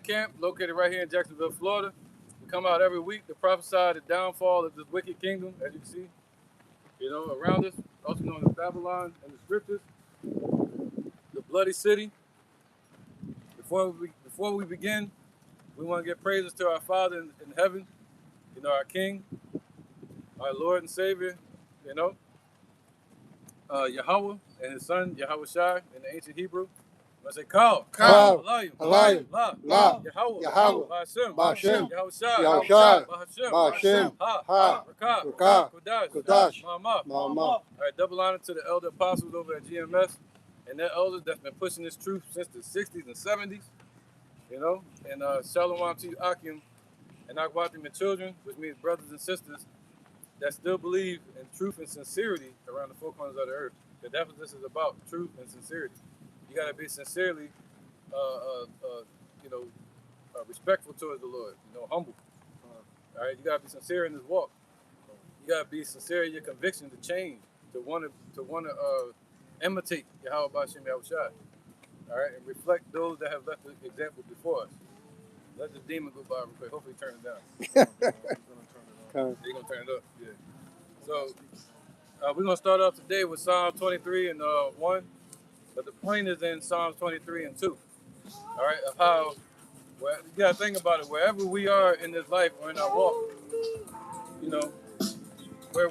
camp located right here in Jacksonville, Florida. We come out every week to prophesy the downfall of this wicked kingdom, as you can see, around us, also known as Babylon and the scriptures, the bloody city. Before we begin, we want to give praises to our Father in heaven, our King, our Lord and Savior, you know, Yahweh and his son, Yahweh Shai, in the ancient Hebrew. I say, Kal, Alayim, La, Yahweh, Ba'Shem, Yahweh Shai, Ba'Shem, Ha, Rakah, Kodash, Ma'amah. All right, double honor to the elder apostles over at GMS and their elders that's been pushing this truth since the 60s and 70s, and Shalom to you, Akim, and Akwatim and children, which means brothers and sisters that still believe in truth and sincerity around the four corners of the earth. That's what this is about, truth and sincerity. You got to be sincerely, respectful towards the Lord, humble. All right, you got to be sincere in this walk. You got to be sincere in your conviction to change, to want to imitate Yahweh Ba'Shem Yahweh Shai. All right, and reflect those that have left the example before us. Let this demon go by real quick. Hopefully, turn it down. They're gonna turn it up. Yeah. So we're gonna start off today with Psalm 23 and 1, but the point is in Psalms 23 and 2. All right, of how you gotta think about it. Wherever we are in this life or in our walk, where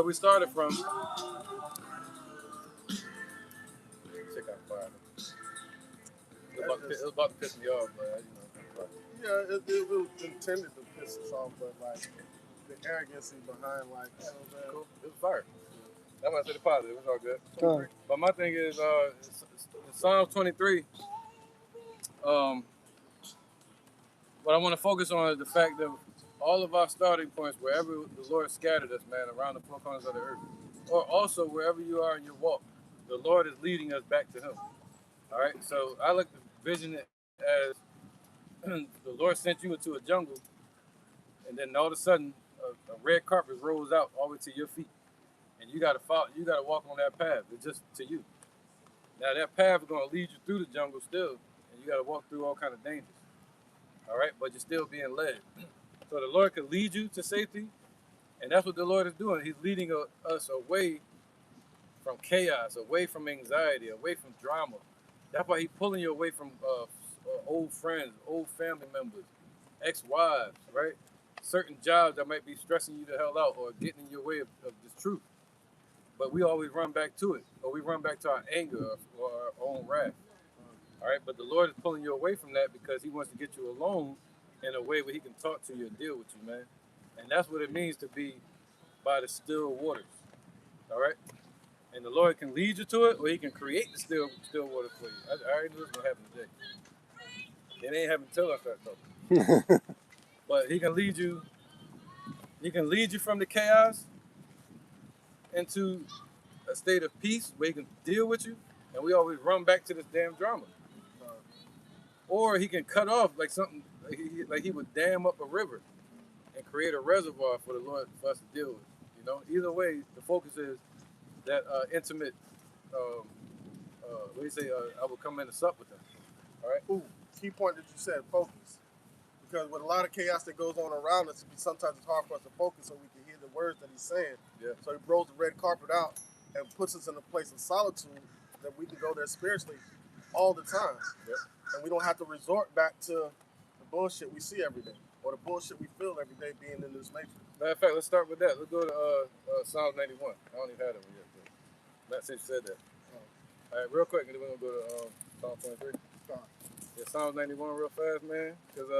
we started from. Check out fire. It was about to piss me off, but Yeah, it was intended to piss us off, but like the arrogancy behind cool. It was fire. That's why I said the positive. It's all good. But my thing is, Psalms 23. What I want to focus on is the fact that all of our starting points, wherever the Lord scattered us, man, around the four corners of the earth, or also wherever you are in your walk, the Lord is leading us back to Him. All right. So I like to vision it as the Lord sent you into a jungle, and then all of a sudden, a red carpet rolls out all the way to your feet, and you got to follow. You got to walk on that path. It's just to you. Now that path is going to lead you through the jungle still, and you got to walk through all kind of dangers. All right, but you're still being led. So the Lord can lead you to safety, and that's what the Lord is doing. He's leading us away from chaos, away from anxiety, away from drama. That's why He's pulling you away from old friends, old family members, ex-wives, right? Certain jobs that might be stressing you the hell out or getting in your way of this truth. But we always run back to it, or we run back to our anger or our own wrath. All right, but the Lord is pulling you away from that because He wants to get you alone in a way where He can talk to you and deal with you, man. And that's what it means to be by the still waters. All right? And the Lord can lead you to it, or He can create the still water for you. I already knew what's going to happen today. It ain't happening until I start talking. But He can lead you. He can lead you from the chaos into a state of peace where He can deal with you, and we always run back to this damn drama. Or He can cut off like something, like He would dam up a river and create a reservoir for the Lord for us to deal with. Either way, the focus is that intimate. What do you say? I will come in and sup with Him. All right. Ooh, key point that you said, focus. Because with a lot of chaos that goes on around us, sometimes it's hard for us to focus so we can hear the words that He's saying. Yeah. So He rolls the red carpet out and puts us in a place of solitude that we can go there spiritually all the time. Yep. And we don't have to resort back to the bullshit we see every day or the bullshit we feel every day being in this nature. Matter of fact, let's start with that. Let's go to Psalms 91. I don't even have that one yet. Not since you said that. All right, real quick, and then we're going to go to Psalm 23. Yeah, Psalms 91 real fast, man. Because,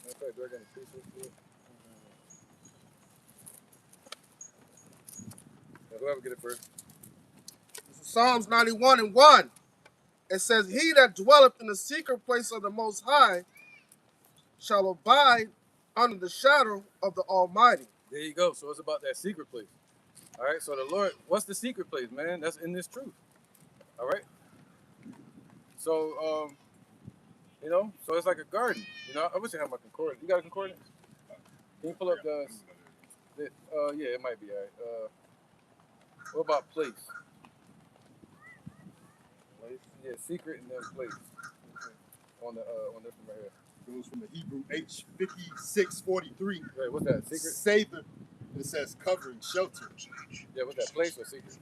okay, do I got any pieces to it? Yeah, whoever get it first. This is Psalms 91 and 1. It says, He that dwelleth in the secret place of the Most High shall abide under the shadow of the Almighty. There you go. So it's about that secret place. All right. So the Lord, what's the secret place, man? That's in this truth. All right. So, so it's like a garden. I wish I had my concordance. You got a concordance? Can you pull up yeah, it might be all right. What about place? Place. Yeah, secret and then place. On this one right here. Goes from the Hebrew H5643. Wait, what's that? Secret? Savor. It says covering, shelter. Yeah, what's that? Place or secret?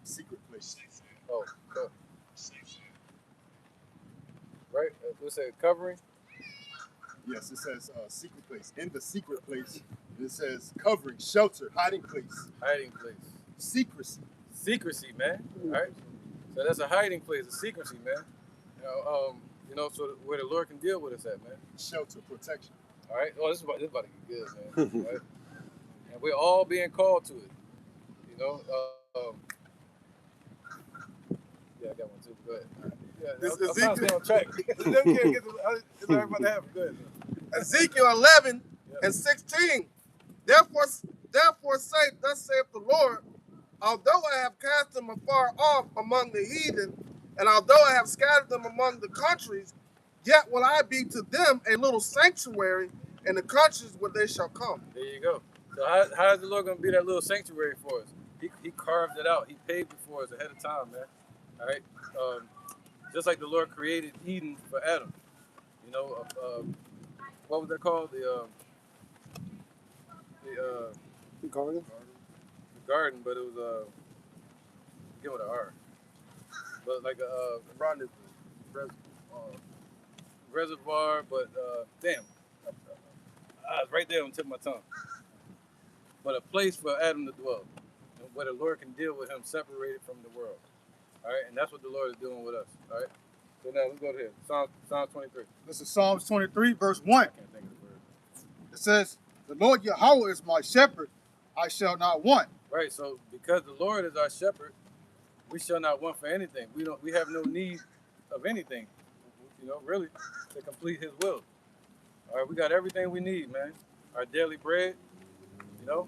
Secret place. Oh, right? What's that? Covering? Yes, it says secret place. In the secret place, it says covering, shelter, hiding place. Hiding place. Secrecy. Secrecy, man. All right? So that's a hiding place, a secrecy, man. So where the Lord can deal with us at, man. Shelter, protection. All right? Oh, this is about to get good, man. Right? And we're all being called to it. You know? Yeah, I got one too. Go ahead. Yeah, I'm trying to stay on track. It's everybody to have it. Go ahead. Ezekiel 11 and 16. Therefore say, thus saith the Lord, although I have cast them afar off among the heathen, and although I have scattered them among the countries, yet will I be to them a little sanctuary in the countries where they shall come. There you go. So how is the Lord going to be that little sanctuary for us? He carved it out. He paved it for us ahead of time, man. All right? Just like the Lord created Eden for Adam. You know, what was that called? The garden? The garden, but it was give it an R. But like a reservoir, but damn, it's right there on the tip of my tongue. But a place for Adam to dwell, where the Lord can deal with him, separated from the world. All right, and that's what the Lord is doing with us. All right. So now let's go to here. Psalm 23. This is Psalms 23, verse 1. I can't think of the word. It says, the Lord Yahweh is my shepherd, I shall not want. Right. So because the Lord is our shepherd, we shall not want for anything. We have no need of anything. You know, really, to complete His will. All right, we got everything we need, man. Our daily bread. You know,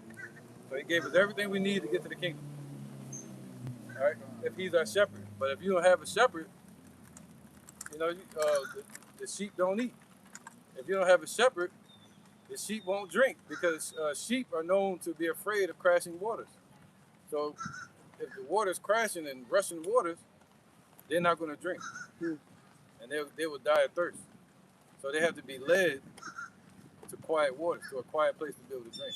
so He gave us everything we need to get to the kingdom. All right, if He's our shepherd. But if you don't have a shepherd, you know, the sheep don't eat. If you don't have a shepherd, the sheep won't drink, because sheep are known to be afraid of crashing waters. So if the water's crashing and rushing waters, they're not going to drink. And they will die of thirst. So they have to be led to quiet waters, to a quiet place to be able to drink.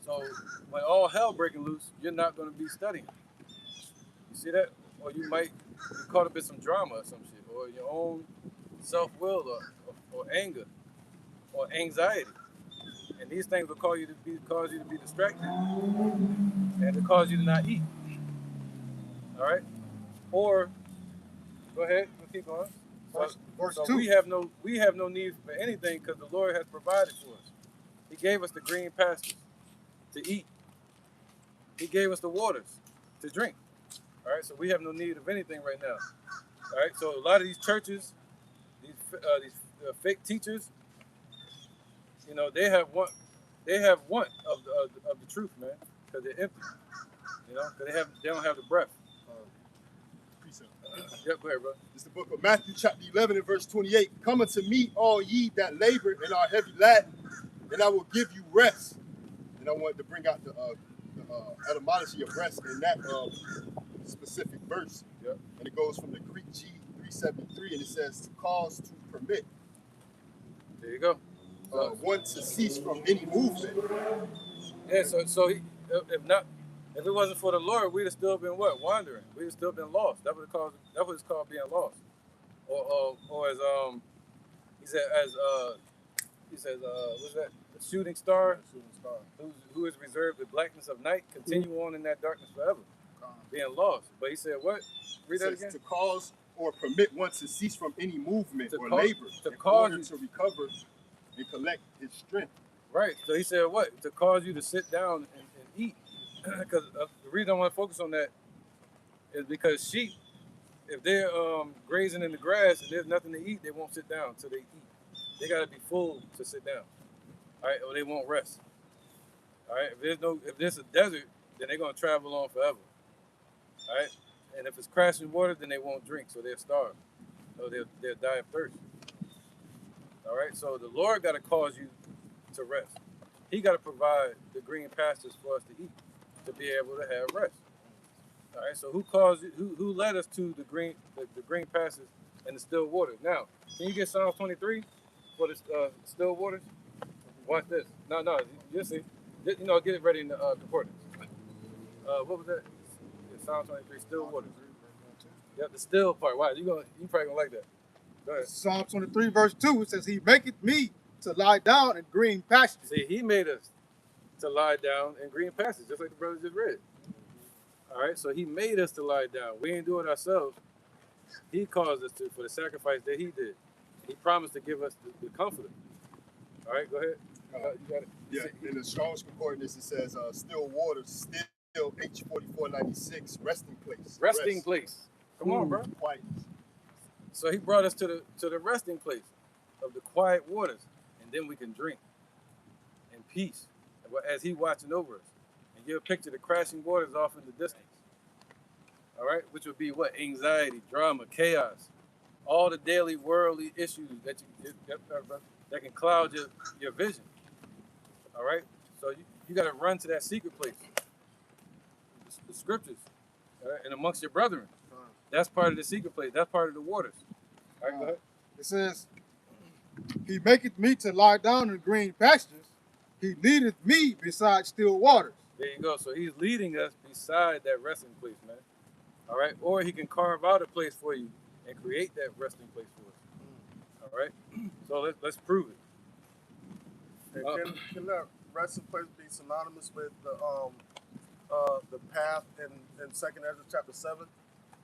So when all hell breaking loose, you're not going to be studying. You see that? Or you might be caught up in some drama or some shit, or your own self-will, or anger, or anxiety. And these things will cause you to be distracted, and to cause you to not eat. All right? Or go ahead, we'll keep going. Verse So 2. we have no need for anything, because the Lord has provided for us. He gave us the green pastures to eat. He gave us the waters to drink. All right, so we have no need of anything right now. All right, so a lot of these churches, these fake teachers, you know, they have want of the truth, man, because they're empty. You know, because they don't have the breath. Precept. Yep, go ahead, bro. It's the book of Matthew, chapter 11, and verse 28. Come unto me, all ye that labor and are heavy laden, and I will give you rest. And I wanted to bring out the etymology of rest in that specific verse. Yep. And it goes from the Greek G373, and it says to cause, to permit. There you go. One to cease from any movement. Yeah, so if it wasn't for the Lord, we'd have still been what? Wandering. We'd have still been lost. That's what it's called being lost. Or as he says, what's that? The shooting star, who is reserved the blackness of night, continue on in that darkness forever, being lost. But he said what? Read that again. To cause or permit one to cease from any movement or labor to in cause order to recover and collect his strength. Right. So he said what? To cause you to sit down and eat. Because the reason I want to focus on that is because sheep, if they're grazing in the grass and there's nothing to eat, they won't sit down until they eat. They got to be full to sit down. All right, or they won't rest. All right, if there's a desert, then they're gonna travel on forever. All right, and if it's crashing water, then they won't drink, so they'll starve, or they'll die of thirst. All right, so the Lord got to cause you to rest. He got to provide the green pastures for us to eat, to be able to have rest. All right. So who caused you? Who led us to the green passes and the still waters? Now, can you get Psalm 23 for the still waters? Watch this. No. You see. You know, get it ready in the concordance. What was that? Yeah, Psalm 23, still waters. Yep, the still part. Wow, you probably gonna like that. Go ahead. Psalm 23, verse 2, it says, He maketh me to lie down in green pastures. See, he made us to lie down in green pastures, just like the brother just read. All right, so he made us to lie down. We ain't do it ourselves. He caused us to for the sacrifice that he did. He promised to give us the comforter. All right, go ahead. You got it. Yeah, in the Strong's Concordance, it says, still waters, still H4496, resting place. Resting place. Come on, bro. Quiet. So he brought us to the resting place of the quiet waters, and then we can drink in peace as he watching over us. And you'll picture the crashing waters off in the distance. All right, which would be what? Anxiety, drama, chaos, all the daily worldly issues that can cloud your vision. All right, so you got to run to that secret place, the scriptures, all right? And amongst your brethren. That's part of the secret place. That's part of the waters. All right, go ahead. It says, He maketh me to lie down in green pastures. He leadeth me beside still waters. There you go. So he's leading us beside that resting place, man. All right, or he can carve out a place for you and create that resting place for us. All right, so let's prove it. And can that resting place be synonymous with the path in Second Ezra chapter 7?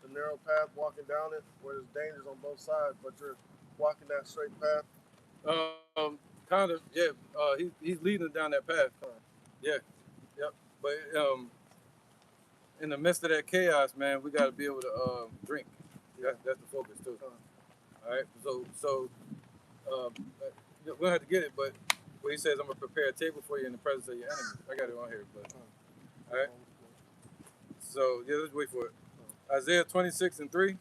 The narrow path, walking down it, where there's dangers on both sides, but you're walking that straight path. Kind of, yeah. He's leading us down that path. Yeah, yep. But in the midst of that chaos, man, we got to be able to drink. That's the focus too. All right. So we don't have to get it, but when he says, "I'm gonna prepare a table for you in the presence of your enemies," I got it on here. But all right. So yeah, let's wait for it. Isaiah 26:3.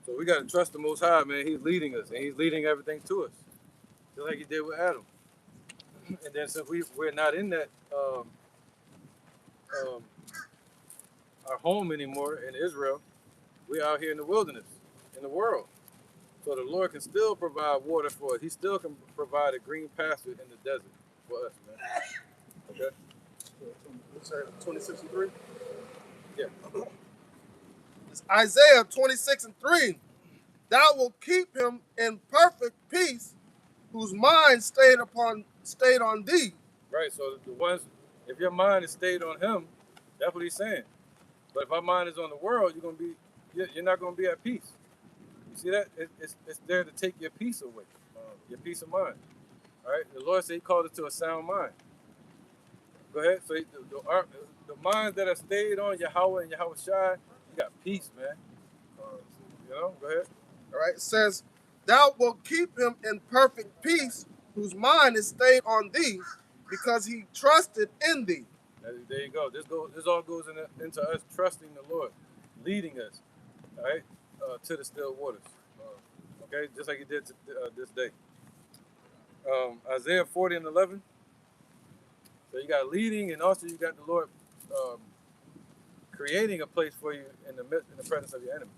So we got to trust the Most High, man. He's leading us, and He's leading everything to us, just like He did with Adam. And then since we're not in that our home anymore in Israel, we're out here in the wilderness, in the world. So the Lord can still provide water for us. He still can provide a green pasture in the desert for us, man. Okay? What's that, 26:3? Yeah. It's Isaiah 26:3. Thou wilt keep him in perfect peace, whose mind stayed on thee. Right. So the ones, if your mind is stayed on Him, that's what He's saying. But if our mind is on the world, you're not gonna be at peace. You see that? It's there to take your peace away, your peace of mind. All right. The Lord said He called us to a sound mind. Go ahead. So the minds that are stayed on Yahweh and Yahweh Shai, you got peace, man. Go ahead. All right. It says, thou wilt keep him in perfect peace, whose mind is stayed on thee, because he trusted in thee. There you go. This all goes into us trusting the Lord, leading us, all right, to the still waters. Okay, just like He did this day. Isaiah 40:11. So you got leading, and also you got the Lord creating a place for you in the presence of your enemies.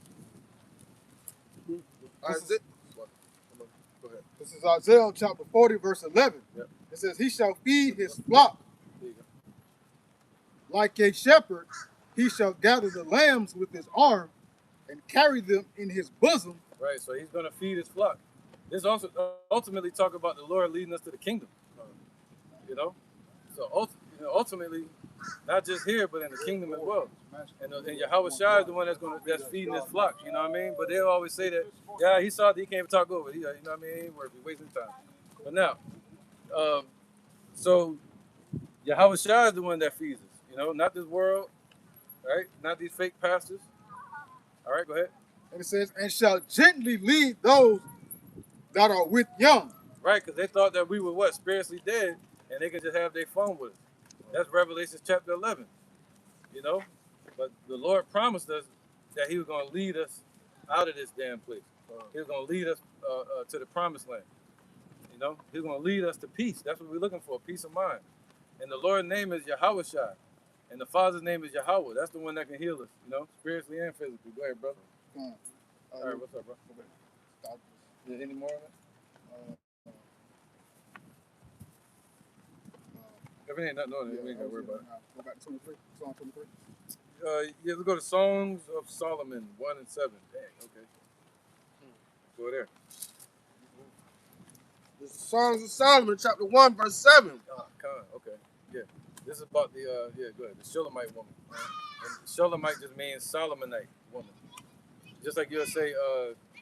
Isaiah, Go ahead. This is Isaiah chapter 40, verse 11. Yep. It says, He shall feed his flock There you go. like a shepherd. He shall gather the lambs with his arm and carry them in his bosom. Right, so He's going to feed His flock. This also ultimately talk about the Lord leading us to the kingdom. So ultimately, not just here, but in the kingdom as well. And Yahweh Shai is the one that's feeding His flock. You know what I mean? But they'll always say that, yeah, he saw that he can't even talk over. You know what I mean? He ain't worth it, wasting time. But now, so Yahweh Shai is the one that feeds us. Not this world, right? Not these fake pastors. All right, go ahead. And it says, and shall gently lead those that are with young. Right, because they thought that we were spiritually dead, and they could just have their fun with us. That's Revelation chapter 11. But the Lord promised us that He was going to lead us out of this damn place. He was going to lead us to the promised land. You know, he's going to lead us to peace. That's what we're looking for, peace of mind. And the Lord's name is Yahweh Shai. And the Father's name is Yahweh. That's the one that can heal us, you know, spiritually and physically. Go ahead, brother. All right, what's up, bro? Okay. Any more of it? If it ain't nothing on it, we ain't got to worry about it. Go back to 23. Psalm 23. Yeah, let's go to Songs of Solomon 1 and 7. Dang, okay. Go there. This is Songs of Solomon, chapter 1, verse 7. Okay. Yeah. This is about the, go ahead, the Shulamite woman. And Shulamite just means Solomonite woman. Just like you'll say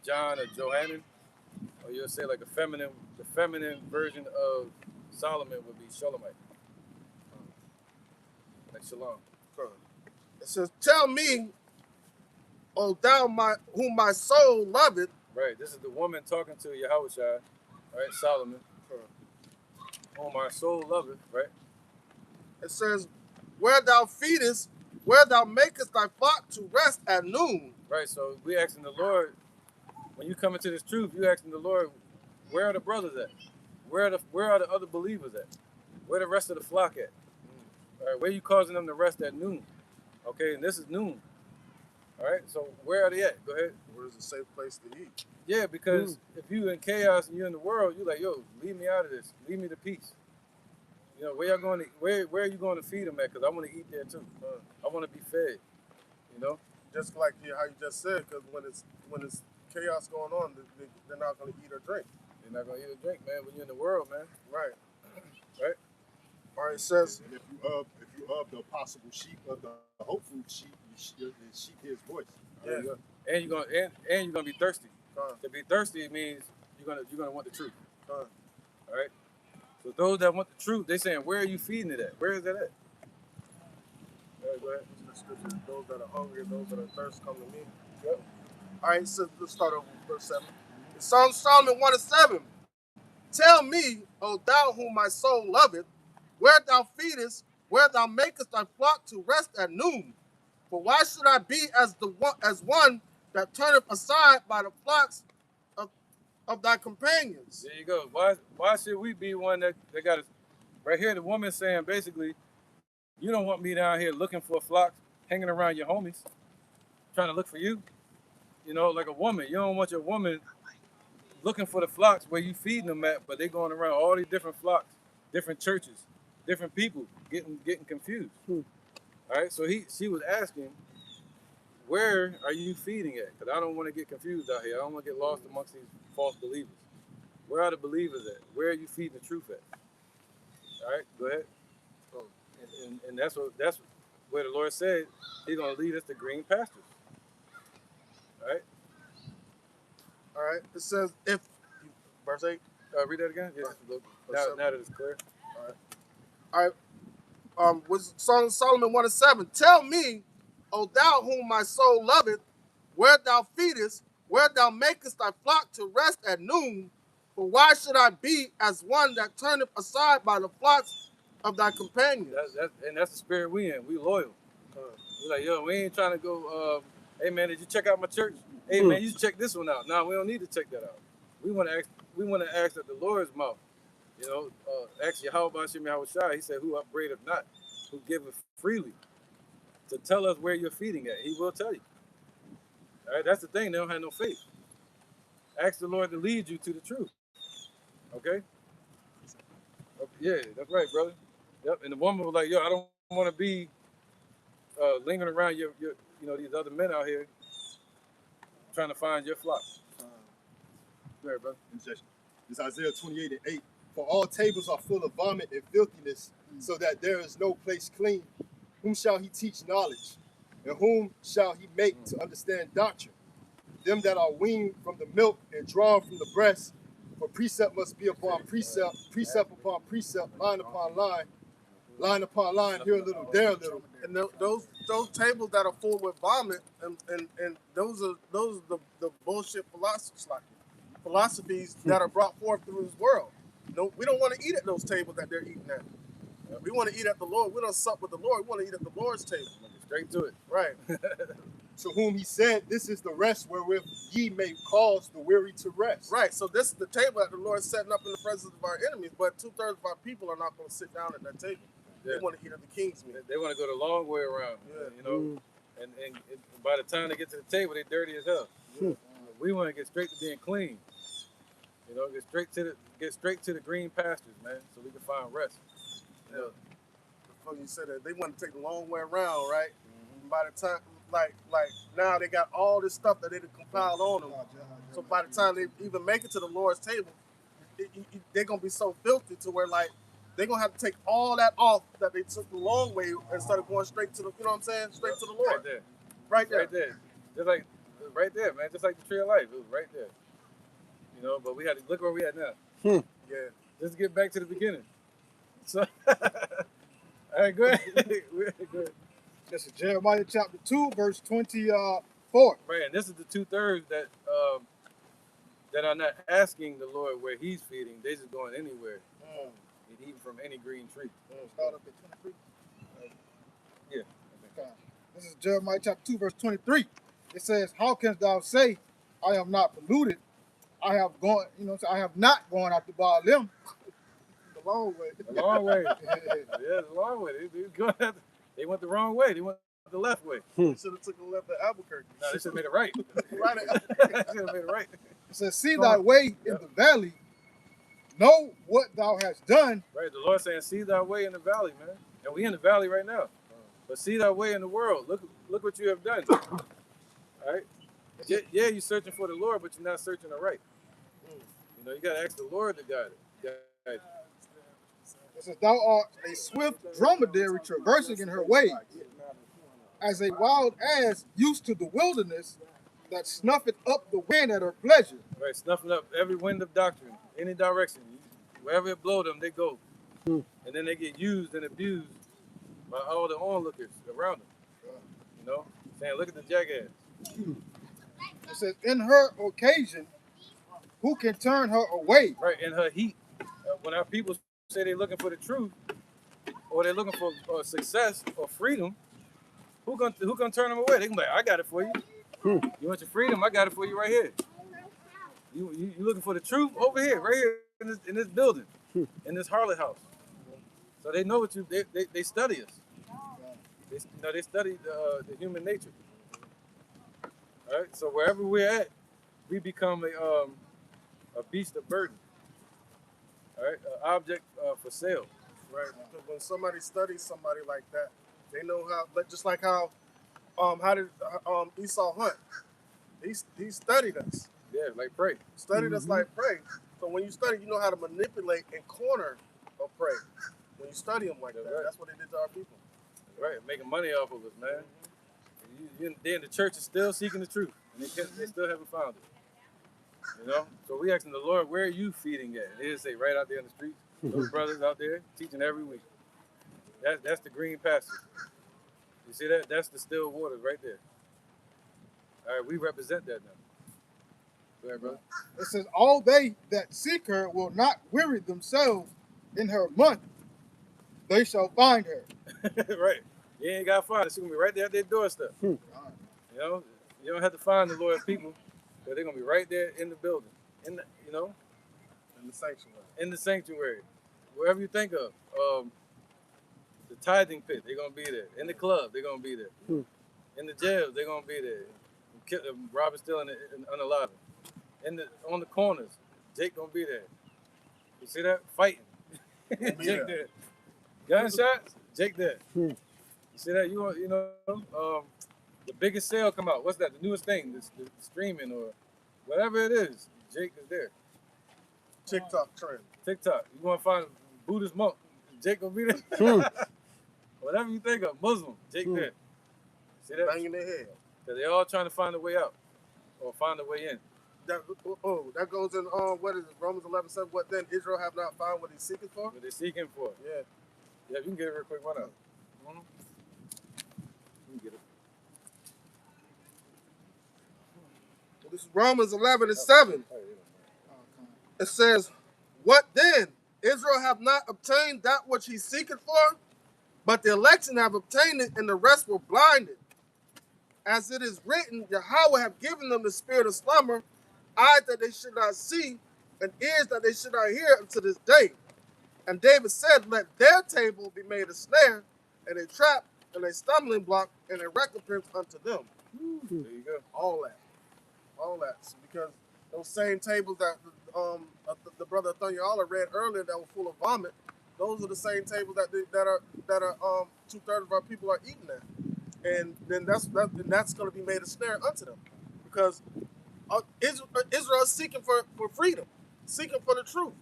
John or Johannan, or you'll say like the feminine version of Solomon would be Shulamite. Like Shalom. It says, tell me, O thou whom my soul loveth. Right, this is the woman talking to Yahushua, right, Solomon, whom our soul loveth, right? It says, where thou feedest, where thou makest thy flock to rest at noon. Right, so we asking the Lord, when you come into this truth, you asking the Lord, where are the brothers at? Where are the other believers at? Where the rest of the flock at? All right, where you causing them to rest at noon? Okay, and this is noon. All right, so where are they at? Go ahead. Where's a safe place to eat? Yeah, because if you in chaos and you're in the world, you're like, yo, leave me out of this. Leave me to peace. You know, where y'all going to, where are you going to feed them at? Because I want to eat there too. I want to be fed. You know? Just like how you just said, because when it's chaos going on, they're not going to eat or drink. They're not going to eat or drink, man, when you're in the world, man. Right. Right? All right, it says, And if you of the possible sheep of the hopeful sheep, the sheep hears voice. Yeah. And you're gonna be thirsty. To be thirsty means you're gonna want the truth. All right. So those that want the truth, they saying, where are you feeding it at? Where is that at? All right, go ahead. those that are hungry, those that are thirsty, come to me. Yep. All right, so let's start over with verse 7. In Psalm Solomon 1 and 7. Tell me, O thou whom my soul loveth, where thou feedest, where thou makest thy flock to rest at noon. For why should I be as one that turneth aside by the flocks of thy companions? There you go. Why should we be one that got us? Right here, the woman saying basically, you don't want me down here looking for flocks, hanging around your homies, trying to look for you. You know, like a woman. You don't want your woman looking for the flocks where you feeding them at, but they going around all these different flocks, different churches, different people, getting confused. All right, so she was asking, where are you feeding at? Because I don't want to get confused out here. I don't want to get lost amongst these false believers. Where are the believers at? Where are you feeding the truth at? All right, go ahead. And that's where the Lord said He's going to lead us to green pastures. All right. All right, it says, if, verse 8. Read that again. Yeah, now that it's clear. All right. Was Song of Solomon 1 and 7. Tell me, O thou whom my soul loveth, where thou feedest, where thou makest thy flock to rest at noon. For why should I be as one that turneth aside by the flocks of thy companions? That's the spirit we in. We loyal. We're like, yo, we ain't trying to go, hey man, did you check out my church? Hey man, you check this one out. No, we don't need to check that out. We want to ask at the Lord's mouth. You know, ask Yahweh Hashem Yahweh Shai. He said, who upbraideth not, who giveth freely. To tell us where you're feeding at. He will tell you. All right, that's the thing. They don't have no faith. Ask the Lord to lead you to the truth. Okay? Yeah, that's right, brother. Yep. And the woman was like, yo, I don't want to be lingering around your these other men out here trying to find your flock. Go ahead, brother. It's Isaiah 28 and 8. For all tables are full of vomit and filthiness, so that there is no place clean. Whom shall he teach knowledge? And whom shall he make to understand doctrine? Them that are weaned from the milk and drawn from the breast. For precept must be upon precept, precept upon precept, line upon line upon line, here a little, there a little. And those tables that are full with vomit, and those are the bullshit philosophies that are brought forth through this world. No, we don't want to eat at those tables that they're eating at. We want to eat at the Lord. We don't sup with the Lord. We want to eat at the Lord's table. Straight to it. Right. to whom he said, this is the rest wherewith ye may cause the weary to rest. Right. So this is the table that the Lord is setting up in the presence of our enemies, but 2/3 of our people are not going to sit down at that table. Yeah. They want to eat at the king's meat. They want to go the long way around. Yeah. You know, and by the time they get to the table, they're dirty as hell. We want to get straight to being clean. You know, get straight to the green pastures, man, so we can find rest. You know, Before you said that, they want to take the long way around, right? And by the time, like now they got all this stuff that they done compiled on them. So by the time they even make it to the Lord's table, they're gonna be so filthy to where like they're gonna have to take all that off that they took the long way instead of going straight to the, you know what I'm saying, straight to the Lord. right there, Right there. right there, just like right there, man, just like the tree of life, it was right there. You know, but we had to look where we at now. Yeah. Let's get back to the beginning. So, all right, go ahead. Go ahead. This is Jeremiah chapter 2, verse 24. Right, and this is the 2/3 that are not asking the Lord where He's feeding. They just going anywhere and eating from any green tree. Start up at 23. Yeah. Okay. This is Jeremiah chapter 2, verse 23. It says, how canst thou say, I am not polluted? I have gone, I have not gone after Baalim. The long way. The long way. Yeah, the long way. They went the wrong way. They went the left way. They should have took a left at Albuquerque. No, they should have made it right. Right at They should have made it right. It says, see thy way in the valley, know what thou hast done. Right, the Lord saying, see thy way in the valley, man. And we in the valley right now. But see thy way in the world. Look what you have done. All right? Yeah, you're searching for the Lord, but you're not searching the right. You know, you got to ask the Lord to guide it. It says, thou art a swift dromedary traversing in her way, as a wild ass used to the wilderness that snuffeth up the wind at her pleasure. Right, snuffing up every wind of doctrine, any direction. Wherever it blow them, they go. And then they get used and abused by all the onlookers around them. You know, saying, look at the jackass. It says, in her occasion, who can turn her away? Right, in her heat. When our people say they're looking for the truth, or they're looking for success or freedom, who gonna turn them away? They can be like, I got it for you. You want your freedom? I got it for you right here. You looking for the truth? Over here, right here in this building, in this harlot house. So they know what they study us. They study the human nature. All right, so wherever we're at, we become a beast of burden. All right, an object for sale. Right. Because when somebody studies somebody like that, they know how. Just like how did Esau hunt? He studied us. Yeah, like prey. Studied us like prey. So when you study, you know how to manipulate and corner a prey. When you study them like that, Right. that's what they did to our people. Right, making money off of us, man. Then the church is still seeking the truth, and they still haven't found it. You know, so we asking the Lord, where are you feeding at? They just say right out there in the streets. Those brothers out there teaching every week. That's the green pasture. You see that? That's the still waters right there. All right, we represent that now. Go ahead, brother. It says, all they that seek her will not weary themselves in her month. They shall find her. Right. You ain't got to find it. She's going to be right there at their doorstep. You know, you don't have to find the Lord's people, but they're going to be right there in the building, in In the sanctuary. the sanctuary, wherever you think of. The tithing pit, they're going to be there. In the club, they're going to be there. In the jails, they're going to be there. Robbing, stealing, and unaliving. On the corners, Jake going to be there. You see that? Fighting. Jake there. Gunshots, Jake there. You see that? You know, the biggest sale come out. What's that? The newest thing, the streaming or whatever it is. Jake is there. TikTok trend. TikTok. You want to find a Buddhist monk? Jake will be there. Whatever you think of, Muslim, Jake there. See that? Banging their head. Because they're all trying to find a way out or find a way in. That goes in what is it? Romans 11:7. What then? Israel have not found what he's seeking for? What they're seeking for. Yeah. Yeah, you can get it real quick. Why not? You can get it. This is Romans 11:7. It says, what then? Israel have not obtained that which he seeketh for, but the election have obtained it, and the rest were blinded. As it is written, Yahweh have given them the spirit of slumber, eyes that they should not see, and ears that they should not hear unto this day. And David said, let their table be made a snare, and a trap, and a stumbling block, and a recompense unto them. There you go. All that. All that. So because those same tables that the brother Thanyala read earlier that were full of vomit, those are the same tables that are 2/3 of our people are eating at. And then that's going to be made a snare unto them. Because Israel is seeking for freedom, seeking for the truth.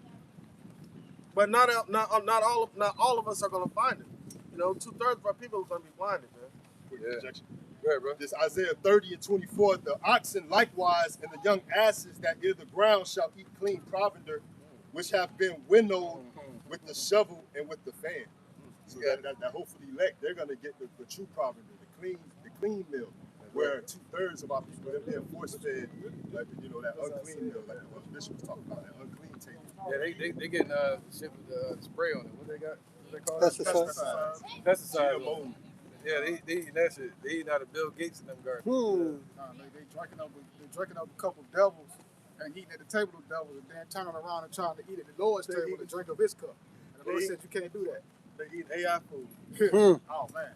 But not all of us are going to find it. 2/3 of our people are going to be blinded, man. Quick Yeah. projection. Right, bro. This Isaiah 30:24, the oxen likewise and the young asses that ear the ground shall eat clean provender, which have been winnowed with the shovel and with the fan. So that hopefully elect, they're gonna get the true provender, the clean meal. Where 2/3 of our people they're being force fed, like that unclean meal, like the bishop was talking about, that unclean table. Yeah, they getting shit with the spray on it. What they got? What they call Pesticides. it? Pesticides. GMO. Yeah, they eating that shit. They eating out of Bill Gates and them gardens. Nah, they drinking up a couple devils and eating at the table of devils, and then turning around and trying to eat at the Lord's table and drink of his cup. And the Lord said you can't do that. They eat AI food. Oh man.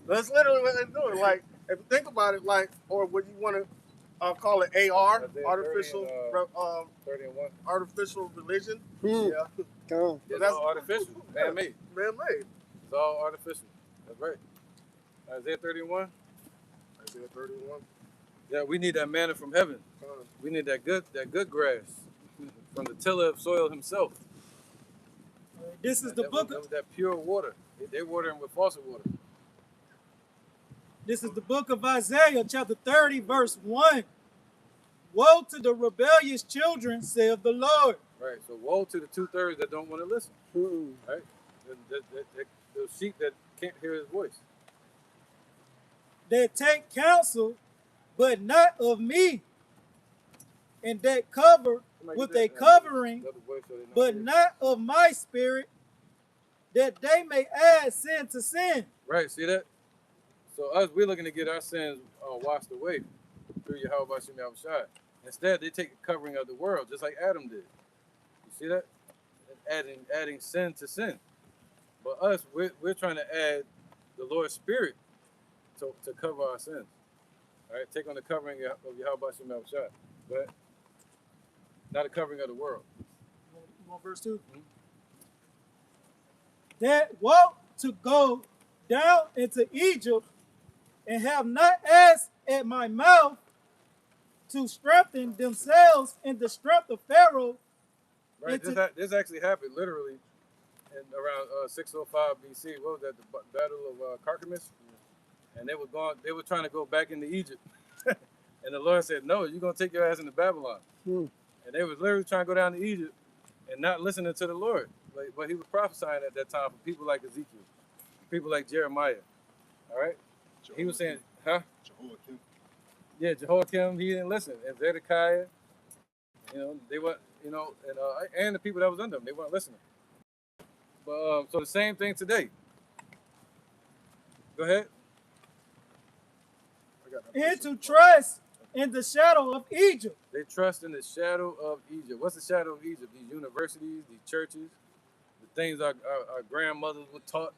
That's literally what they're doing. Like, if you think about it, or what you want to call it AR, Isaiah 30 artificial, and, 30 and 1. artificial religion. Yeah. Yeah, It's all artificial, man-made. Man-made. It's all artificial. That's right. Isaiah 31. Isaiah 31. Yeah, we need that manna from heaven. We need that good grass from the tiller of soil himself. This is the book. That pure water. They watering with faucet water. This is the book of Isaiah, chapter 30, verse 1. Woe to the rebellious children, saith the Lord. Right. So woe to the 2/3 that don't want to listen. Right. Those sheep that can't hear his voice. That take counsel, but not of me, and that cover with a covering, but not of my spirit, that they may add sin to sin. Right, see that? So we're looking to get our sins washed away through Yahweh Shem Yahushua. Instead, they take a covering of the world, just like Adam did. You see that? Adding sin to sin. But us, we're trying to add the Lord's Spirit to cover our sins. All right, take on the covering of Yahweh Shem Yahushua. But not a covering of the world. You want verse 2? That walk to go down into Egypt and have not asked at my mouth to strengthen themselves in the strength of Pharaoh. Right, this actually happened literally in around 605 BC. What was that? The Battle of Carchemish? And they were trying to go back into Egypt. And the Lord said, no, you're going to take your ass into Babylon. And they was literally trying to go down to Egypt and not listening to the Lord. But he was prophesying at that time for people like Ezekiel, people like Jeremiah. All right? He was saying, Jehoiakim. Yeah, Jehoiakim, he didn't listen. And Zedekiah, they were, and the people that was under them, they weren't listening. But so the same thing today. Go ahead. And to trust in the shadow of Egypt. They trust in the shadow of Egypt. What's the shadow of Egypt? These universities, these churches, the things our grandmothers were taught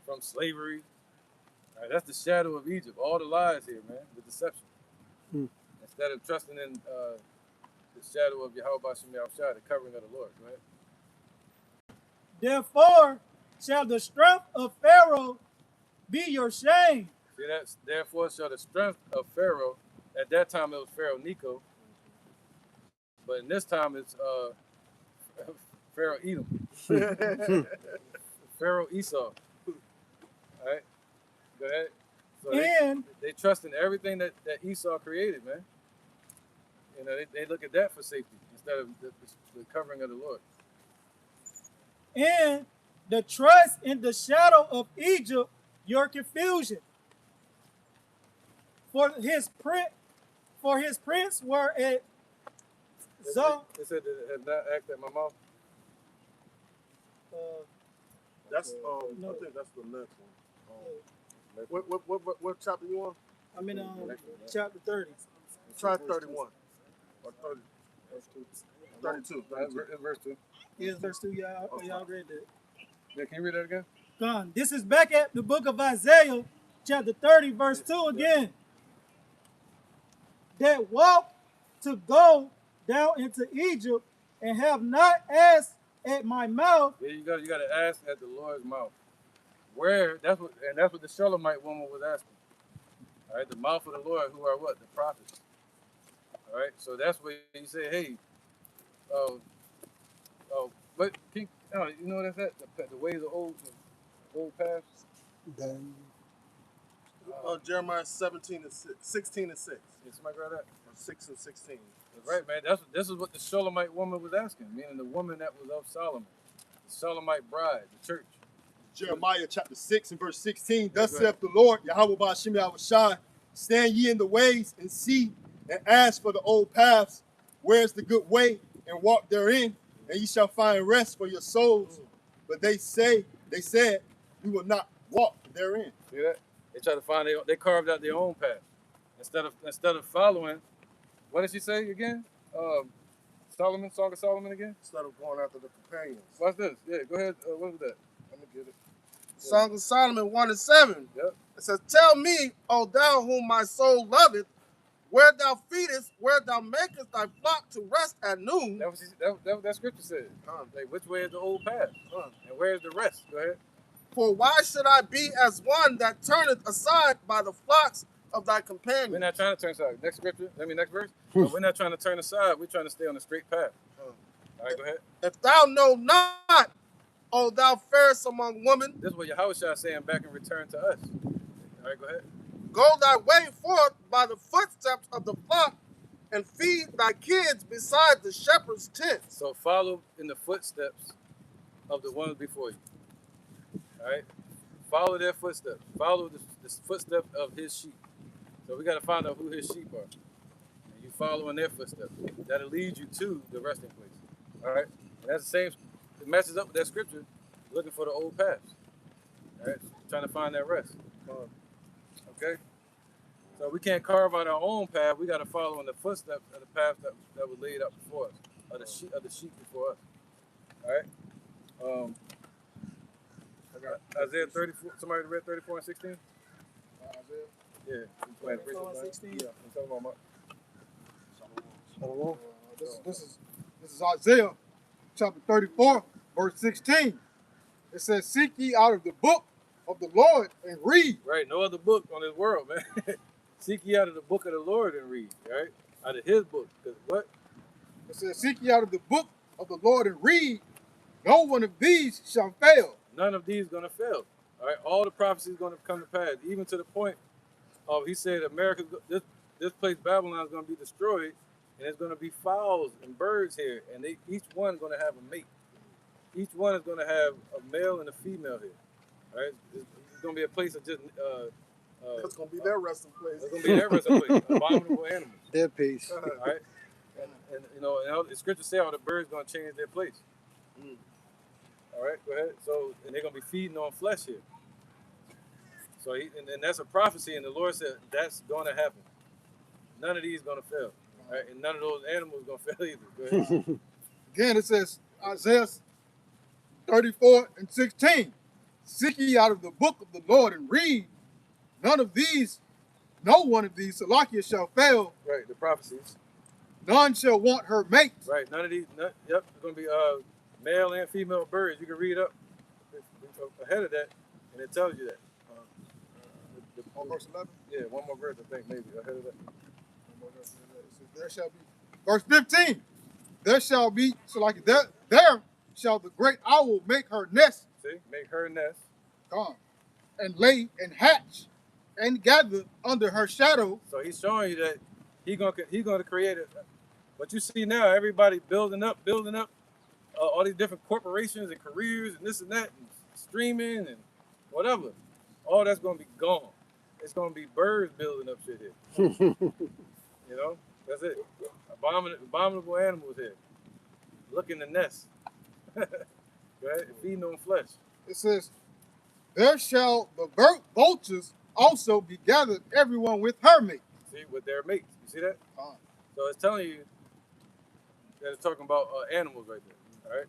from slavery. All right, that's the shadow of Egypt. All the lies here, man, the deception. Instead of trusting in the shadow of Yahweh Shem Yahushua, the covering of the Lord, right? Therefore shall the strength of Pharaoh be your shame. See that? Therefore shall the strength of Pharaoh, at that time it was Pharaoh Necho, but in this time it's Pharaoh Edom. Pharaoh Esau. All right? Go ahead. So they trust in everything that Esau created, man. They look at that for safety instead of the covering of the Lord. And the trust in the shadow of Egypt, your confusion. For his prince were at Zon. It said that it had not acted at my mouth. That's I think that's the next one. What chapter you on? I'm in chapter 30. Try 31 or 30, 32. That's verse 2. Here's verse 2. Y'all read that. Yeah, can you read that again? Gone. This is back at the book of Isaiah, chapter 30, verse 2 again. That walk to go down into Egypt and have not asked at my mouth. Yeah, you got to ask at the Lord's mouth. Where? That's what the Shulamite woman was asking. All right, the mouth of the Lord, who are what? The prophets. All right, so that's where you say, hey, but you know what that's at? The ways of old paths. Jeremiah 17 and 6, 16 and 6. Yeah, somebody grab that. Or 6 and 16. That's right, man. This is what the Shulamite woman was asking, meaning the woman that was of Solomon, the Shulamite bride, the church. Jeremiah chapter 6 and verse 16. Thus saith the Lord, Yahweh Ba'ashem Yahushai, stand ye in the ways and see and ask for the old paths. Where's the good way? And walk therein, and ye shall find rest for your souls. But they said, we will not walk therein. See that? They try to find they carved out their own path instead of following. What did she say again? Solomon, Song of Solomon again. Instead of going after the companions. What's this? Yeah, go ahead. What was that? Let me get it. Song of Solomon 1 and 7. Yep. It says, tell me, O thou whom my soul loveth, where thou feedest, where thou makest thy flock to rest at noon. That scripture said. Like, which way is the old path? And where is the rest? Go ahead. For why should I be as one that turneth aside by the flocks of thy companions? We're not trying to turn aside. Next scripture. Next verse. We're not trying to turn aside. We're trying to stay on the straight path. All right, go ahead. If thou know not, O thou fairest among women. This is what Yahushua is saying back in return to us. All right, go ahead. Go thy way forth by the footsteps of the flock, and feed thy kids beside the shepherd's tent. So follow in the footsteps of the ones before you. All right? Follow their footsteps. Follow the footsteps of his sheep. So we got to find out who his sheep are. And you follow in their footsteps. That'll lead you to the resting place. All right? And that's the same. It matches up with that scripture, looking for the old paths. All right? Trying to find that rest. Okay? So we can't carve out our own path. We got to follow in the footsteps of the path that was laid out before us, of the sheep before us. All right? Isaiah 34. Somebody read 34 and 16? Yeah. 34 and 16? Yeah. I'm talking about This is Isaiah chapter 34, verse 16. It says, seek ye out of the book of the Lord and read. right. No other book on this world, man. Seek ye out of the book of the Lord and read. Right? Out of his book. Because what? It says, seek ye out of the book of the Lord and read. No one of these shall fail. None of these going to fail. All right? All the prophecies going to come to pass. Even to the point of, he said, America, this place, Babylon, is going to be destroyed. And there's going to be fowls and birds here. And each one is going to have a mate. Each one is going to have a male and a female here. All right? It's going to be a place of just... It's going to be their resting place. It's going to be their resting place. Abominable animals. Their peace. All right? And you know, and the scriptures say all the birds going to change their place. All right, go ahead. So, and they're going to be feeding on flesh here. So, and that's a prophecy, and the Lord said that's going to happen. None of these going to fail. All right? And none of those animals going to fail either. Go ahead. Again, it says, Isaiah 34 and 16. Seek ye out of the book of the Lord and read. No one of these, Salakia, shall fail. Right, the prophecies. None shall want her mate. Right, none of these. Yep, it's going to be male and female birds. You can read up ahead of that, and it tells you that. Verse 11? Yeah, one more verse, I think, maybe, ahead of that. There shall be, verse 15, there shall be, so like there shall the great owl make her nest. See, make her nest. And lay and hatch and gather under her shadow. So he's showing you that he's gonna create it. What you see now, everybody building up, all these different corporations and careers and this and that, and streaming and whatever. All that's gonna be gone. It's gonna be birds building up shit here. You know, that's it. Abominable animals here. Looking the nest. Right? Feeding on flesh. It says, there shall the vultures also be gathered everyone with her mate. See, with their mates. You see that? Con. So it's telling you that it's talking about animals right there. All right?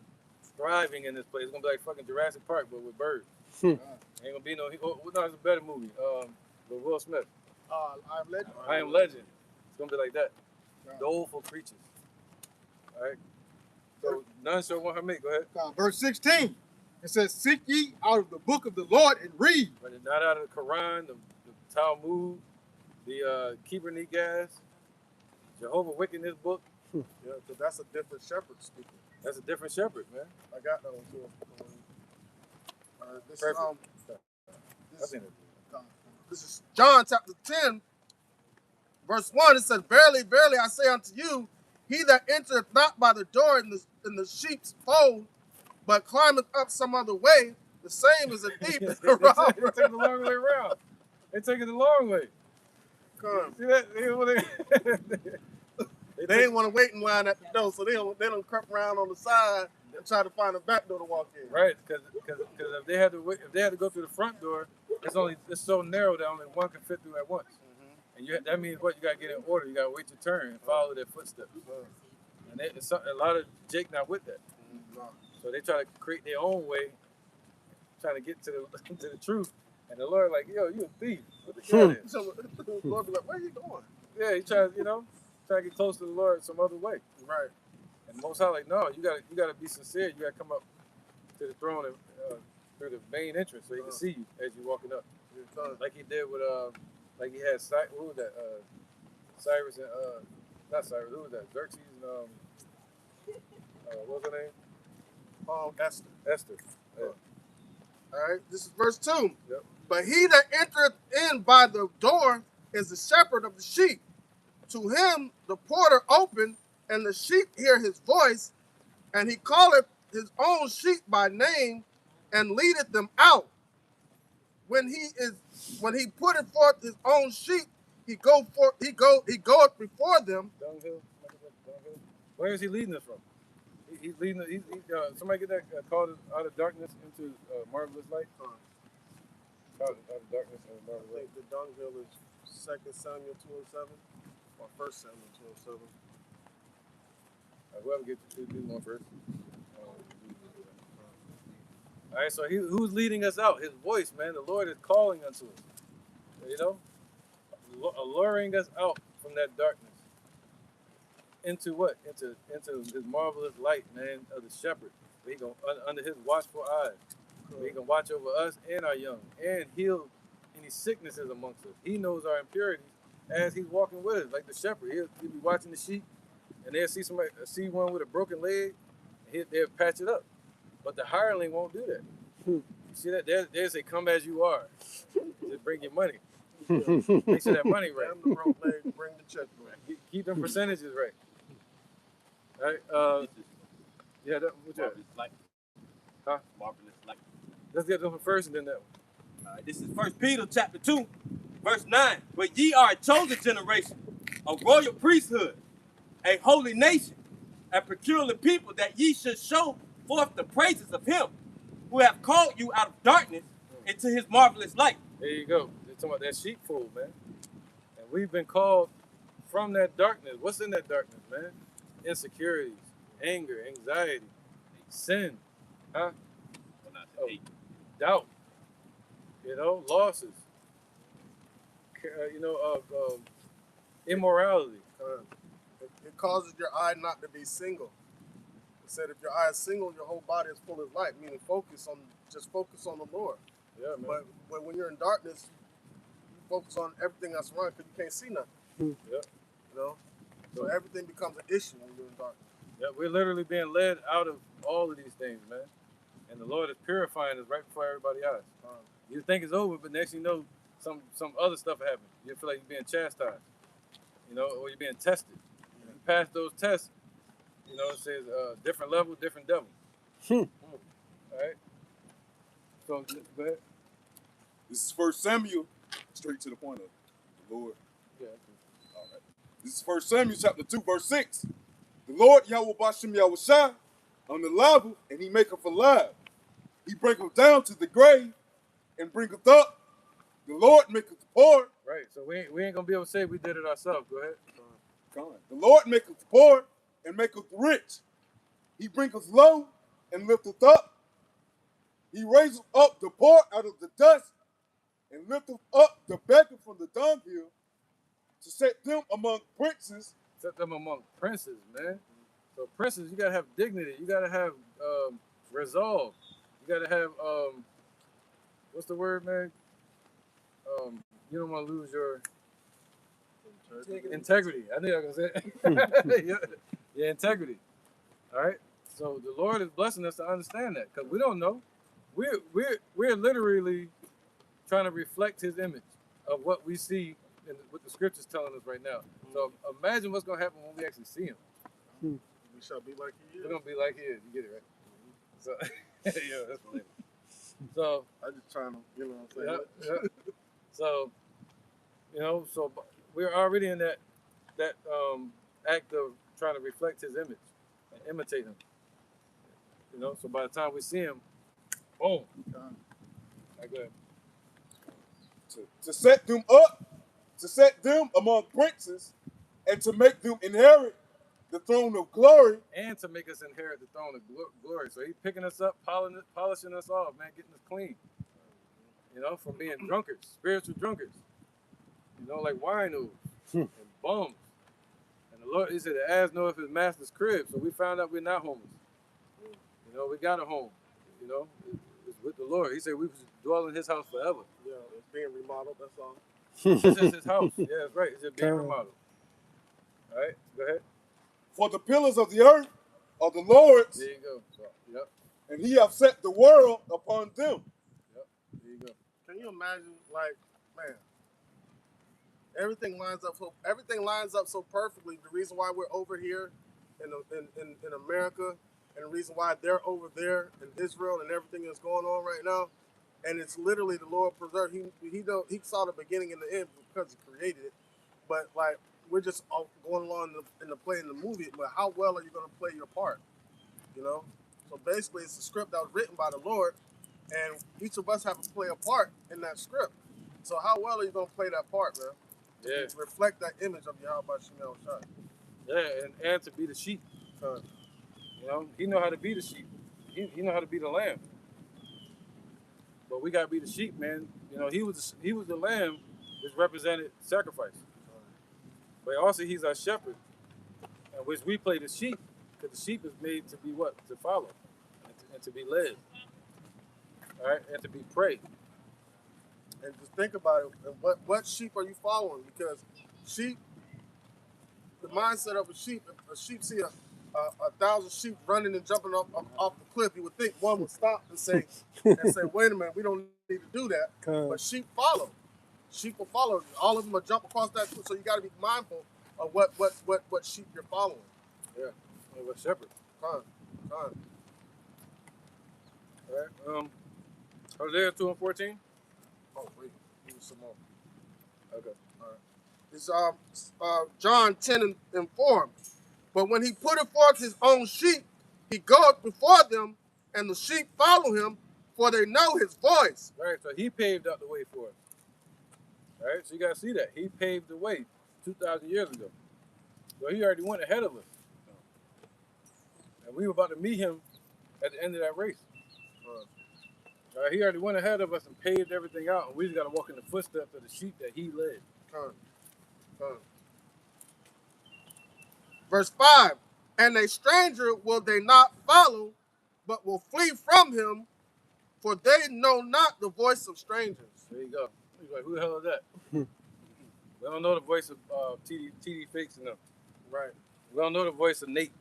Thriving in this place. It's going to be like fucking Jurassic Park, but with birds. Ain't going to be no, no, it's a better movie. With Will Smith. I Am Legend. I Am Legend. It's going to be like that. Doleful creatures. All right? So none shall want her mate. Go ahead. Verse 16. It says, seek ye out of the book of the Lord and read. But it's not out of the Quran, the Talmud, the Keeper Negas, Jehovah Wickedness book. Yeah, because that's a different shepherd speaking. That's a different shepherd, man. I got that one too. This Perfect. this is John chapter 10, verse 1. It says, verily, verily, I say unto you, he that entereth not by the door in the sheep's fold, but climbeth up some other way, the same is a thief and a robber. They take the long way around. They take it the long way. Come. See that? They ain't want to wait in line at the door, so they don't creep around on the side and try to find a back door to walk in. Right, because if they had to go through the front door, it's so narrow that only one can fit through at once. And that means what? You got to get in order. You got to wait your turn and follow their footsteps. And a lot of Jake not with that. So they try to create their own way, trying to get to the truth. And the Lord like, yo, you a thief. What the hell is? So the Lord be like, where are you going? Yeah, he tries, try to get close to the Lord some other way. Right. And Most High like, no, you gotta be sincere. You gotta come up to the throne and, through the main entrance so he can see you as you're walking up. Like he did with like he had who was that? Cyrus and not Cyrus. Who was that? Xerxes and what was her name? Esther. Esther. Yeah. All right. This is verse 2. Yep. But he that entereth in by the door is the shepherd of the sheep. To him the porter opened, and the sheep hear his voice, and he calleth his own sheep by name, and leadeth them out. When he putteth forth his own sheep, he goeth before them. Dunghill. Where is he leading us from? He's leading. Somebody get that called out of darkness into marvelous light. Out of darkness and I marvelous light. think the dunghill is 2 Samuel 2:07 or 1 Samuel 2:07. Whoever gets to do one first. All right, so who's leading us out? His voice, man. The Lord is calling unto us. Alluring us out from that darkness. Into what? Into his marvelous light, man, of the shepherd. He gonna under his watchful eyes. He can watch over us and our young and heal any sicknesses amongst us. He knows our impurities as he's walking with us, like the shepherd. He'll be watching the sheep, and they'll see one with a broken leg, and they'll patch it up. But the hireling won't do that. You see that? They say, "Come as you are." Just bring your money. Make sure that money right. Damn the broke leg, bring the check back. Keep them percentages right. All right. Yeah. What's that? Marvelous light. Huh? Marvelous light. Let's get them first and then that one. All right, this is 1 Peter chapter 2, verse 9. But ye are a chosen generation, a royal priesthood, a holy nation, a peculiar people, that ye should show forth the praises of him who have called you out of darkness into his marvelous light. There you go. They're talking about that sheepfold, man. And we've been called from that darkness. What's in that darkness, man? Insecurities, anger, anxiety, sin, huh? Doubt, losses, immorality. It causes your eye not to be single. It said if your eye is single, your whole body is full of light, meaning focus on the Lord. Yeah, man. But when you're in darkness, you focus on everything that's around because you can't see nothing. Yeah. So everything becomes an issue when you're in darkness. Yeah, we're literally being led out of all of these things, man. And the Lord is purifying us right before everybody else. You think it's over, but next you know, some other stuff happened. You feel like you're being chastised, or you're being tested. You pass those tests, it says different level, different devil. All right. So go ahead. This is 1 Samuel, straight to the point of the Lord. Yeah. All right. This is 1 Samuel chapter 2, verse 6. The Lord Yahweh Bashem Yahushai on the level, and he maketh alive. He bringeth down to the grave and bringeth up. The Lord maketh poor. Right. So we ain't gonna be able to say we did it ourselves. Go ahead. The Lord maketh poor and maketh rich. He bringeth low and lifteth up. He raiseth up the poor out of the dust and lifteth up the beggar from the dunghill to set them among princes. Set them among princes, man. So princes, you gotta have dignity. You gotta have resolve. You gotta have what's the word, man? You don't want to lose your integrity. I knew I was gonna say it. Yeah, integrity. All right. So the Lord is blessing us to understand that because we don't know. We're literally trying to reflect His image of what we see and what the Scripture's telling us right now. So imagine what's gonna happen when we actually see Him. We shall be like He is. We're gonna be like He is. You get it right. So yeah, that's believable. So I just trying to, you know what I'm saying? yeah. So so we're already in that act of trying to reflect His image and imitate Him. So by the time we see Him, boom. Like that. To set them up, to set them among princes, and to make them inherit the throne of glory. And to make us inherit the throne of glory. So He's picking us up, polishing us off, man, getting us clean. From being drunkards, spiritual drunkards. Like winos and bums. And the Lord, He said, the ass knoweth his master's crib. So we found out we're not homeless. We got a home. It's with the Lord. He said we should dwell in His house forever. Yeah, it's being remodeled, that's all. This is His house. Yeah, that's right. It's just being remodeled. All right, go ahead. For the pillars of the earth are the Lord's. There you go. So, yep. And He hath set the world upon them. Yep. There you go. Can you imagine, like, man, everything lines up so perfectly. The reason why we're over here in America, and the reason why they're over there in Israel and everything that's going on right now, and it's literally the Lord preserved. He saw the beginning and the end because He created it, but like we're just all going along in the play in the movie. But how well are you going to play your part? So basically, it's a script that was written by the Lord, and each of us have to play a part in that script. So how well are you going to play that part, man? Yeah. To reflect that image of Yahweh Shemel Shai. Yeah, and to be the sheep. He know how to be the sheep. He know how to be the lamb. But we gotta be the sheep, man. He was the lamb, which represented sacrifice. But also He's our shepherd, in which we play the sheep, because the sheep is made to be what? To follow, and to be led. All right, and to be prey. And just think about it. What sheep are you following? Because sheep, the mindset of a sheep, if a sheep see a 1,000 sheep running and jumping off the cliff, you would think one would stop and say, wait a minute, we don't need to do that. But sheep follow. Sheep will follow. All of them will jump across that cliff. So you got to be mindful of what sheep you're following. Yeah, what shepherd. Con. All right. Hosea 2:14. Oh wait, give me some more. Okay. All right. It's John 10:4. But when He putteth forth His own sheep, He goeth before them, and the sheep follow Him, for they know His voice. Right. So He paved out the way for us. All right. So you gotta see that He paved the way 2,000 years ago. So He already went ahead of us, and we were about to meet Him at the end of that race. He already went ahead of us and paved everything out, and we just got to walk in the footsteps of the sheep that He led. Verse 5, and a stranger will they not follow, but will flee from him, for they know not the voice of strangers. There you go. He's like, who the hell is that? We don't know the voice of TD Fakes and them. Right. We don't know the voice of Nate.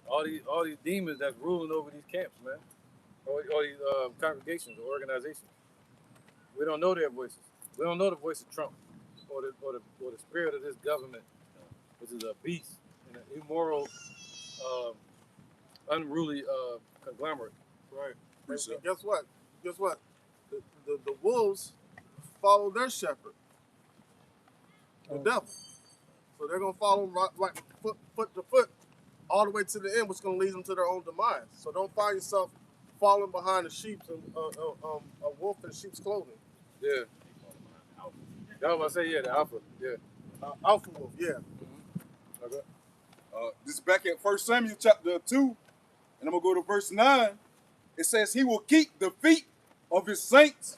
All these demons that's ruling over these camps, man. All these congregations or organizations. We don't know their voices. We don't know the voice of Trump or the spirit of this government, which is a beast and an immoral, unruly conglomerate. Right. And guess what? The wolves follow their shepherd, the devil. So they're going to follow him right foot to foot all the way to the end, which is going to lead them to their own demise. So don't find yourself following behind the sheep and a wolf in sheep's clothing. Yeah. Y'all about to say, yeah, the Alpha. Yeah. Alpha wolf, yeah. Okay. This is back at 1 Samuel chapter 2, and I'm going to go to verse 9. It says, he will keep the feet of his saints,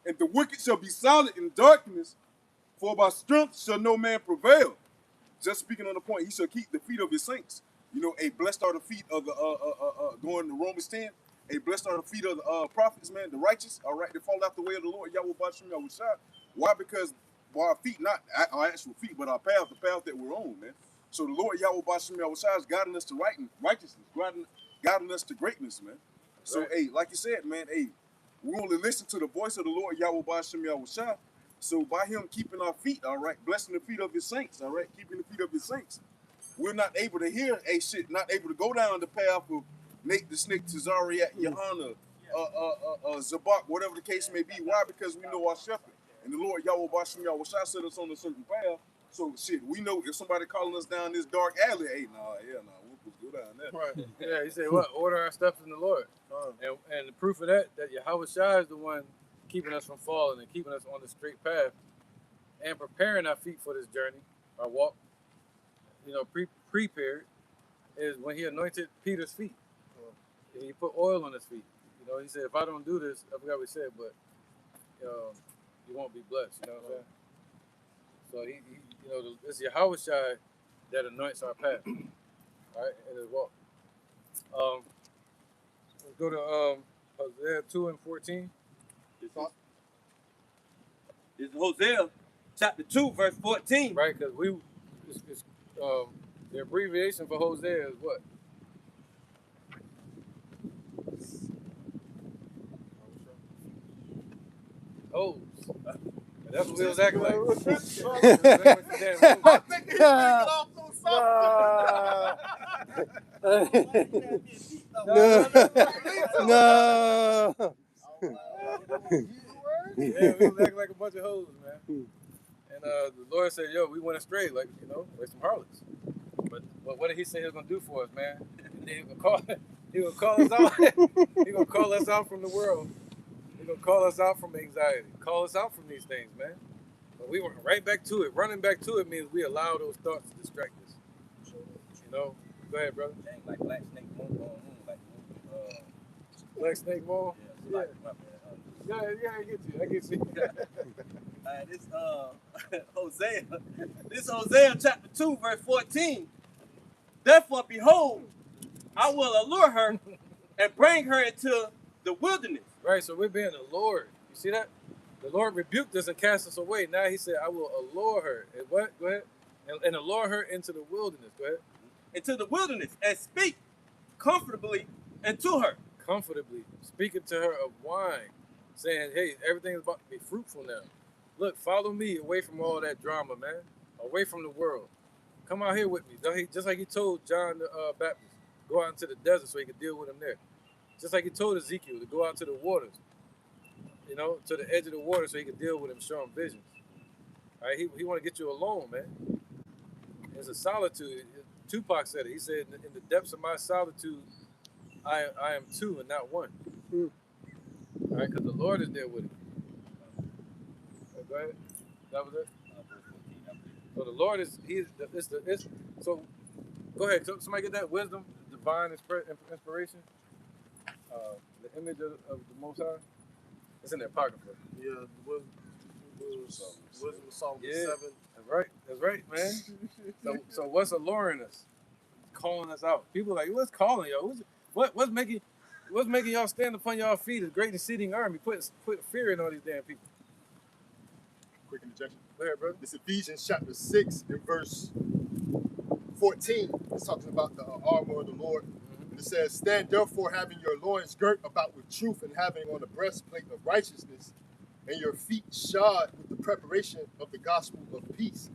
and the wicked shall be silent in darkness, for by strength shall no man prevail. Just speaking on the point, he shall keep the feet of his saints. You know, a blessed are the feet of the, going to Romans 10, a blessed are the feet of the prophets, man, the righteous, all right, they fall out the way of the Lord, Yahweh Bashem Yahushua. Why? Because our feet, not our actual feet, but our path, the path that we're on, man. So the Lord Yahweh Bashem Yahushua is guiding us to righteousness, guiding us to greatness, man. So, Right. hey, like you said, man, hey, we only listen to the voice of the Lord Yahweh Bashem Yahushua. So by him keeping our feet, all right, blessing the feet of his saints, all right, keeping the feet of his saints, we're not able to hear a shit, not able to go down the path of Nate the Snake, Tazariak, Johanna, Zabak, whatever the case may be. Why? Because we know our shepherd. And the Lord Yahweh Bashem Yahushua set us on a certain path. So shit, we know if somebody calling us down this dark alley, hey, we'll go down there. Right. Yeah, he said, what? Order our steps in the Lord. And the proof of that Yahweh Shai is the one keeping us from falling and keeping us on the straight path and preparing our feet for this journey, our walk, you know, prepared, is when he anointed Peter's feet. And he put oil on his feet. You know, he said, if I don't do this, I forgot what he said, but you won't be blessed. You know what I'm saying? So he you know, it's Yahweh Shai that anoints our path, right, in his walk. Let's go to Hosea 2 and 14. This is Hosea chapter 2, verse 14. Right, because it's the abbreviation for Hosea is what? Hose. That's what we was acting like. I think he's thinking off those No. Yeah, we was acting like a bunch of hoes, man. And the Lord said, yo, we went astray, like, you know, like some harlots. But what did he say he was going to do for us, man? And then he gonna call us out. He gonna call us out from the world. He gonna call us out from anxiety. Call us out from these things, man. But we went right back to it. Running back to it means we allow those thoughts to distract us. You know? Go ahead, brother. Like Black Snake Moon, Black Snake Moon? yeah. I get you. This Hosea chapter 2, verse 14. Therefore, behold, I will allure her and bring her into the wilderness. Right, so we're being allured. You see that? The Lord rebuked us and cast us away. Now he said, I will allure her. And what? Go ahead. And allure her into the wilderness. Go ahead. Into the wilderness and speak comfortably unto her. Comfortably. Speaking to her of wine. Saying, hey, everything is about to be fruitful now. Look, follow me away from all that drama, man. Away from the world. Come out here with me. Just like he told John the Baptist, go out into the desert so he could deal with him there. Just like he told Ezekiel to go out to the waters, you know, to the edge of the water so he could deal with him, show him visions. All right, he want to get you alone, man. It's a solitude. Tupac said it. He said, in the depths of my solitude, I am two and not one. All right, because the Lord is there with him. Go ahead. That was it. So the Lord so go ahead. So somebody get that wisdom, divine inspiration, the image of the Most High. It's in the Apocrypha. Yeah, wisdom of Solomon 7. That's right, man. So what's alluring us? Calling us out. People are like, what's calling y'all? What's making y'all stand upon y'all feet? A great exceeding army. Put fear in all these damn people. Quick interjection. Go ahead, brother. This Ephesians chapter 6 and verse 14. It's talking about the armor of the Lord. And it says, stand therefore having your loins girt about with truth and having on the breastplate of righteousness and your feet shod with the preparation of the gospel of peace.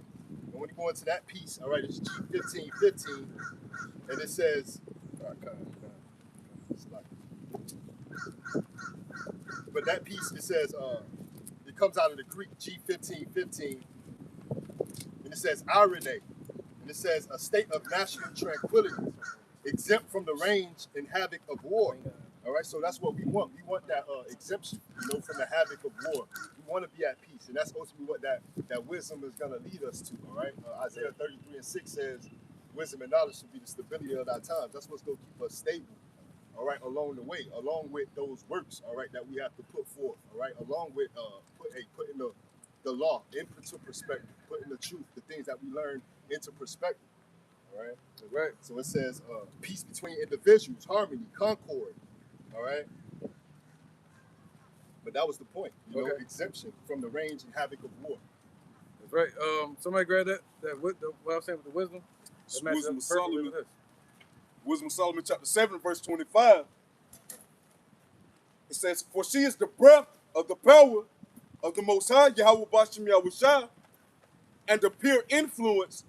And when you go into that piece, all right, it's G15:15, and it says, but that piece, it says, it comes out of the Greek G15:15, and it says irene, and it says a state of national tranquility, exempt from the range and havoc of war. All right, so that's what we want. We want that exemption, from the havoc of war. We want to be at peace, and that's ultimately what that wisdom is going to lead us to. All right, Isaiah 33:6 says, "Wisdom and knowledge should be the stability of our times." That's what's going to keep us stable. All right, along the way, along with those works. All right, that we have to put forth. All right, along with putting the law into perspective, putting the truth, the things that we learn into perspective. All right, Right. so it says peace between individuals, harmony, concord. All right. But that was the point, you know, exemption from the range and havoc of war. That's right. Somebody grab that what I was saying with the wisdom. That matches Wisdom up of perfectly Solomon. with this. Wisdom of Solomon, chapter 7, verse 25. It says, "For she is the breath of the power of the Most High, Yahweh Bashem Yahushua, and the pure influence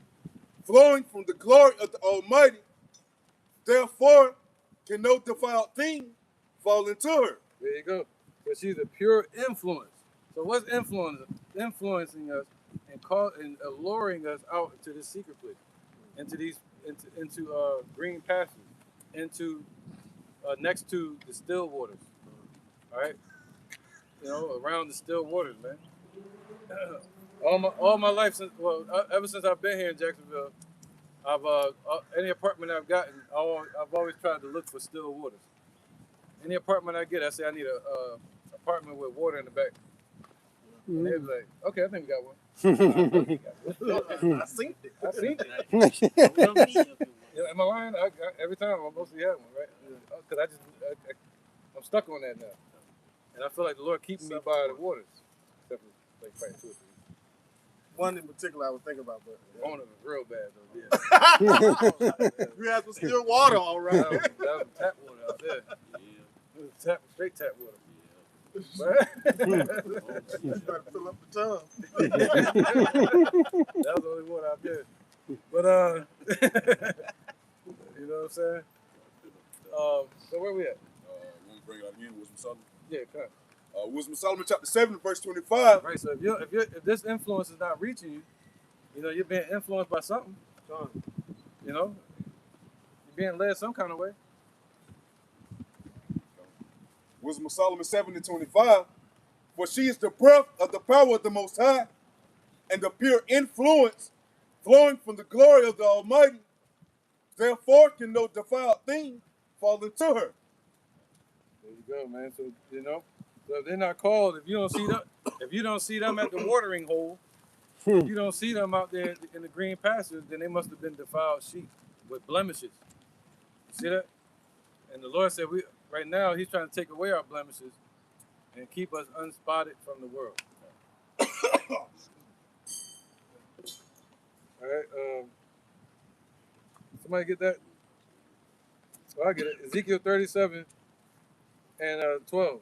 flowing from the glory of the Almighty. Therefore, can no defiled thing fall into her." There you go. But she's a pure influence. So what's influencing us and alluring us out into this secret place, into green pastures, into next to the still waters. All right, you know, around the still waters, man. all my life ever since I've been here in Jacksonville, I've any apartment I've gotten, I've always tried to look for still waters. Any apartment I get, I say I need a apartment with water in the back. And they're like, okay, I think we got one. I seen it. I seen it. Am I lying? Every time I mostly have one, right? Because I'm stuck on that now. And I feel like the Lord keeping me by the waters. Except for like probably 2 or 3. One in particular I was thinking about, but One of them was real bad though. Yeah. you had some still water, all right. That was tap water out there. Yeah. It was straight tap water. Yeah. You better fill up the tub. That was the only water out there. But you know what I'm saying? So where we at? Want to bring it out again, Wisdom of Solomon? Yeah, come on. Wisdom of Solomon, chapter 7, verse 25. Right. So if this influence is not reaching you, you know you're being influenced by something. You know, you're being led some kind of way. Wisdom of Solomon 7 and 25. "For she is the breath of the power of the Most High, and the pure influence flowing from the glory of the Almighty. Therefore can no defiled thing fall into her." There you go, man. So you know, so if they're not called, if you don't see them at the watering hole, if you don't see them out there in the green pastures, then they must have been defiled sheep with blemishes. You see that? And the Lord said, right now He's trying to take away our blemishes and keep us unspotted from the world. All right. Somebody get that? Well, I get it. Ezekiel 37 and 12.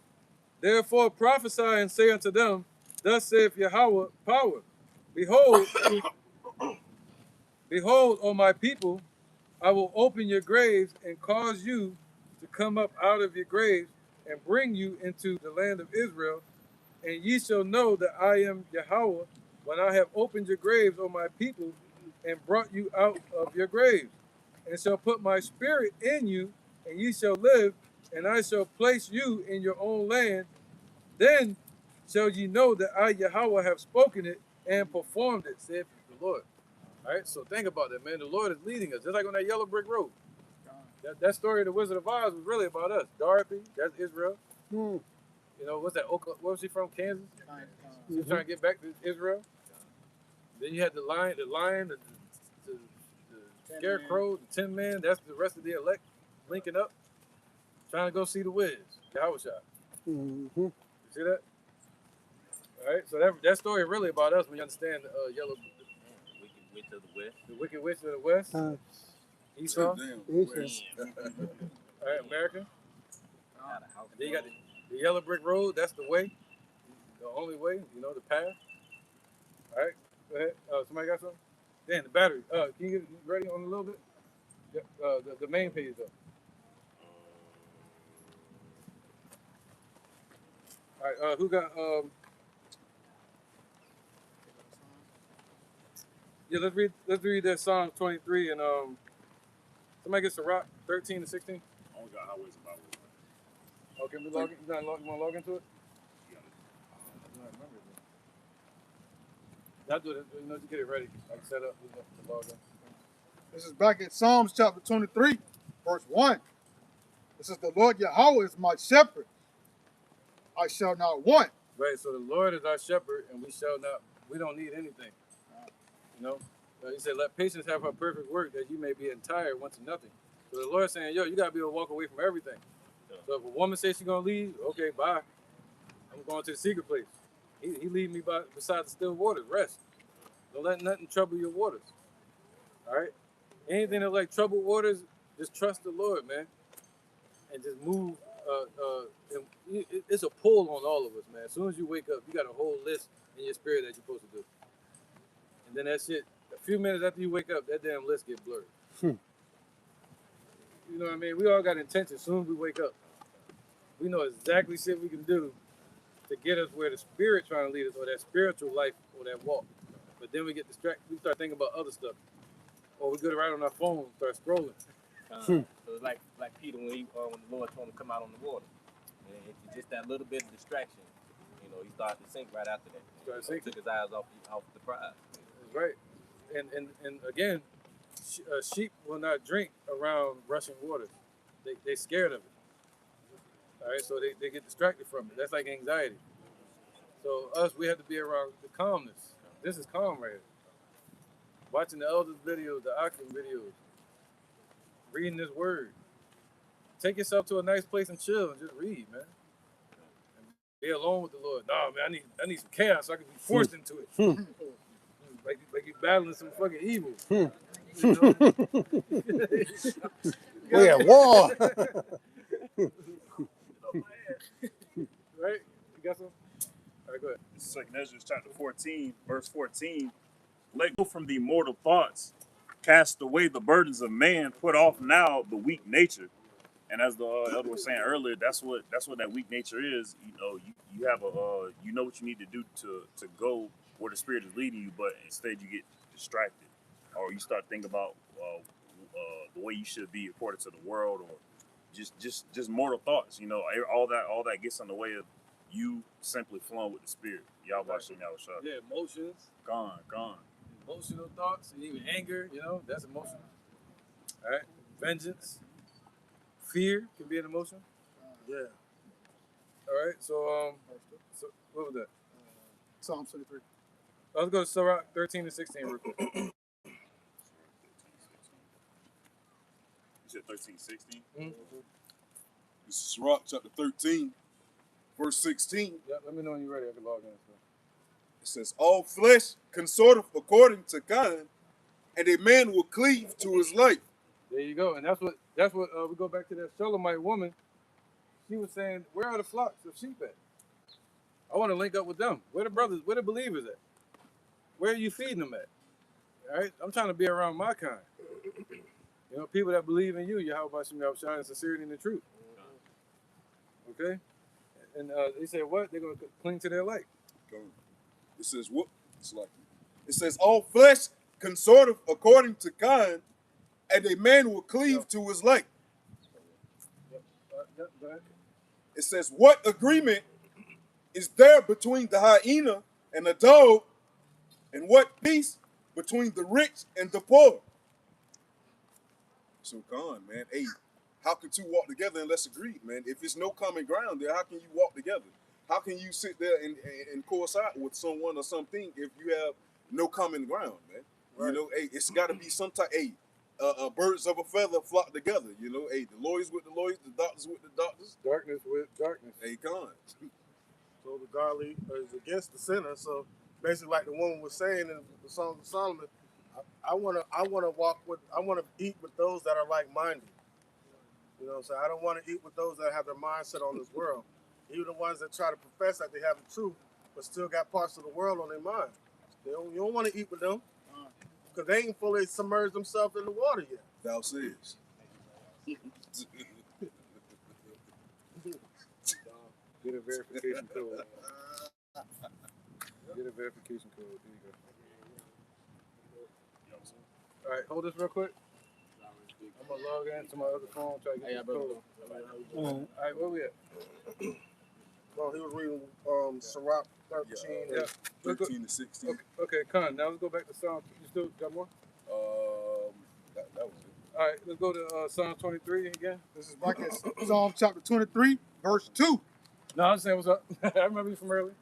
"Therefore prophesy and say unto them, Thus saith Yahweh power. Behold, O my people, I will open your graves and cause you to come up out of your graves and bring you into the land of Israel. And ye shall know that I am Yahweh when I have opened your graves, O my people, and brought you out of your graves. And shall put my spirit in you, and ye shall live, and I shall place you in your own land. Then shall ye know that I, Yahweh, have spoken it and performed it, saith the Lord." All right, so think about that, man. The Lord is leading us, just like on that yellow brick road. That story of the Wizard of Oz was really about us. Dorothy, that's Israel. You know, what's that? Where was she from? Kansas? She was trying to get back to Israel. Then you had the lion, the scarecrow, the Tin Man. That's the rest of the elect linking up, trying to go see the Wiz, Yahushua. You see that? All right, so that story is really about us when you understand the yellow. Witch of the West. The Wicked Witch of the West. Esau. Damn. All right, American. Then you got the yellow brick road. That's the way, the only way. You know, the path. All right, go ahead. Somebody got something? Dan, the battery. Can you get ready on a little bit? Yeah, the main page though. All right, who got yeah, let's read that Psalm 23 and somebody gets a rock 13 and 16. I only got highways and byways. Okay, we log in. You want to log into it? You got it. I remember this. That's what just get it ready. Like set up the log in. This is back in Psalms chapter 23, verse 1. It says, the Lord Yahweh is my shepherd. I shall not want. Right, so the Lord is our shepherd, and we don't need anything. You know? He said, let patience have her perfect work, that you may be entire, want to nothing. So the Lord's saying, yo, you got to be able to walk away from everything. So if a woman says she's going to leave, okay, bye. I'm going to the secret place. He lead me beside the still waters, rest. Don't let nothing trouble your waters. All right? Anything that like troubled waters, just trust the Lord, man. And just move. It's a pull on all of us, man. As soon as you wake up, you got a whole list in your spirit that you're supposed to do. And then that shit, a few minutes after you wake up, that damn list get blurred. You know what I mean? We all got intention as soon as we wake up. We know exactly shit we can do to get us where the spirit trying to lead us, or that spiritual life, or that walk. But then we get distracted. We start thinking about other stuff. Or we go right on our phone and start scrolling. So it's like Peter when the Lord told him to come out on the water. And it's just that little bit of distraction. You know, he started to sink right after that. Took his eyes off the prize. That's right. And again, sheep will not drink around rushing waters. They scared of it. All right, so they get distracted from it. That's like anxiety. So us, we have to be around the calmness. This is calm right here. Watching the elders videos, the Akim videos, reading this word. Take yourself to a nice place and chill and just read, man. And be alone with the Lord. Nah, man, I need some chaos so I can be forced into it. Like you battling some fucking evil. You know? We at war. Right? You got some? All right, go ahead. Second Ezra chapter 14, verse 14. Let go from the mortal thoughts, cast away the burdens of man, put off now the weak nature. And as the elder was saying earlier, that's what that weak nature is. You know, you have you know what you need to do to go where the Spirit is leading you, but instead you get distracted, or you start thinking about the way you should be according to the world, or just mortal thoughts. You know, all that gets in the way of you simply flowing with the Spirit. Y'all watching y'all shot. Yeah, emotions. Gone. Emotional thoughts, and even anger, you know, that's emotional. All right? Vengeance. Fear can be an emotion. Yeah. All right, so what was that? Psalm 23. Let's go to Sirach 13 and 16 real quick. You said 13, 16? Mm-hmm. This is Sirach chapter 13, verse 16. Yeah, let me know when you're ready. I can log in. So. It says, all flesh consorteth according to kind, and a man will cleave to his life. There you go, and that's what we go back to that Shulamite woman. She was saying, "Where are the flocks of sheep at? I want to link up with them. Where the brothers? Where the believers at? Where are you feeding them at? All right, I'm trying to be around my kind. You know, people that believe in you. Yahweh Shem shine sincerity and the truth. Okay, and they said what? They're gonna cling to their light. It says what? It says all flesh consorteth according to kind, and a man will cleave to his like. Go ahead. It says, what agreement is there between the hyena and the dog, and what peace between the rich and the poor? So gone, man. Hey, how can two walk together unless agreed, man? If there's no common ground there, how can you walk together? How can you sit there and coincide with someone or something if you have no common ground, man? Right. You know, hey, it's got to be some type. Hey, birds of a feather flock together. You know, hey, the lawyers with the lawyers, the doctors with the doctors. Darkness with darkness. Hey, gone. So the godly is against the sinner. So basically, like the woman was saying in the Song of Solomon, I want to eat with those that are like-minded. You know what I'm saying? I don't want to eat with those that have their mindset on this world. Even the ones that try to profess that they have the truth, but still got parts of the world on their mind. You don't want to eat with them because they ain't fully submerged themselves in the water yet. Thou says. Get a verification code. Get a verification code. There you go. All right, hold this real quick. I'm gonna log in to my other phone. Try to get the code. All right, where we at? Well, he was reading Sirach 13. Yeah. Let's go, 13 to 16. okay, Con. Now let's go back to Psalm. You still got more? That was it. All right, let's go to Psalm 23 again. This is back at Psalm chapter 23, verse 2. No, I'm saying what's up. I remember you from earlier.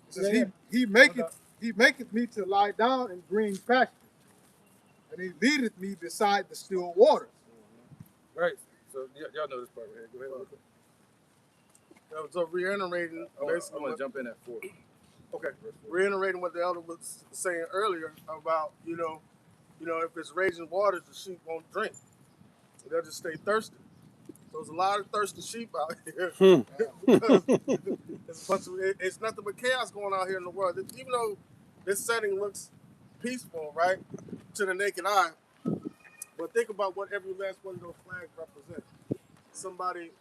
It says, Yeah, he maketh me to lie down in green pastures, and he leadeth me beside the still waters. Right. So y'all know this part right here. Go ahead. So reiterating, I'm basically, gonna jump in at 4. okay, reiterating what the elder was saying earlier about, if it's raging waters, the sheep won't drink. They'll just stay thirsty. So there's a lot of thirsty sheep out here. Because it's nothing but chaos going on here in the world. Even though this setting looks peaceful, right, to the naked eye, but think about what every last one of those flags represent. Somebody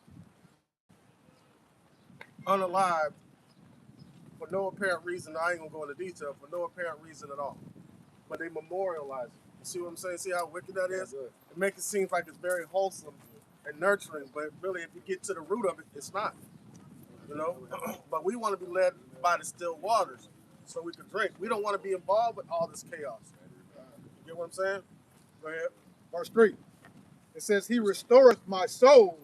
unalived for no apparent reason. I ain't gonna go into detail, for no apparent reason at all. But they memorialize it. You see what I'm saying? See how wicked that is? It makes it seem like it's very wholesome and nurturing, but really, if you get to the root of it, it's not. But we want to be led by the still waters so we can drink. We don't want to be involved with all this chaos. You get what I'm saying? Go ahead. Verse 3. It says, he restoreth my soul.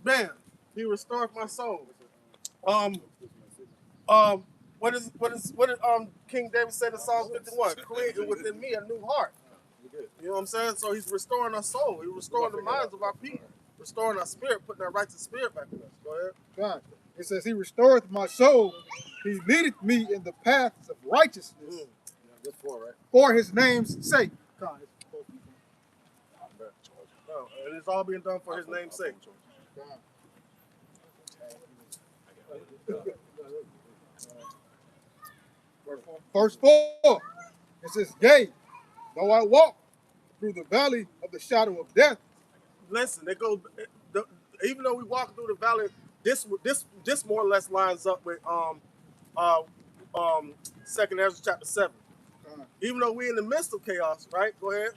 Bam. He restored my soul. What did King David said in Psalm 51? Create within me a new heart. You know what I'm saying? So he's restoring our soul. He's restoring the minds of our people. Restoring our spirit, putting that righteous spirit back in us. Go ahead. God. It says, he restoreth my soul. He leadeth me in the paths of righteousness. That's 4, right? For his name's sake. God. No, and it's all being done for his name's sake. Verse 4. It says, yea, though I walk through the valley of the shadow of death. Listen, even though we walk through the valley, this more or less lines up with 2nd Ezra chapter 7. Even though we're in the midst of chaos, right? Go ahead.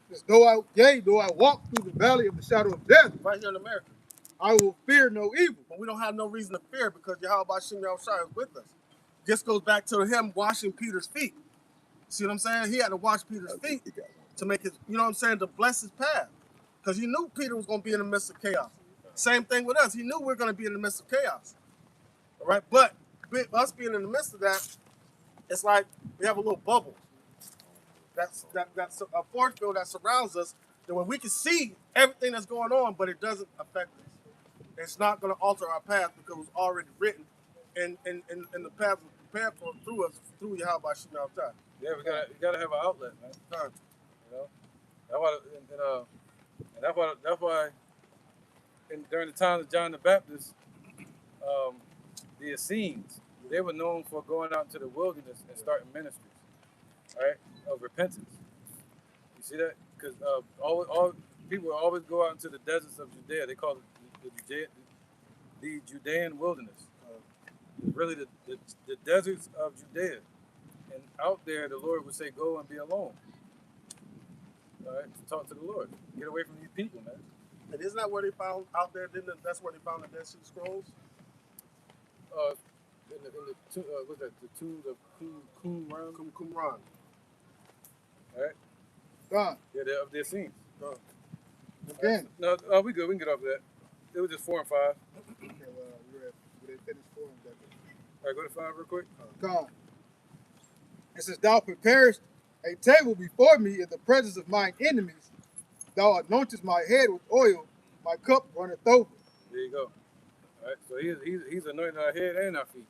It says, though I walk through the valley of the shadow of death, Right here in America. I will fear no evil. But we don't have no reason to fear because Yahweh Shem Yahushua is with us. This goes back to him washing Peter's feet. See what I'm saying? He had to wash Peter's feet to make his, to bless his path. Because he knew Peter was going to be in the midst of chaos. Same thing with us. He knew we were going to be in the midst of chaos. All right? But us being in the midst of that, it's like we have a little bubble. That's a force field that surrounds us. That when we can see everything that's going on, but it doesn't affect us. It's not going to alter our path because it's already written, and the path was prepared for through us through Yahweh Shem Yahushua. Yeah, we gotta have an outlet, man. That's why during the time of John the Baptist, the Essenes, they were known for going out into the wilderness and starting ministries, right, of repentance. You see that? Because all people always go out into the deserts of Judea. They call it the Judean wilderness. Really, the deserts of Judea. And out there, the Lord would say, go and be alone. All right, to talk to the Lord. Get away from these people, man. And isn't that where they found out there? That's where they found the Dead Sea Scrolls? What's that? The tomb of Qumran? Qumran. All right. God. Yeah, they're up there seen. Again. No, we good. We can get off of that. It was just 4 and 5. Okay, well, they finished 4 and 5. All right, go to 5 real quick. God. It says, thou preparest a table before me in the presence of mine enemies. Thou anointest my head with oil, my cup runneth over. There you go. All right, so he's anointing our head and our feet.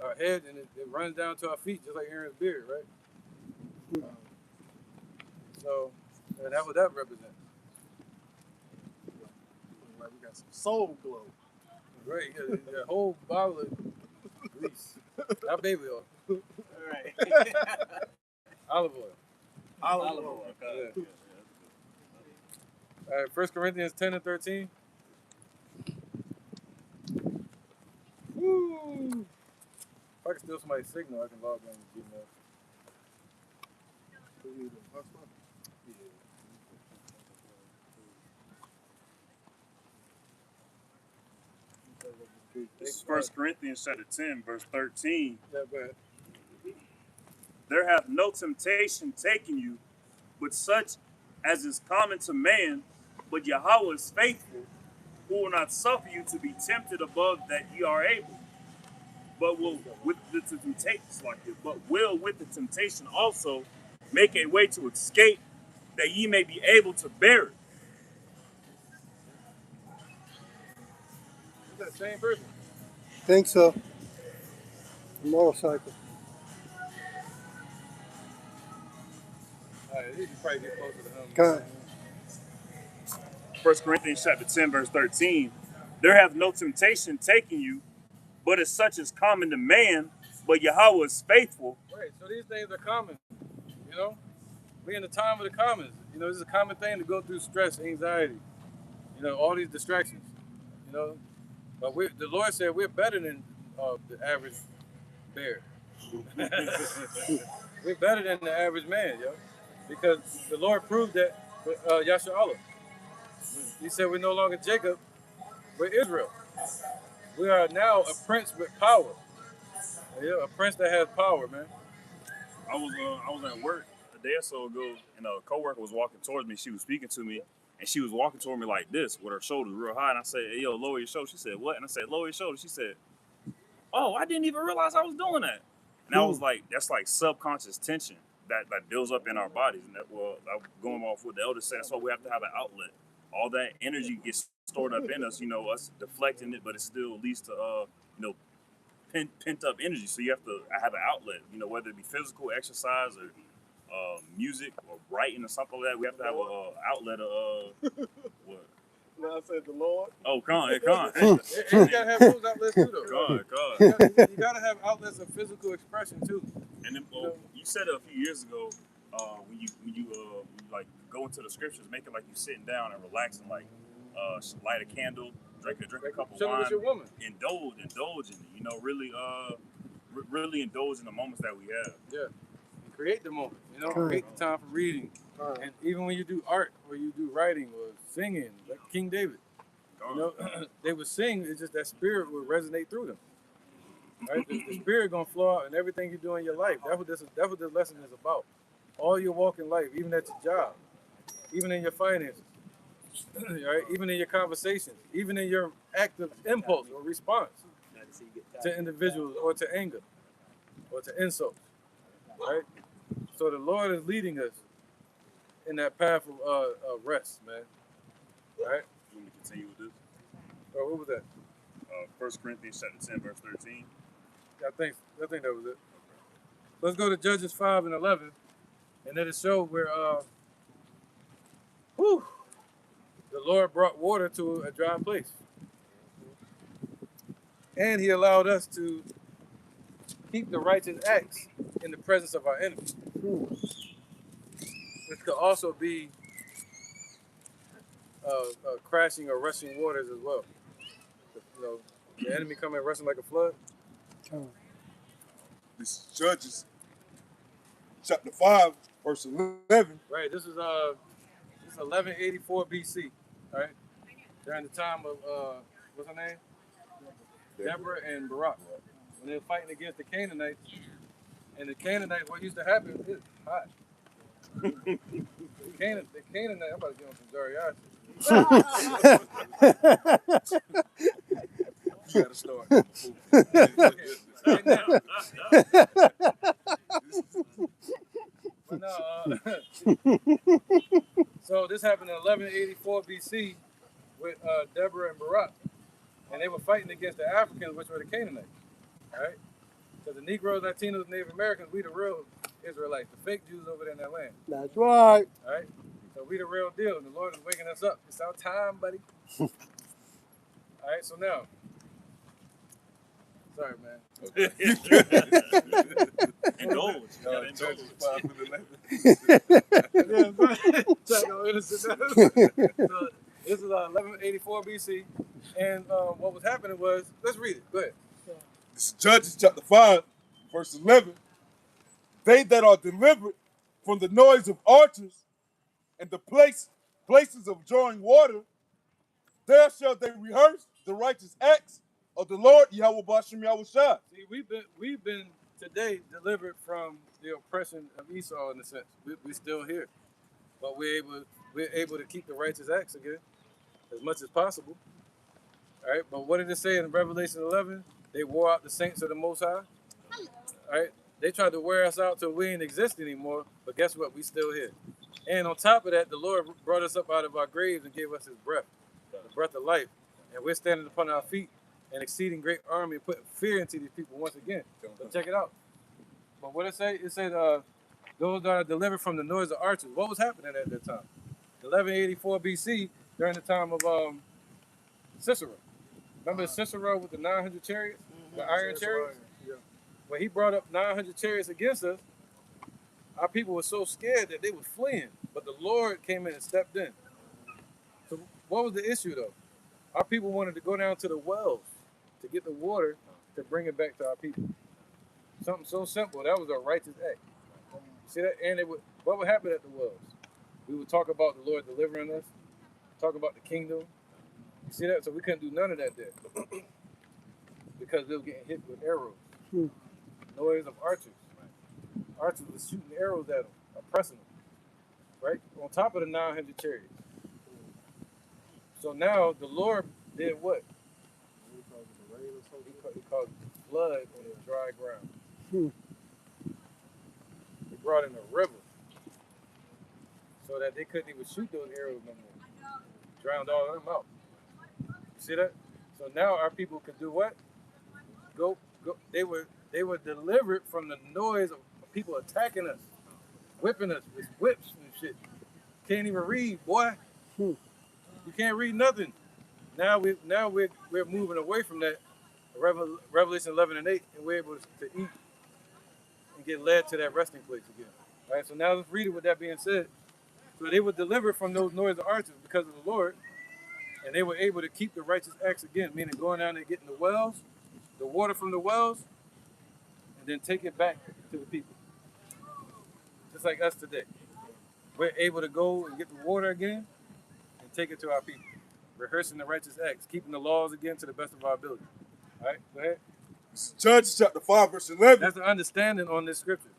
Our head, and it runs down to our feet, just like Aaron's beard, right? So, and that's what that represents. Like we got some soul glow. Right, you got a whole bottle of grease. Not baby oil. All right. Olive oil. Olive oil. Yeah. All right, 1 Corinthians 10 and 13. Woo! If I can steal somebody's signal, I can log in and Gmail. This is 1 Corinthians chapter 10, verse 13. Yeah, go ahead. There hath no temptation taken you, but such as is common to man. But Yahweh is faithful, who will not suffer you to be tempted above that ye are able, but will with the temptation, but will with the temptation also make a way to escape, that ye may be able to bear it. Is that the same person? Think so. Motorcycle. All right, you can probably get closer to him. Gun. 1 Corinthians chapter 10, verse 13. There hath no temptation taken you, but as such is common to man, but Yahweh is faithful. Right, so these things are common. You know, we in the time of the commons. You know, this is a common thing to go through stress, anxiety. You know, all these distractions. You know, but the Lord said we're better than the average bear. We're better than the average man, yo, because the Lord proved that with Yasha Allah. He said we're no longer Jacob, we're Israel. We are now a prince with power. Yeah, a prince that has power, man. I was at work a day or so ago, and a coworker was walking towards me. She was speaking to me, and she was walking toward me like this, with her shoulders real high. And I said, "Hey, yo, lower your shoulders." She said, "What?" And I said, "Lower your shoulders." She said, "Oh, I didn't even realize I was doing that." And I was like, "That's like subconscious tension that builds up in our bodies." And that, well, I'm going off what the elder said. So we have to have an outlet. All that energy gets stored up in us. You know, us deflecting it, but it still leads to pent up energy. So you have to have an outlet, you know, whether it be physical exercise or music or writing or something like that. We have to have an outlet of what? No, I said the Lord. Oh, con. And you gotta have those outlets too, though. You gotta have outlets of physical expression too. And then you said it a few years ago when you like go into the scriptures, make it like you sitting down and relaxing, like light a candle, drink a cup of wine, Your woman. indulge in it. You know, really indulge in the moments that we have. Yeah. And create the moment. You know, create the time for reading. And even when you do art or you do writing or singing, like King David, you know, they would sing. It's just that spirit would resonate through them. Right? The spirit gonna flow out in everything you do in your life. That's what this lesson is about. All your walk in life, even at your job, even in your finances, right? Even in your conversations, even in your active impulse or response to individuals or to anger or to insults, right? So the Lord is leading us in that path of rest, man. Right? You want me to continue with this? Oh, what was that? 1 Corinthians chapter 10, verse 13. I think that was it. Let's go to Judges 5 and 11, and then it shows where the Lord brought water to a dry place. And he allowed us to keep the righteous acts in the presence of our enemies. This could also be crashing or rushing waters as well. You know, the enemy coming rushing like a flood. This is Judges chapter 5, verse 11. Right. This is 1184 BC. Right. During the time of what's her name? Deborah and Barak. When they were fighting against the Canaanites. And the Canaanites, what used to happen is hot. The Canaanites, I'm about to get on some Zariah. You gotta start. But no, so this happened in 1184 BC with Deborah and Barak. And they were fighting against the Africans, which were the Canaanites. Right? So the Negroes, Latinos, Native Americans, we the real Israelites, the fake Jews over there in that land. That's right. All right? So we the real deal, and the Lord is waking us up. It's our time, buddy. All right, so now. Sorry, man. Indulge. Judges 5 and 11. So this is 1184 BC, and what was happening was, let's read it. Go ahead. This is Judges chapter 5, verse 11. They that are delivered from the noise of archers and the places of drawing water, there shall they rehearse the righteous acts of the Lord, Yahweh Bashem Yahushua. See, we've been today delivered from the oppression of Esau in a sense. We're still here, but we're able to keep the righteous acts again as much as possible. All right, but what did it say in Revelation 11? They wore out the saints of the Most High. All right, they tried to wear us out till we ain't exist anymore. But guess what? We still here. And on top of that, the Lord brought us up out of our graves and gave us His breath, the breath of life, and we're standing upon our feet, an exceeding great army, and putting fear into these people once again. So check it out. But what it say? It said, those that are delivered from the noise of archers. What was happening at that time? 1184 BC, during the time of Cicero. Remember Cicero with the 900 chariots, the iron chariots? Yeah. When he brought up 900 chariots against us, our people were so scared that they were fleeing. But the Lord came in and stepped in. So what was the issue though? Our people wanted to go down to the wells to get the water to bring it back to our people. Something so simple. That was a righteous act. See that? And what would happen at the wells? We would talk about the Lord delivering us, talk about the kingdom. You see that? So we couldn't do none of that there because they were getting hit with arrows. Noise of archers. Archers was shooting arrows at them, oppressing them. Right? On top of the 900 chariots. So now the Lord did what? He caused flood on the dry ground. He brought in a river so that they couldn't even shoot those arrows no more. Drowned all of them out. You see that? So now our people could do what? Go. They were delivered from the noise of people attacking us, whipping us with whips and shit. Can't even read, boy. You can't read nothing. Now we're moving away from that. Revelation 11 and 8, and we're able to eat and get led to that resting place again. All right, so now let's read it with that being said. So they were delivered from those noise of archers because of the Lord, and they were able to keep the righteous acts again, meaning going down and getting the wells, the water from the wells, and then take it back to the people. Just like us today. We're able to go and get the water again and take it to our people. Rehearsing the righteous acts, keeping the laws again to the best of our ability. All right, go ahead. This is Judges chapter 5, verse 11. That's the understanding on this scripture.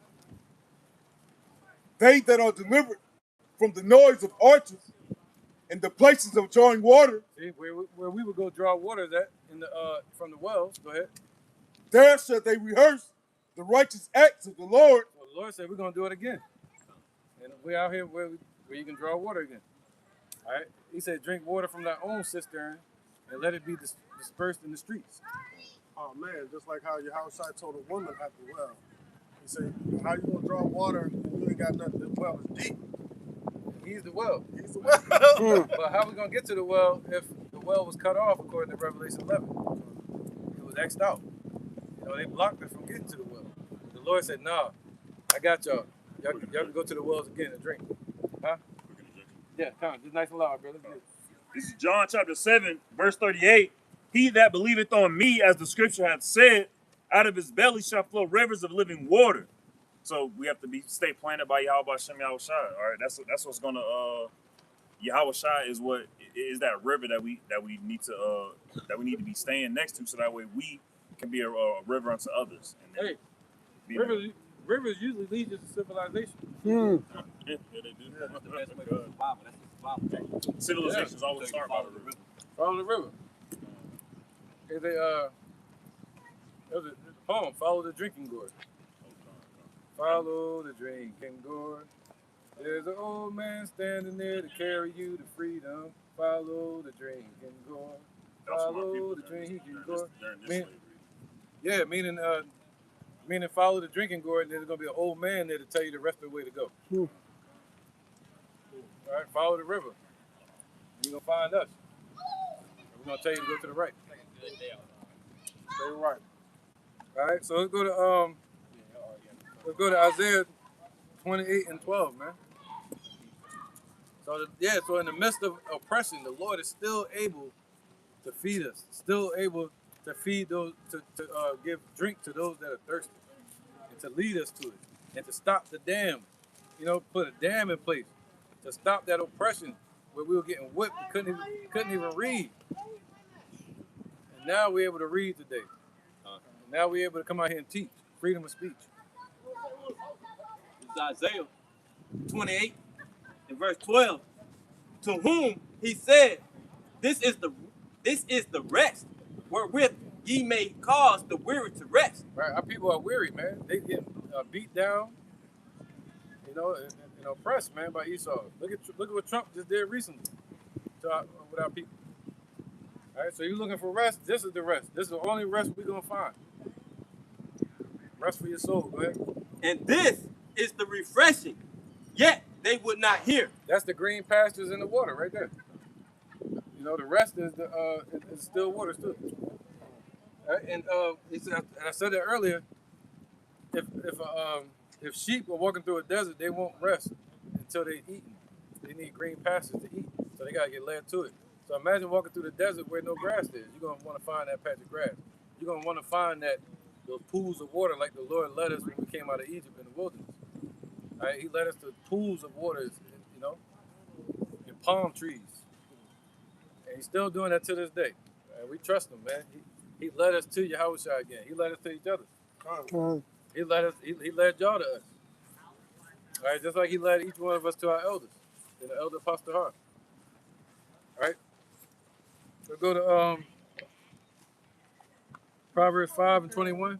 They that are delivered from the noise of archers and the places of drawing water, See, where we would go draw water at in the from the wells. Go ahead. there shall they rehearse the righteous acts of the Lord. Well, the Lord said we're gonna do it again, and we're out here where you can draw water again. All right. He said, drink water from thy own cistern, and let it be dispersed in the streets. Oh man, just like how Yahushua told a woman at the well. He said, how you gonna draw water and you ain't got nothing? The well is deep. He's the well. He's the well. But how we gonna get to the well if the well was cut off according to Revelation 11? It was X'd out. You know, they blocked it from getting to the well. The Lord said, nah, I got y'all. Y'all can go to the wells again and drink. Huh? Yeah, come on. Just nice and loud, brother. This is John chapter 7, verse 38. He that believeth on me, as the scripture hath said, out of his belly shall flow rivers of living water. So we have to stay planted by Yahweh Hashem Yahushua. All right, that's what's gonna Yahushua is that river that we need to be staying next to, so that way we can be a river unto others. And Hey, rivers usually lead you to civilization. yeah, they do. Civilizations always start by the river. Follow the river. There's a poem, Follow the Drinking Gourd. Follow the drinking gourd. There's an old man standing there to carry you to freedom. Follow the drinking gourd. Follow the drinking gourd. Yeah, meaning follow the drinking gourd, and there's gonna be an old man there to tell you the rest of the way to go. All right, follow the river. You're gonna find us. We're gonna tell you to go to the right. Stay right. All right, so let's go to Isaiah 28 and 12, man. So in the midst of oppression, the Lord is still able to feed us, still able to feed those, to give drink to those that are thirsty, and to lead us to it, and to stop the dam. You know, put a dam in place to stop that oppression where we were getting whipped, we couldn't even read. And Now we're able to read today. Now we're able to come out here and teach. Freedom of speech. It's Isaiah 28 and verse 12. To whom he said, This is the rest wherewith ye may cause the weary to rest. Right? Our people are weary, man. They get beat down, and oppressed, man, by Esau. Look at what Trump just did recently with our people. All right, so you're looking for rest. This is the rest. This is the only rest we're gonna find. Rest for your soul. Go ahead. And this is the refreshing. Yet they would not hear. That's the green pastures in the water right there. The rest is the is still water too. All right? And I said that earlier. If sheep are walking through a desert, they won't rest until they've eaten. They need green pastures to eat, so they gotta get led to it. So imagine walking through the desert where no grass is. You're gonna want to find that patch of grass. You're gonna want to find those pools of water, like the Lord led us when we came out of Egypt in the wilderness. All right, He led us to pools of waters, and palm trees, and He's still doing that to this day. And we trust Him, man. He led us to Yahushua again. He led us to each other. He led us. He led y'all to us. All right, just like He led each one of us to our elders, and the elder Pastor Hart. All right. We'll go to Proverbs 5 and 21.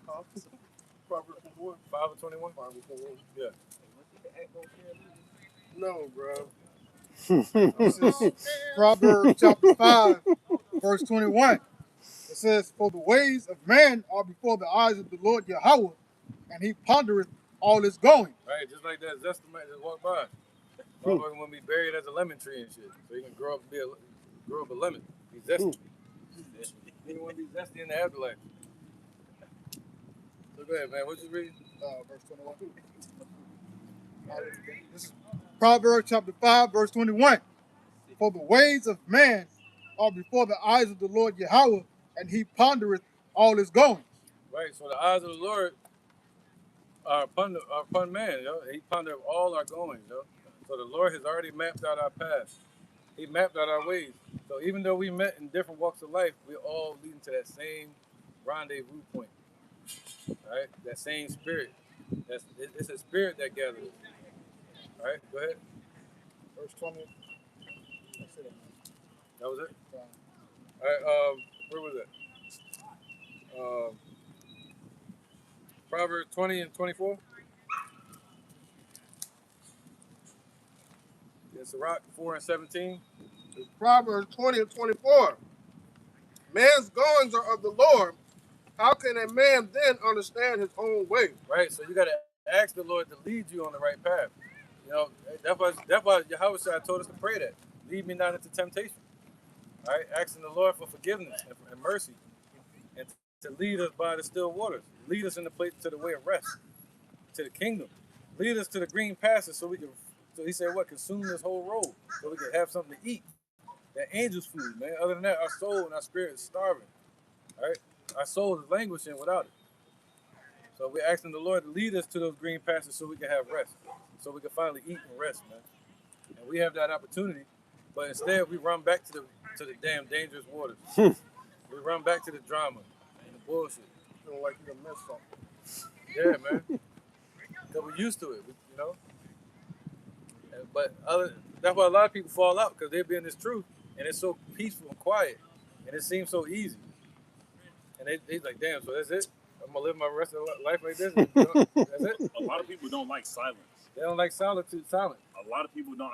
Proverbs 4. 5 and 21? Yeah. No, bro. This is Proverbs chapter 5, verse 21. It says, For the ways of man are before the eyes of the Lord Yahweh, and he pondereth all his going. Right, just like that zesty man just walked by. Motherfucker want to be buried as a lemon tree and shit. So he can grow up a lemon. He's zesty. He want to be zesty in the afterlife. So go ahead, man. What you reading? Verse 21. This is Proverbs chapter 5, verse 21. For the ways of man are before the eyes of the Lord Yahweh, and he pondereth all his goings. Right, so the eyes of the Lord are upon man, He pondered all our goings, So the Lord has already mapped out our paths. He mapped out our ways. So even though we met in different walks of life, we're all leading to that same rendezvous point. Right? That same spirit. It's a spirit that gathers us. All right, go ahead. Verse 20. That was it? All right, where was that? Proverbs 20 and 24. It's Sirach 4 and 17. Proverbs 20 and 24. Man's goings are of the Lord. How can a man then understand his own way? Right, so you got to ask the Lord to lead you on the right path. That's why Yahushua told us to pray that. Lead me not into temptation. All right, asking the Lord for forgiveness and mercy, and to lead us by the still waters. Lead us in the place to the way of rest, to the kingdom. Lead us to the green pastures so we can. So He said, "What consume this whole road, so we can have something to eat." That angel's food, man. Other than that, our soul and our spirit is starving. All right, our soul is languishing without it. So we're asking the Lord to lead us to those green pastures so we can have rest, so we can finally eat and rest, man. And we have that opportunity, but instead we run back to the damn dangerous waters. We run back to the drama and the bullshit. Feel like you done missed something. Yeah, man. Because we're used to it, But that's why a lot of people fall out, because they're being this truth, and it's so peaceful and quiet, and it seems so easy. And they're like, damn, so that's it? I'm going to live my rest of life like this? That's it? A lot of people don't like silence. They don't like silent. A lot of people don't.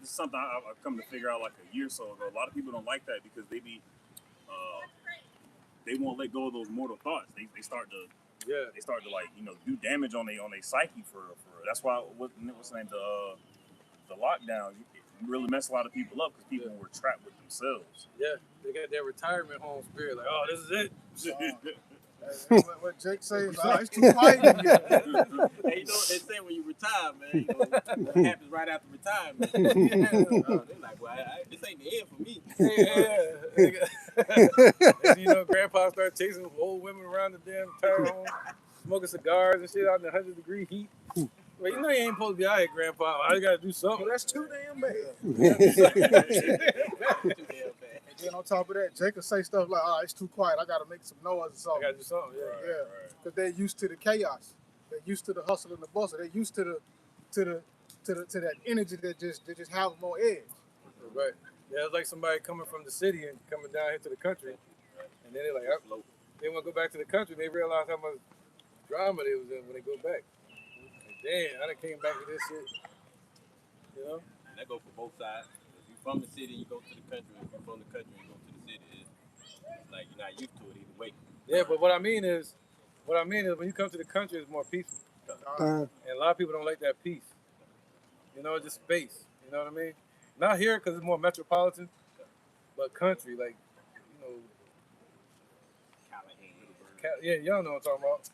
This is something I've come to figure out like a year or so ago. A lot of people don't like that because they won't let go of those mortal thoughts. They start to like do damage on their psyche for that's why what's the name, the lockdown really messed a lot of people up because people were trapped with themselves. Yeah, they got their retirement home spirit. Like, oh, this is it. What Jake says, it's too quiet in here. Hey, you know what they say when you retire, man? What happens right after retirement? They're like, well, this ain't the end for me. And, Grandpa started chasing old women around the damn retirement home, smoking cigars and shit out in the 100-degree heat. Well, you ain't supposed to be out here, Grandpa. I got to do something. Well, that's too damn bad. Too damn bad. Then on top of that, Jacob say stuff like, "Oh, it's too quiet. I gotta make some noise or I something." gotta do something. Yeah. Yeah, because they're used to the chaos. They're used to the hustle and the bustle. They're used to that energy that just have them on edge. Right. Yeah, it's like somebody coming from the city and coming down here to the country, and then they're like, they want to go back to the country. And they realize how much drama they was in when they go back. Like, damn, I done came back to this shit. You know? And that go for both sides. If you from the city, you go to the country. If you from the country, you go to the city. It's like you're not used to it either way. Yeah, but what I mean is when you come to the country, it's more peaceful. And a lot of people don't like that peace. You know, just space. You know what I mean? Not here because it's more metropolitan, but country, like, you know, yeah, y'all know what I'm talking about.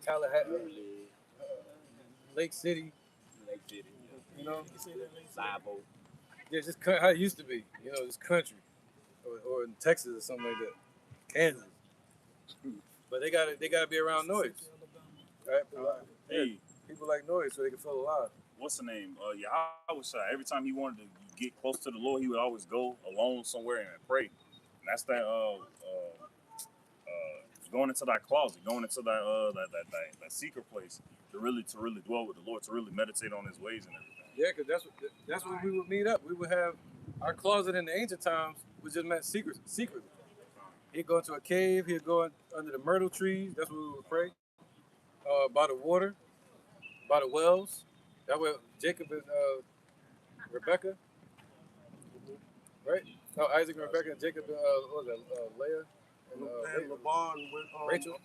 Tallahassee, Lake City, you know, Live-oak. yeah, just how it used to be. You know, just country, or in Texas or something like that, Kansas. But they gotta be around noise, right? Hey, People like noise so they can feel alive. what's the name? Yahweh. Every time he wanted to get close to the Lord, he would always go alone somewhere and pray. And that's that going into that closet, going into that secret place to really dwell with the Lord, to really meditate on his ways and everything. Yeah, because that's when we would meet up. We would have our closet in the ancient times, which just meant secretly. He'd go into a cave. He'd go under the myrtle trees. That's where we would pray. By the water, by the wells. That way, Jacob and Rebecca, right? No, Isaac and Rebecca and Jacob and what was that? Leah and Laban with Rachel.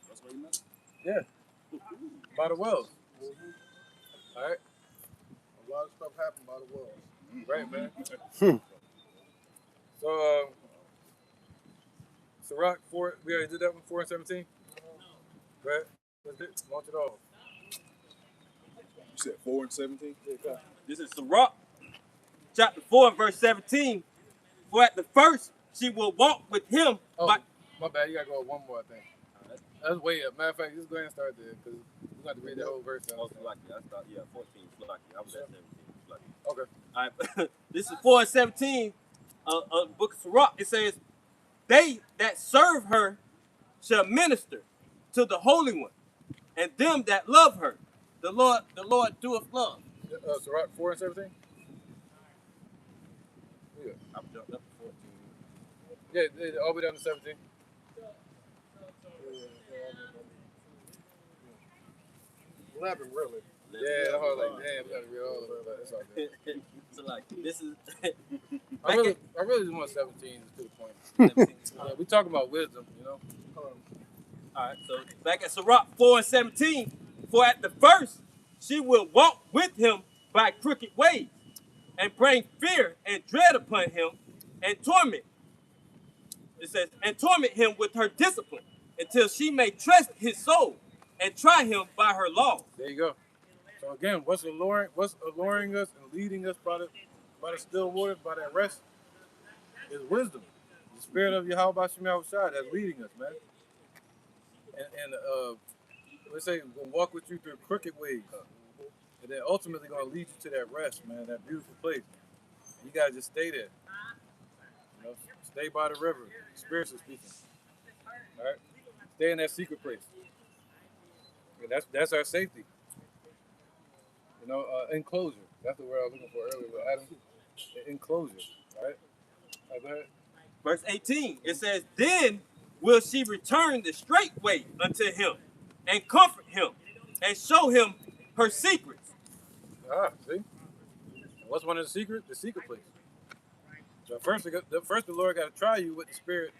That's what he meant. Yeah, by the wells. All right, a lot of stuff happened by the wells. right, man. So, Sirach 4. We already did that one. 4 and 17. Right. Let's launch it off. You said 4 and 17? Yeah, go. This is Sirach, chapter 4, verse 17. For at the first she will walk with him. Oh, by... my bad. You gotta go one more, I think. That's way up. Matter of fact, just go ahead and start there because we got to read the whole verse. Oh, Slovakia. I thought, 14. Slovakia. I was at 17. Slovakia. Okay. All right. This is 4 and 17 of the book of Sirach. It says, they that serve her shall minister to the Holy One, and them that love her, the Lord doeth love. Sirach 4 and 17? Yeah. I've jumped up to 14. Yeah, all the way down to 17. 11, really. Yeah, I was like, damn, we got to read all of it, but it's all good. So like, this is... I really just want 17 to the point. 17. We talking about wisdom, you know? All right, so back at Sirach 4 and 17, for at the first she will walk with him by crooked ways, and bring fear and dread upon him, and torment. It says, and torment him with her discipline, until she may trust his soul, and try him by her law. There you go. So again, what's alluring us and leading us by the still waters, by that rest, is wisdom. The spirit of Yahweh Shai that's leading us, man. And let's say we'll walk with you through crooked ways, and then ultimately gonna lead you to that rest, man, that beautiful place. You gotta just stay there. You know, stay by the river, spiritually speaking. All right, stay in that secret place. And that's our safety. You know, enclosure. That's the word I was looking for earlier with Adam. Enclosure, right? Go ahead. Verse 18, it says, then will she return the straight way unto him, and comfort him, and show him her secrets. See? What's one of the secrets? The secret place. So first the Lord got to try you with the spirit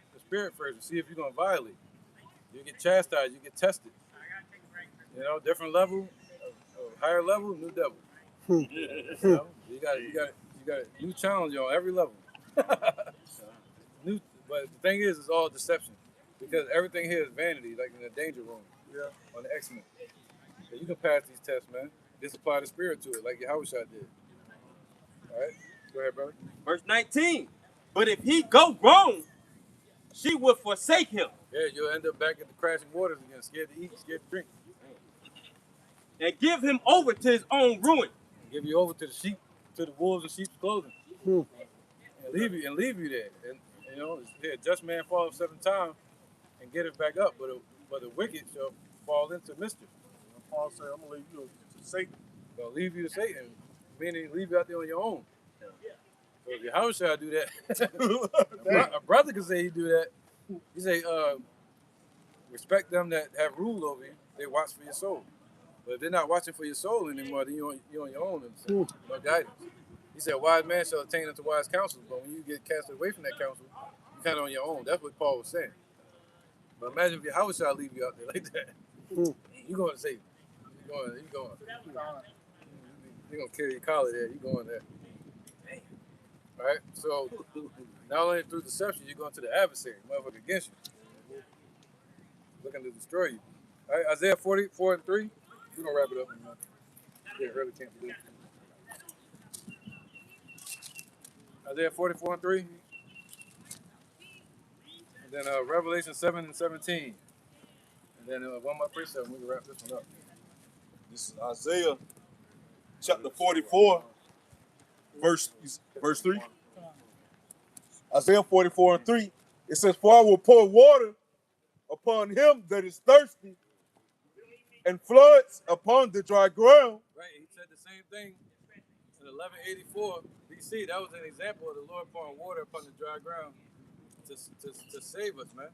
first to see if you're going to violate. You get chastised, you get tested. You know, different level, higher level, new devil. You know, you got a new challenge on every level. But the thing is, it's all deception because everything here is vanity, like in the danger room. Yeah. On the X-Men. So you can pass these tests, man. Just apply the spirit to it, like Yahweh did. All right, go ahead, brother. Verse 19, but if he go wrong, she will forsake him. Yeah, you'll end up back at the crashing waters again, scared to eat, scared to drink. And give him over to his own ruin. Give you over to the sheep, to the wolves in sheep's clothing. You and leave you there. And yeah, just man falls 7 times and get it back up, but the wicked shall fall into mischief. Paul said, I'm gonna leave you to Satan. They'll leave you to Satan, meaning leave you out there on your own. So if your house shall do that, a brother can say he do that. He say, respect them that have rule over you. They watch for your soul. But if they're not watching for your soul anymore, then you're on your own and no guidance. He said, a wise man shall attain unto wise counsel, but when you get cast away from that counsel, you're kind of on your own. That's what Paul was saying. But imagine if your house shall leave you out there like that. You're going to Satan. You're going to carry your collar there. You're going there. All right? So, not only through deception, you're going to the adversary, motherfucker against you. Looking to destroy you. All right, Isaiah 44 and 3. We're going to wrap it up. Yeah, really can't do it. Isaiah 44 and 3. And then Revelation 7 and 17. And then one more precept, and we can wrap this one up. This is Isaiah chapter 44, verse 3. Isaiah 44 and 3. It says, for I will pour water upon him that is thirsty, and floods upon the dry ground. Right, he said the same thing in 1184 BC. That was an example of the Lord pouring water upon the dry ground to save us, man.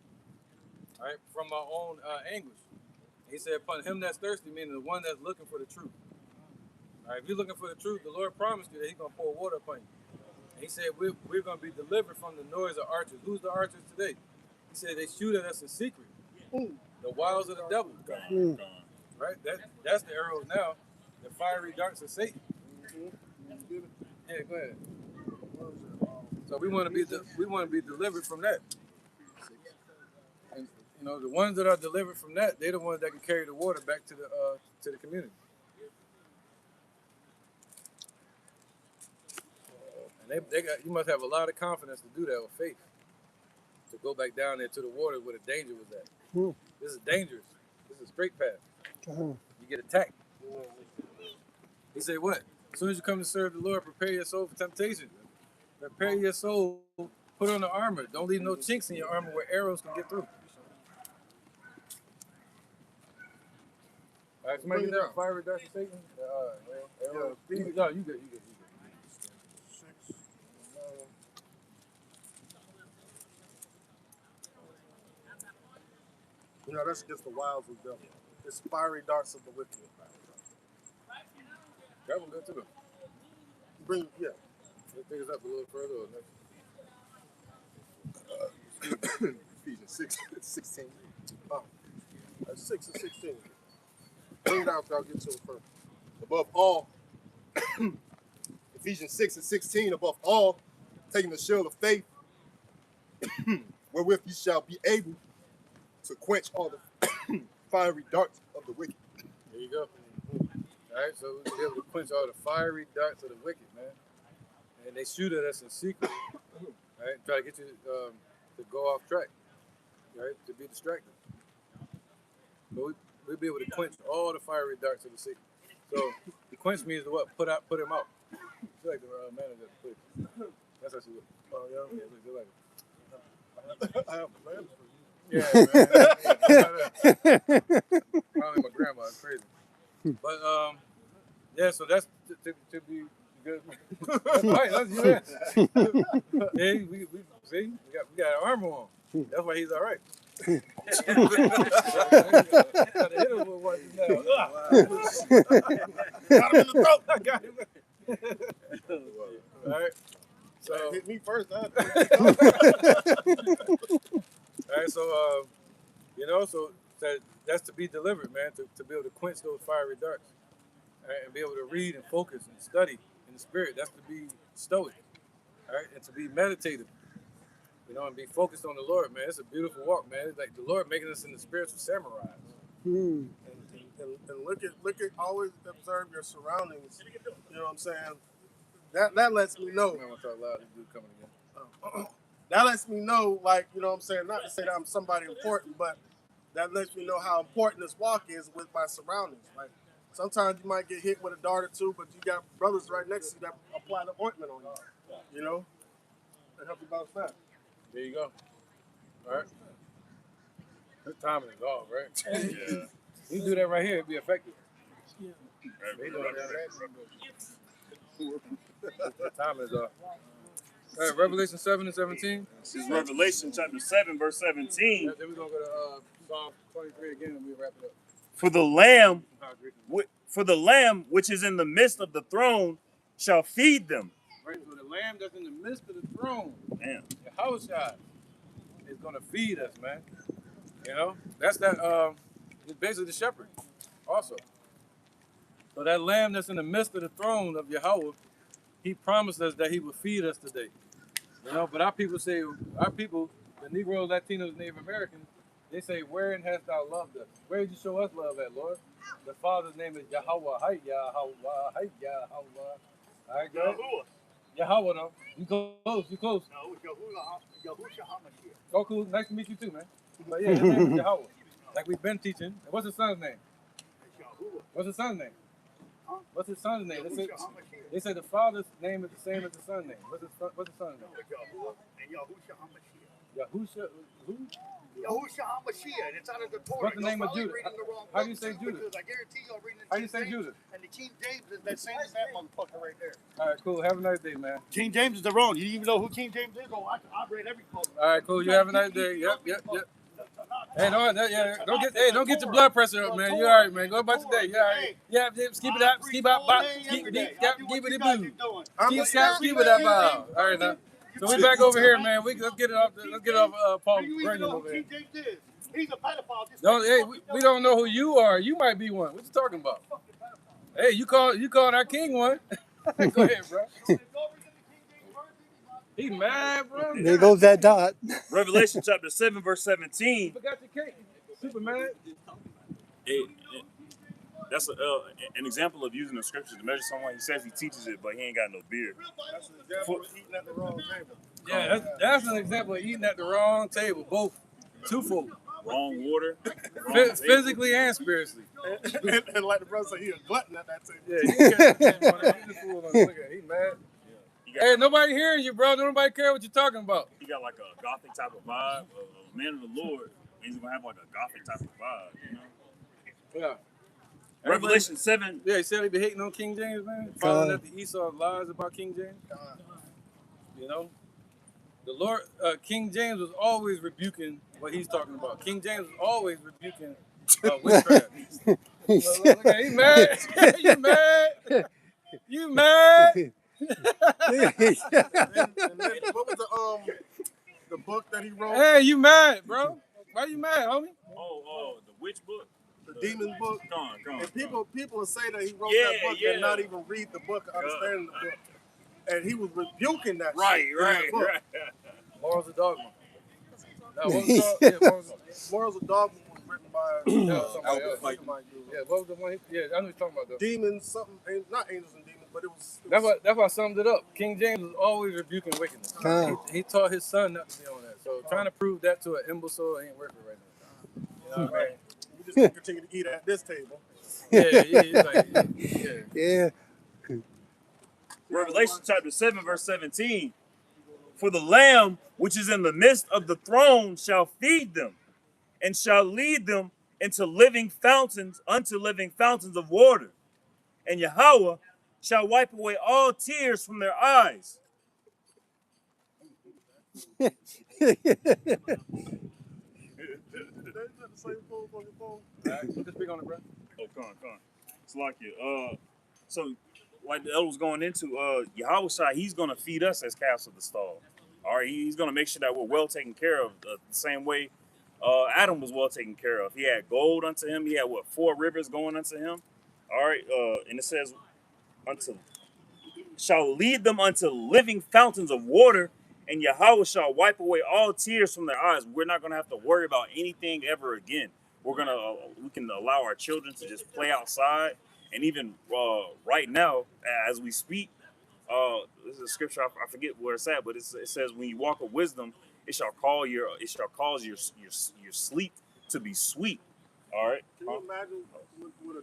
All right, from our own anguish. He said, upon him that's thirsty, meaning the one that's looking for the truth. All right, if you're looking for the truth, the Lord promised you that he's going to pour water upon you. And he said, we're going to be delivered from the noise of archers. Who's the archers today? He said, they shoot at us in secret. The wiles of the devil. Right? That's the arrows now. The fiery darts of Satan. Yeah, go ahead. So we want to be delivered from that. And the ones that are delivered from that, they're the ones that can carry the water back to the community. And you must have a lot of confidence to do that with faith. To go back down there to the water where the danger was at. This is dangerous. This is a straight path. You get attacked. He said what? As soon as you come to serve the Lord, prepare your soul for temptation. Prepare your soul, put on the armor. Don't leave no chinks in your armor where arrows can get through. All right, somebody get that fiery darts of Satan? Arrows. No, you good. That's against the wiles of the devil. It's fiery darts of the wicked. That one good too. Let's take us up a little further. Ephesians 6 and 16. 6 and 16. Bring it out, I'll get to it first. Above all, Ephesians 6 and 16, above all, taking the shield of faith, wherewith you shall be able to quench all the fiery darts of the wicked. There you go. All right, so we'll be able to quench all the fiery darts of the wicked, man. And they shoot at us in secret, right? Try to get you to go off track, right? To be distracted. But we'll be able to quench all the fiery darts of the city. So the quench means to what? Put him out. It's like the manager of the place. That's how she looks. Oh yeah, look like. I have plans for you. Yeah, man. Probably my grandma. It's crazy. But yeah. So that's to be good. That's right. That's you. Yeah, we see we got armor on. That's why he's all right. Got to hit him with one now. Got him in the throat. I got him. All right. So Hit me first, huh? all right, so so that's to be delivered, man, to be able to quench those fiery darts, right, and be able to read and focus and study in the spirit. That's to be stoic, all right, and to be meditative, and be focused on the Lord, man. It's a beautiful walk, man. It's like the Lord making us into spiritual samurais. And look at always observe your surroundings. You know what I'm saying? That lets me know. I want to talk loud. This dude coming again. That lets me know, like, you know what I'm saying, not to say that I'm somebody important, but that lets me know how important this walk is with my surroundings. Like, sometimes you might get hit with a dart or two, but you got brothers right next to you that apply the ointment on you, and help you bounce back. There you go. All right. This timing is off, right? Yeah. You do that right here, it'd be effective. Right, doing right, that right. The timing is off. All right, Revelation 7 and 17. This is Revelation chapter 7, verse 17. Then we're going to go to Psalm 23 again and we'll wrap it up. For the Lamb which is in the midst of the throne shall feed them. Right, so the lamb that's in the midst of the throne, Damn. the house shot, is going to feed us, man. You know, that's that. It's basically the shepherd, also. So that lamb that's in the midst of the throne of Yahweh, he promised us that he would feed us today. You know, but our people, the Negroes, Latinos, Native Americans, they say, "Wherein hast thou loved us? Where did you show us love at, Lord?" The Father's name is Yahweh. Hi, Yahweh. Hi, Yahweh. All right, good. Yahweh, though. You close. You close. Oh, cool. Nice to meet you too, man. But yeah, his name is Yahweh. Like we've been teaching. And what's his son's name? What's his son's name? What's his son's name? They say the father's name is the same as the son's name. What's his son's name? Yahusha. Who? Yahusha HaMashiach. It's out of the Torah. What's the name of Judah? Reading the wrong How do you say book, Judah? Because I guarantee you're reading the How do you King say James, Judah? and the King James is that same as that motherfucker right there. All right, cool. Have a nice day, man. King James is the wrong. You even know who King James is? Oh, I've read every book. All right, cool. You have a nice day. Yep. Hey, don't get your blood pressure up, man. You all right, man? Go about your day. You all right? Yeah, keep it up. Keep it up. Keep it up. Keep it up. Keep it up. All right, now. So we back over here, man. Let's get it off. Paul Brennan over here. King James is. He's a pedophile. We don't know who you are. You might be one. What you talking about? Hey, you called our king one. Go ahead, bro. He mad, bro. There goes that dot. Revelation chapter 7, verse 17. You forgot your cake. Super mad. That's an example of using the scriptures to measure someone. He says he teaches it, but he ain't got no beard. That's an example of eating at the wrong table. Yeah, that's an example of eating at the wrong table. Both. Twofold. Wrong water. Wrong Physically and spiritually. and like the brother said, he a glutton at that table. Yeah, he mad. Hey, nobody hearing you, bro. Nobody care what you're talking about. He got like a gothic type of vibe. A man of the Lord, he's gonna have like a gothic type of vibe, you know? Yeah. Revelation 7. Yeah, he said he be hating on King James, man. Following that the Esau lies about King James. You know? The Lord, King James was always rebuking what he's talking about. King James was always rebuking witchcraft. Look at, he mad. You mad? You mad? And then, what was the book that he wrote? Hey, you mad, bro? Why you mad, homie? Oh, the witch book? The demon book. Come on. And people will say that he wrote that book and not even read the book, understand the book. And he was rebuking that Right. Morals of Dogma. No, what was it called? Morals of Dogma was written by somebody else. Yeah, what was the one? I know what you're talking about, though. Demons, something, not angels and demons, but it was. That's why I summed it up. King James was always rebuking wickedness. He taught his son not to be on that. So trying to prove that to an imbecile ain't working right now. You know what I mean? We just gonna continue to eat at this table. Yeah. Revelation chapter 7, verse 17. For the Lamb which is in the midst of the throne shall feed them, and shall lead them unto living fountains of water. And Yahweh shall wipe away all tears from their eyes. Speak on it, bro. Oh, come on. It's like it. So, like the elder was going into, Yahweh Shai, he's going to feed us as calves of the stall. All right, he's going to make sure that we're well taken care of the same way Adam was well taken care of. He had gold unto him. He had, 4 rivers going unto him. All right, and it says, shall lead them unto living fountains of water, and Yahweh shall wipe away all tears from their eyes. We're not going to have to worry about anything ever again. We can allow our children to just play outside, and even right now, as we speak, this is a scripture, I forget where it's at, but it says, when you walk with wisdom, it shall cause your sleep to be sweet. All right. Can you imagine what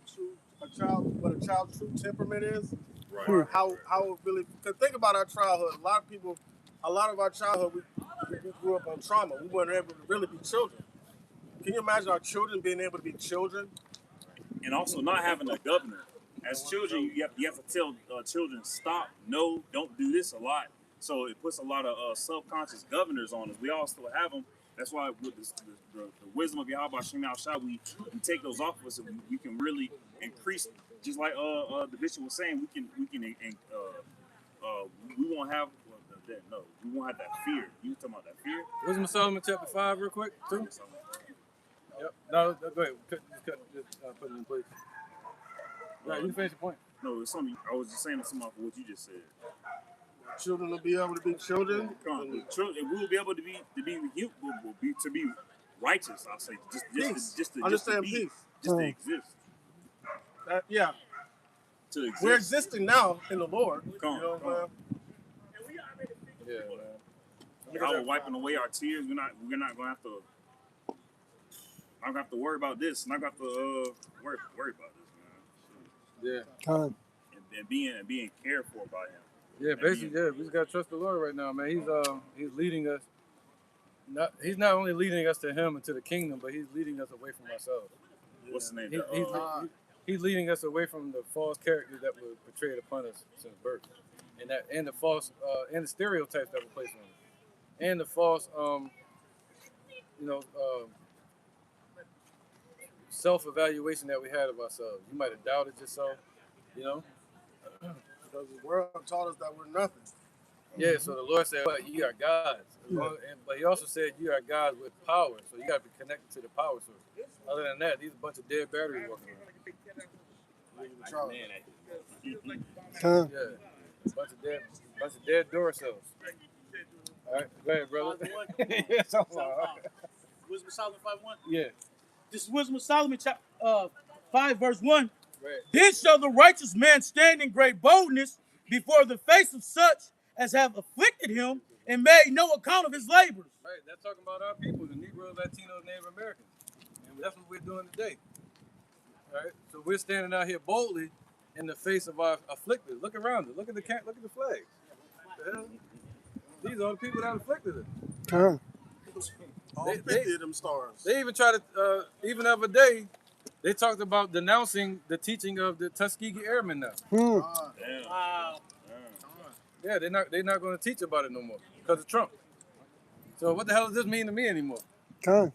a child's true temperament is? Right. Or how it really? Because think about our childhood. A lot of people a lot of our childhood, we grew up on trauma. We weren't able to really be children. Can you imagine our children being able to be children? And also not having a governor. As children, you have to tell children stop, no, don't do this a lot. So it puts a lot of subconscious governors on us. We all still have them. That's why with the wisdom of Yahweh Shem Al Shah, we take those off of us, and we can really increase. Just like the bishop was saying, we won't have we won't have that fear. You talking about that fear? Wisdom of Solomon chapter 5 real quick, too? Yep. No, go ahead. Just put it in place. Right, you can finish your point. No, it's something. I was just saying something off of what you just said. Children will be able to be children. Children, we will be able to be righteous. I'll say just to understand peace, peace. just to exist. Yeah. To exist. We're existing now in the Lord. Come you know what I'm Yeah, man. Y'all wiping away our tears. We're not gonna have to. I'm gonna have to worry about this. I'm not gonna have to worry about this, man. Yeah. And being cared for by Him. Yeah, basically, yeah. We just gotta trust the Lord right now, man. He's leading us. He's not only leading us to Him and to the kingdom, but He's leading us away from ourselves. What's the name? He's leading us away from the false characters that were portrayed upon us since birth, and the false and the stereotypes that were placed on us, and the false self-evaluation that we had of ourselves. You might have doubted yourself, Because the world taught us that we're nothing. Yeah, so the Lord said, but you are gods. But He also said you are gods with power, so you got to be connected to the power source. Other than that, these are a bunch of dead batteries walking around. Yeah, a bunch of dead door cells. All right, go ahead, brother. Wisdom of Solomon 5:1. Yeah. This is Wisdom of Solomon chapter 5 verse 1. Right. Then shall the righteous man stand in great boldness before the face of such as have afflicted him and made no account of his labors. Right, that's talking about our people, the Negroes, Latinos, Native Americans. And that's what we're doing today. All right, so we're standing out here boldly in the face of our afflicted. Look around it. Look at the flags. The hell? These are the people that afflicted us. All 50 of them stars. They even tried to, even the other day, they talked about denouncing the teaching of the Tuskegee Airmen now. Wow. Yeah, they're not going to teach about it no more because of Trump. So what the hell does this mean to me anymore? I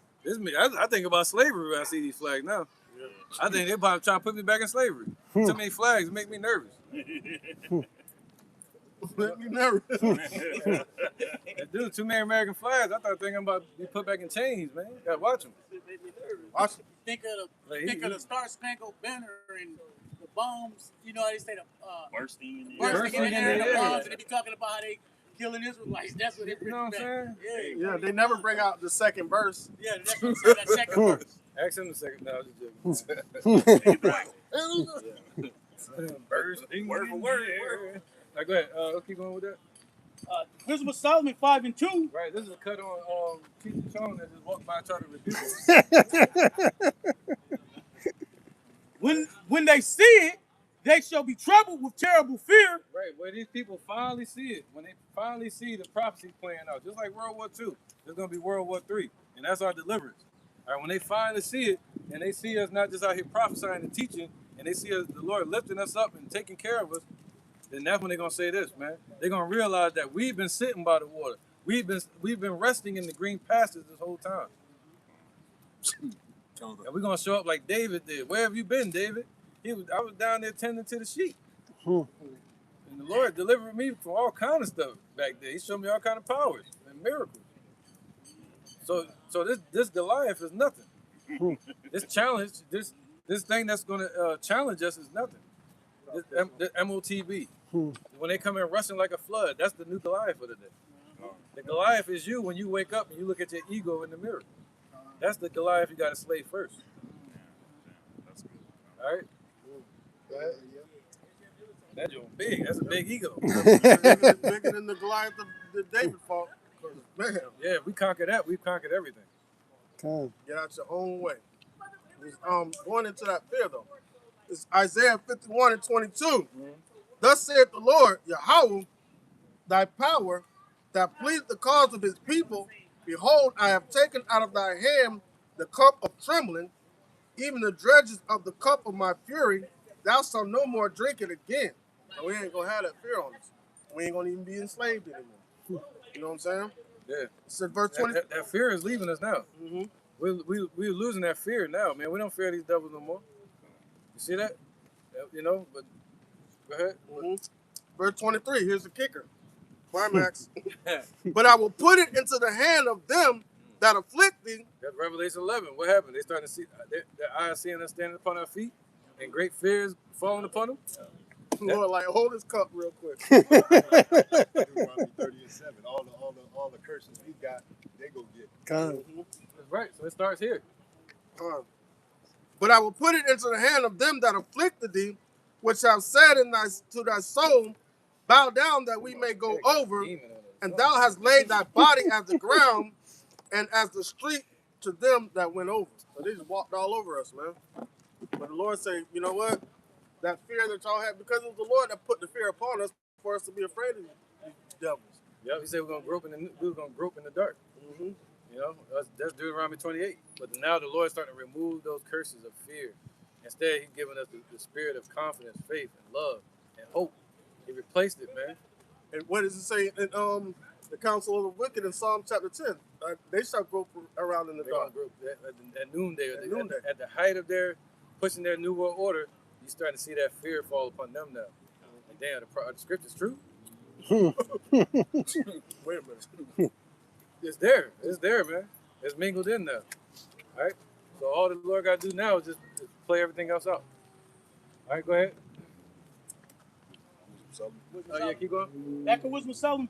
think about slavery when I see these flags now. I think they're about trying to put me back in slavery. Too many flags make me nervous. Make me nervous. Dude, too many American flags. I thought thinking about be put back in chains, man. You gotta watch them. Watch them. Think of the Star Spangled Banner and the bombs. You know how they say the bursting in the bursting in the air, in and the the air. bombs, and they be talking about how they killing Israelites. That's what they bring You know what back. I'm saying? Yeah, they never bring out the second verse. Yeah, that's what I'm saying, that second verse. Ask him the second. No, I'm just joking. Bursting Word for in word, the air. word. All right, go ahead. Let's keep going with that. Wisdom of Solomon 5:2. Right, this is a cut on Keith Chong that just walked by and tried to rebuke him. When they see it, they shall be troubled with terrible fear. Right, where these people finally see it, when they finally see the prophecy playing out, just like World War II, there's going to be World War III, and that's our deliverance. All right, when they finally see it, and they see us not just out here prophesying and teaching, and they see us, the Lord lifting us up and taking care of us, then that's when they're going to say this, man. They're going to realize that we've been sitting by the water. We've been resting in the green pastures this whole time. And we're going to show up like David did. Where have you been, David? I was down there tending to the sheep. And the Lord delivered me from all kind of stuff back there. He showed me all kind of powers and miracles. So this Goliath is nothing. This challenge, this thing that's going to challenge us is nothing. This MOTB. When they come in rushing like a flood, that's the new Goliath of the day. The Goliath is you when you wake up and you look at your ego in the mirror. That's the Goliath you got to slay first. All right? That's big. That's a big ego. Bigger than the Goliath that David fought. Man, Yeah, we conquered that. We've conquered everything. get out your own way. Going into that fear though. It's Isaiah 51:22. Thus saith the Lord, Yahweh, thy power that pleased the cause of his people, behold, I have taken out of thy hand the cup of trembling, even the dregs of the cup of my fury. Thou shalt no more drink it again. So we ain't gonna have that fear on us. We ain't gonna even be enslaved anymore. You know what I'm saying? Yeah. It said verse 20. That fear is leaving us now. Mm-hmm. We're losing that fear now, man. We don't fear these devils no more. You see that? You know, but go ahead. Mm-hmm. Verse 23, here's the kicker. Climax. But I will put it into the hand of them that afflict thee. That's Revelation 11. What happened? They starting to see their eyes seeing us standing upon our feet, and great fears falling upon them. Lord, like, hold this cup real quick. Deuteronomy 30:7. All the curses we got, they go get. Mm-hmm. That's right. So it starts here. But I will put it into the hand of them that afflicted thee, which have said to thy soul, bow down that we may go over, and thou hast laid thy body as the ground and as the street to them that went over. So they just walked all over us, man. But the Lord said, you know what? That fear that y'all had, because it was the Lord that put the fear upon us for us to be afraid of these devils. Yeah, he said we're gonna grope in the dark. Mm-hmm. You know, that's Deuteronomy 28. But now the Lord's starting to remove those curses of fear. Instead, he's giving us the spirit of confidence, faith, and love, and hope. He replaced it, man. And what does it say in the counsel of the wicked in Psalm chapter 10? They shall grope around in the dark. At noonday, at the height of their pushing their new world order, you're starting to see that fear fall upon them now. And damn, the scripture's true. Wait a minute. It's there, man. It's mingled in now. All right? So all the Lord got to do now is just play everything else out. All right, go ahead. Oh, yeah, keep going. Back in Wisdom of Solomon,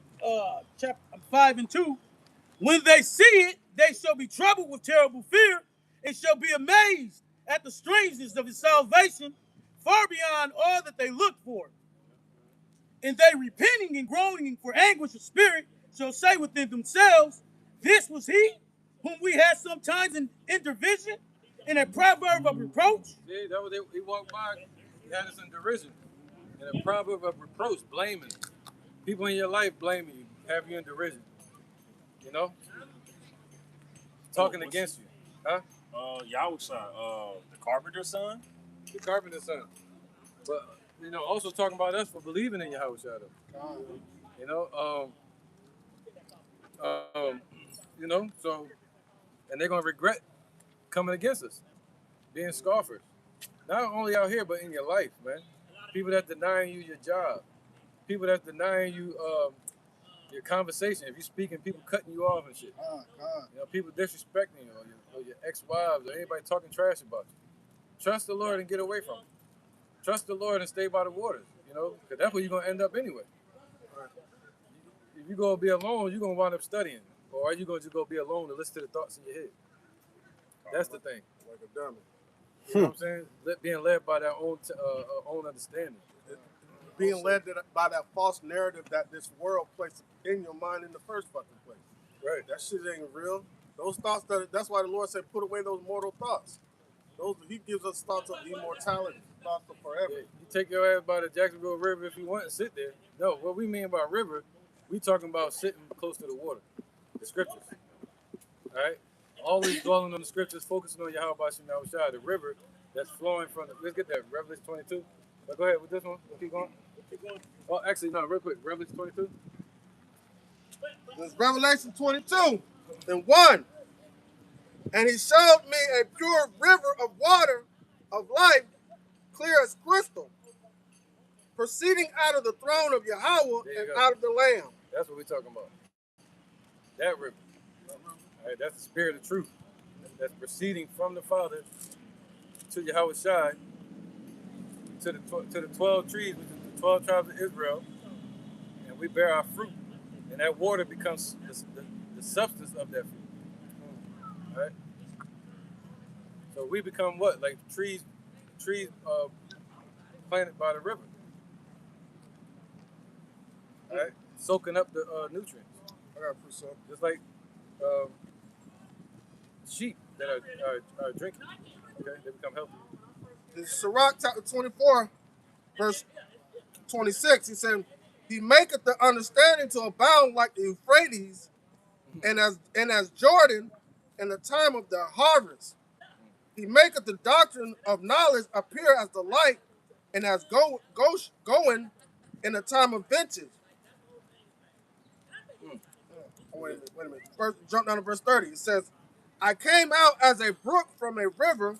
chapter 5 and 2. When they see it, they shall be troubled with terrible fear, and shall be amazed at the strangeness of his salvation, far beyond all that they looked for. And they, repenting and groaning for anguish of spirit, shall say within themselves, this was he whom we had sometimes in derision, in a proverb of reproach. See, that was he walked by, he had us in derision. In a proverb of reproach, blaming. People in your life blaming you, have you in derision. You know? Talking against you. Huh? Yahusha, the carpenter's son? The carpenter's son. But, you know, also talking about us for believing in Yahweh. You know, you know, so, and they're going to regret coming against us, being scoffers. Not only out here, but in your life, man. People that's denying you your job. People that's denying you your conversation. If you're speaking, people cutting you off and shit. You know, people disrespecting you, or your ex-wives, or anybody talking trash about you. Trust the Lord and get away from it. Trust the Lord and stay by the waters, you know, because that's where you're going to end up anyway. If you go be alone, you're going to wind up studying. Or are you going to just go be alone and listen to the thoughts in your head? That's the thing. Like a dummy. You know what I'm saying? Being led by their own understanding. Being led by that false narrative that this world placed in your mind in the first fucking place. Right. That shit ain't real. Those thoughts, that's why the Lord said, put away those mortal thoughts. He gives us thoughts of immortality, thoughts of forever. Yeah, you take your ass by the Jacksonville River if you want and sit there. No, what we mean by river, we talking about sitting close to the water, the scriptures. All right? Always dwelling on the scriptures, focusing on Yahweh Bashim Yahushua, the river that's flowing from let's get that, Revelation 22. Go ahead with this one. We'll keep going. Oh, actually, no, real quick. Revelation 22. It's Revelation 22 and 1. And he showed me a pure river of water of life, clear as crystal, proceeding out of the throne of Yahweh and out of the Lamb. That's what we're talking about. That river. All right, that's the spirit of truth. That's proceeding from the Father to Yahweh Shai, to the 12 trees, which is the 12 tribes of Israel, and we bear our fruit. And that water becomes the substance of that fruit. All right? So we become what? Like trees planted by the river. All right? Soaking up the nutrients. I got a percent. Just like sheep that are drinking. Okay? They become healthy. In Sirach chapter 24, verse 26, he said, He maketh the understanding to abound like the Euphrates, and as Jordan in the time of the harvest. He maketh the doctrine of knowledge appear as the light, and as going in the time of vintage. Wait a minute. First, jump down to verse 30. It says, I came out as a brook from a river,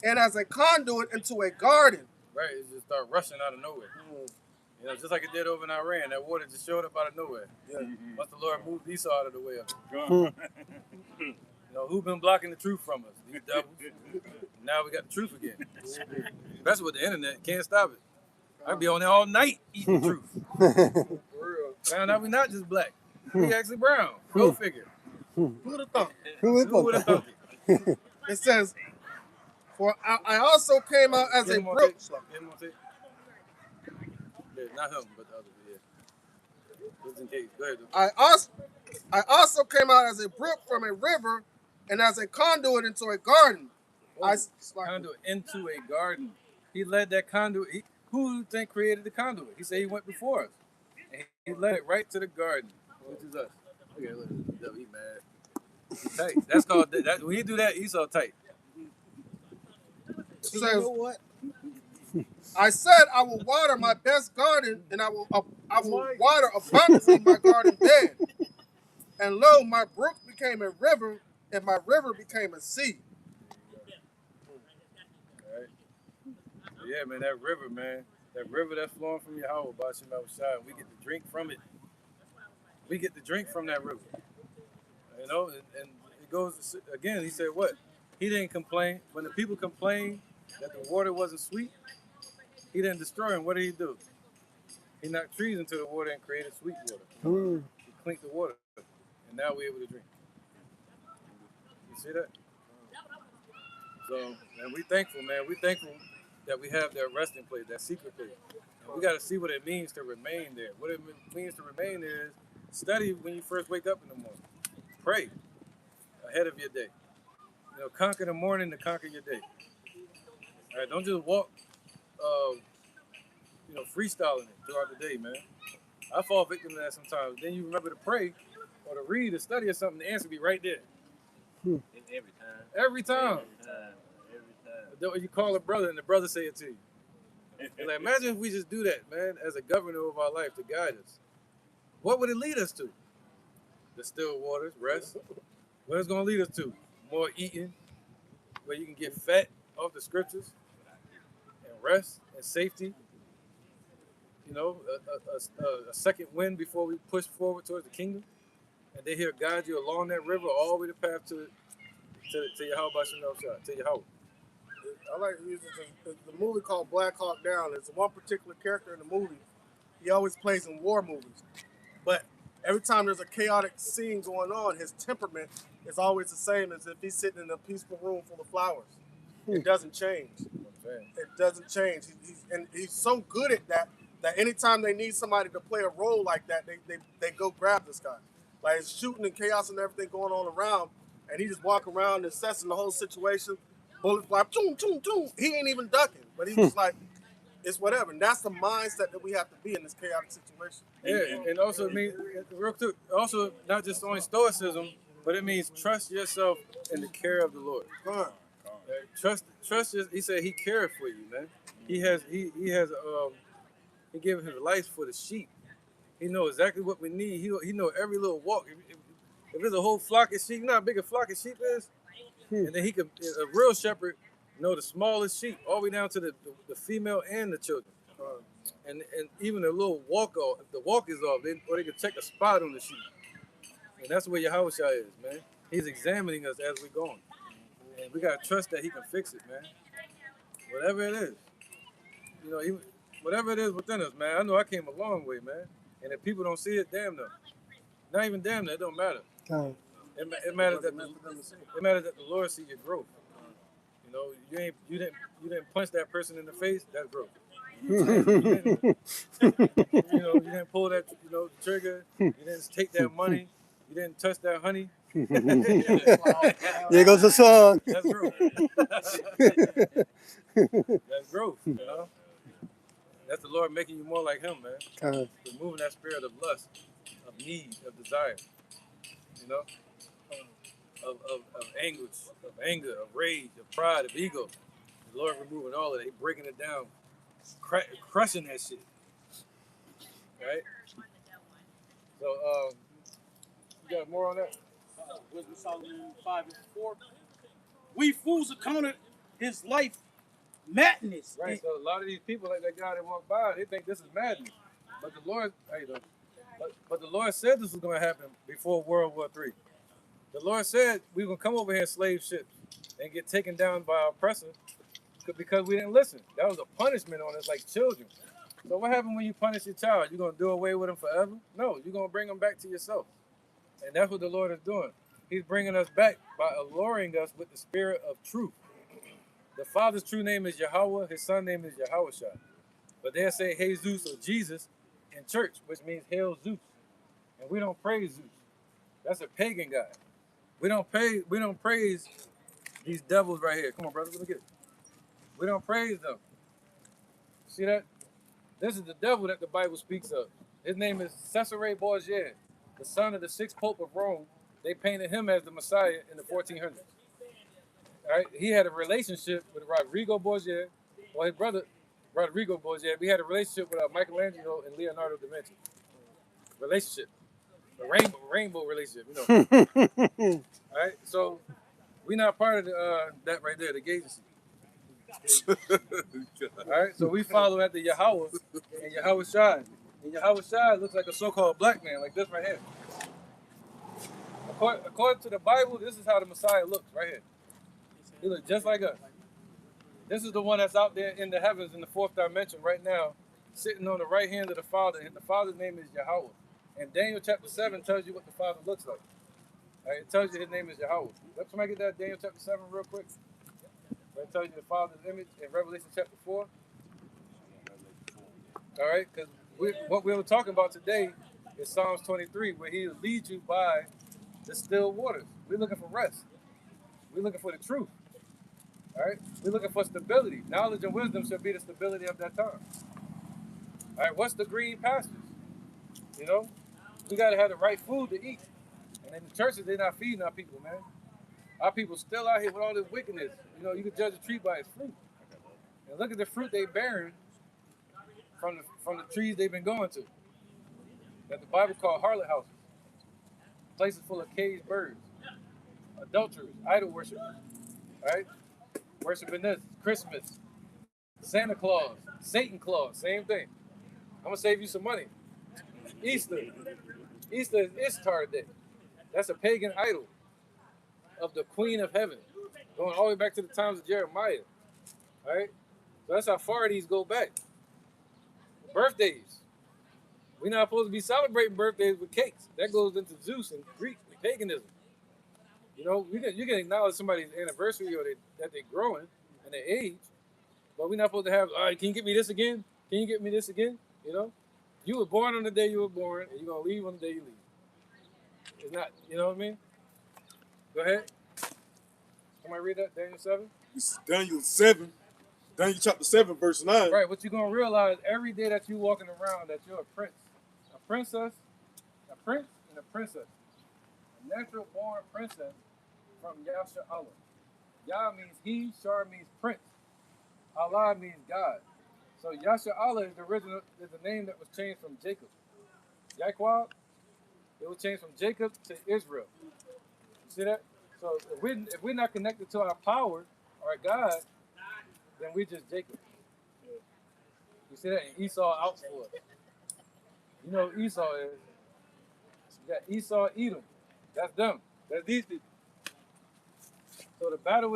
and as a conduit into a garden. Right, it just started rushing out of nowhere. You know, just like it did over in Iran. That water just showed up out of nowhere. Yeah. Once the Lord moved Esau out of the way of it. You know, who been blocking the truth from us? These devils. Now we got the truth again. Especially with the internet. Can't stop it. I'd be on there all night eating the truth. For real. Found out we're not just black. We actually brown. Go figure. Who would have thought? Who would have thought it? It says, for I also came out as a brook. Yeah, not him, but the other. Yeah. Just in case. Go ahead. I also came out as a brook from a river, and as a conduit into a garden. Conduit into a garden. He led that conduit. Who do you think created the conduit? He said he went before us. And he led it right to the garden, which is us. Look at look, he mad. He's tight. That's called that. When he do that, Esau tight. Says, you know what? I said I will water my best garden, and I will water abundantly my garden bed. And lo, my brook became a river, and my river became a sea. Right. Yeah, man, that river that's flowing from Yahweh, Bashim outside, we get to drink from it. We get to drink from that river. You know, and it goes again. He said what? He didn't complain when the people complained that the water wasn't sweet. He didn't destroy them. What did he do? He knocked trees into the water and created sweet water. He cleaned the water, and now we're able to drink. You see that? So, and we thankful, man. We thankful that we have that resting place, that secret place. And we got to see what it means to remain there. What it means to remain there is study when you first wake up in the morning. Pray ahead of your day. You know, conquer the morning to conquer your day. All right, don't just walk, you know, freestyling it throughout the day, man. I fall victim to that sometimes. Then you remember to pray or to read or study or something, the answer be right there. Every time. Every time. Every time. You call a brother and the brother say it to you. Like, imagine if we just do that, man, as a governor of our life to guide us. What would it lead us to? The still waters, rest. What it's going to lead us to? More eating, where you can get fat off the scriptures, and rest and safety. You know, a second wind before we push forward towards the kingdom. And they here guide you along that river all the way to path to Yahweh Bashim, to Yahweh. I like the movie called Black Hawk Down. There's one particular character in the movie. He always plays in war movies. But every time there's a chaotic scene going on, his temperament is always the same as if he's sitting in a peaceful room full of flowers. It doesn't change. It doesn't change. He's so good at that anytime they need somebody to play a role like that, they go grab this guy. Like, it's shooting and chaos and everything going on around, and he just walk around assessing the whole situation. Bullets fly, toom, toom, toom. He ain't even ducking, but he's just like, it's whatever. And that's the mindset that we have to be in this chaotic situation. Yeah, and also it means, real quick, also not just only stoicism, but it means trust yourself in the care of the Lord. Trust. He said He cares for you, man. He gave His life for the sheep. He knows exactly what we need. He know every little walk. If there's a whole flock of sheep, you know how big a flock of sheep is? And then a real shepherd know the smallest sheep, all the way down to the female and the children. And even a little walk off, if the walk is off, they can check a spot on the sheep. And that's where Yahweh is, man. He's examining us as we're going. And we got to trust that He can fix it, man. Whatever it is. You know, whatever it is within us, man. I know I came a long way, man. And if people don't see it, damn them. Not even damn them, it don't matter. It matters that the Lord see your growth. You know, you didn't punch that person in the face. That's growth. You didn't pull that trigger. You didn't take that money. You didn't touch that honey. There goes the song. That's growth. That's growth. You know. That's the Lord making you more like Him, man. Con. Removing that spirit of lust, of need, of desire, you know, of anguish, of anger, of rage, of pride, of ego. The Lord removing all of it, breaking it down, crushing that shit, right? So, you got more on that? Wisdom Solomon 5:4. We fools accounted his life madness. Right. So a lot of these people, like that guy that walked by, they think this is madness. But the Lord, but the Lord said this was going to happen before World War III. The Lord said we were going to come over here in slave ships and get taken down by our oppressor because we didn't listen. That was a punishment on us like children. So what happened when you punish your child? You going to do away with him forever? No, you're going to bring him back to yourself. And that's what the Lord is doing. He's bringing us back by alluring us with the spirit of truth. The Father's true name is Yahweh. His Son's name is Yahushua. But they'll say Jesus or Jesus in church, which means hail Zeus. And we don't praise Zeus. That's a pagan god. We don't praise these devils right here. Come on, brother, let me get it. We don't praise them. See that? This is the devil that the Bible speaks of. His name is Cesare Borgia, the son of the sixth Pope of Rome. They painted him as the Messiah in the 1400s. All right, he had a relationship with Rodrigo Borgia, or his brother Rodrigo Borgia. We had a relationship with Michelangelo and Leonardo da Vinci. Relationship, a rainbow relationship, you know. All right, so we're not part of that right there, the agency. All right, so we follow after Yahweh and Yahweh Shai. And Yahweh Shai looks like a so-called black man, like this right here. According to the Bible, this is how the Messiah looks right here. He looks just like us. This is the one that's out there in the heavens in the fourth dimension right now, sitting on the right hand of the Father. And the Father's name is Yahweh. And Daniel chapter 7 tells you what the Father looks like. All right, it tells you his name is Yahweh. Let somebody get that Daniel chapter 7 real quick. It tells you the Father's image in Revelation chapter 4. All right, because what we were talking about today is Psalms 23, where he leads you by the still waters. We're looking for rest. We're looking for the truth. All right, we're looking for stability. Knowledge and wisdom should be the stability of that time. All right, what's the green pastures? You know, we got to have the right food to eat. And in the churches, they're not feeding our people, man. Our people still out here with all this wickedness. You know, you can judge a tree by its fruit. And look at the fruit they bearing from the trees they've been going to. That the Bible called harlot houses. Places full of caged birds. Adulterers, idol worshipers. All right? Worshiping this, Christmas, Santa Claus, Satan Claus, same thing. I'm going to save you some money. Easter. Easter is Ishtar Day. That's a pagan idol of the Queen of Heaven, going all the way back to the times of Jeremiah. All right? So that's how far these go back. Birthdays. We're not supposed to be celebrating birthdays with cakes. That goes into Zeus and Greek and paganism. You know, you can acknowledge somebody's anniversary or that they're growing and their age, but we're not supposed to have, all right, can you get me this again? Can you get me this again? You know? You were born on the day you were born, and you're going to leave on the day you leave. It's not, you know what I mean? Go ahead. Somebody read that, Daniel 7? This is Daniel 7. Daniel chapter 7, verse 9. Right, what you're going to realize every day that you're walking around that you're a prince. A princess, a prince, and a princess. A natural born princess from Yasha Allah. Yah means he, Shar means prince. Allah means God. So Yasha Allah is the name that was changed from Jacob. Yaquab, it was changed from Jacob to Israel. You see that? So if we're not connected to our power, our God, then we just Jacob. You see that? And Esau out for us. You know what Esau is? You got Esau, Edom. That's them. That's these people. So the battle,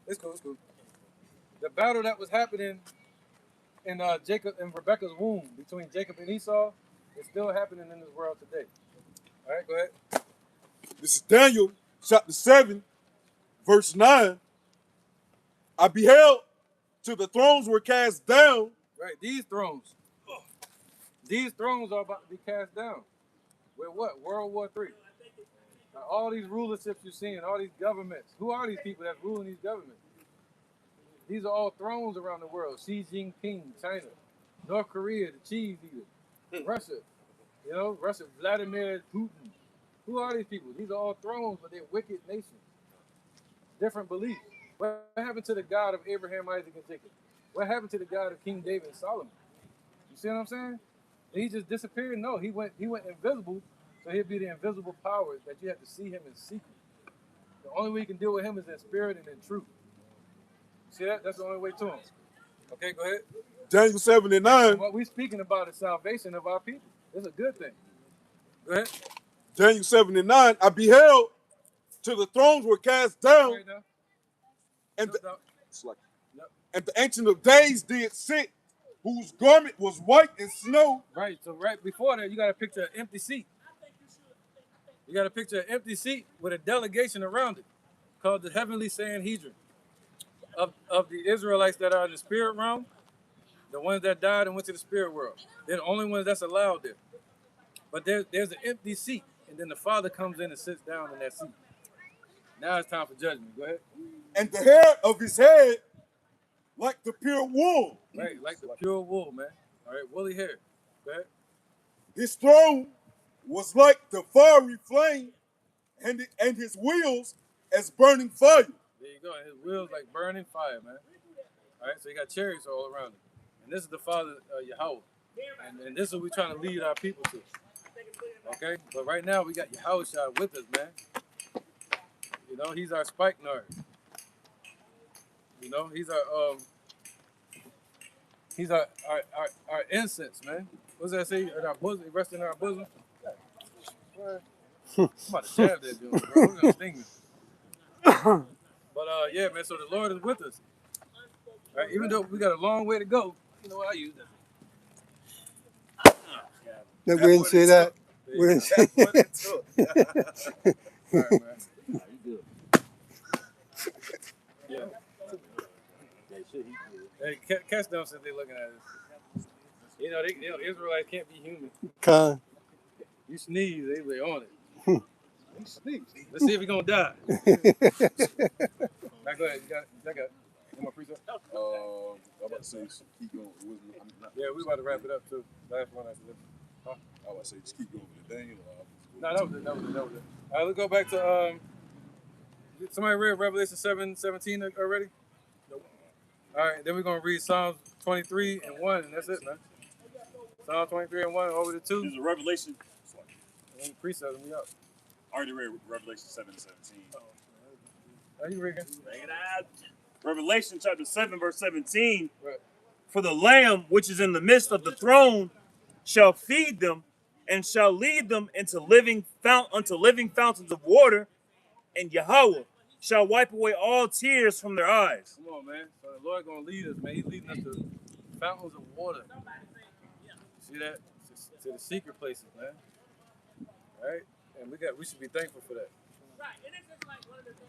it's cool. The battle that was happening in Jacob and Rebecca's womb between Jacob and Esau is still happening in this world today. All right, go ahead. This is Daniel chapter 7, verse 9. I beheld till the thrones were cast down. Right, these thrones. These thrones are about to be cast down. With what? World War III. Now, all these rulerships you're seeing, all these governments. Who are these people that's ruling these governments? These are all thrones around the world. Xi Jinping, China. North Korea, the cheese eater. Russia, you know, Russia, Vladimir Putin. Who are these people? These are all thrones, but they're wicked nations. Different beliefs. What happened to the God of Abraham, Isaac, and Jacob? What happened to the God of King David and Solomon? You see what I'm saying? He just disappeared? No, he went invisible, so he'd be the invisible power that you have to see him in secret. The only way you can deal with him is in spirit and in truth. See that? That's the only way to him. Okay, go ahead. Daniel 7 and 9. And what we're speaking about is salvation of our people. It's a good thing. Go ahead. Daniel 7 and 9. I beheld till the thrones were cast down, Right now. and No, the, no. it's like- Yep. and the Ancient of Days did sit, whose garment was white as snow. Right. So right before that, you got a picture of an empty seat. You got a picture of an empty seat with a delegation around it called the Heavenly Sanhedrin of the Israelites that are in the spirit realm, the ones that died and went to the spirit world. They're the only ones that's allowed there. But there's an empty seat, and then the Father comes in and sits down in that seat. Now it's time for judgment. Go ahead. And the hair of his head like the pure wool. Right, like the pure wool, man. All right, woolly hair. Go ahead. His throne was like the fiery flame, and his wheels as burning fire. There you go. And his wheels like burning fire, man. All right, so you got chariots all around him. And this is the Father, Yahweh. And this is what we're trying to lead our people to. Okay? But right now, we got Yahushua with us, man. You know, he's our spikenard. You know, he's our incense, man. What's that say? In our bosom, resting in our bosom. I'm about to jab that dude, bro. We're gonna sting me. But yeah, man. So the Lord is with us. All right, even though we got a long way to go, you know what I use that. No, we didn't say that. We didn't say that. All right, man. You good? Yeah. Hey, catch them since they looking at us. You know, Israelites can't be human. Con. You sneeze, they be on it. He sneezed. Let's see if he's gonna die. Now go ahead. You got it. My precept? I'm about to say, keep going. Yeah, we about to wrap it up too. Last one after this. Huh? I was about to say, just keep going with the Daniel. No, that was it. All right, let's go back to somebody read Revelation 7:17 already? Nope. All right, then we're gonna read Psalms 23 and 1, and that's it, man. Psalm 23 and 1 over to 2. This is Revelation. And precept me up. I already read Revelation 7:17. How you reading? Bring it out. Revelation chapter 7, verse 17. Right. For the Lamb which is in the midst of the throne shall feed them and shall lead them into living fountains of water, and Yahweh shall wipe away all tears from their eyes. Come on, man. So the Lord gonna lead us, man. He's leading us to fountains of water. See that? To the secret places, man. All right? And we should be thankful for that.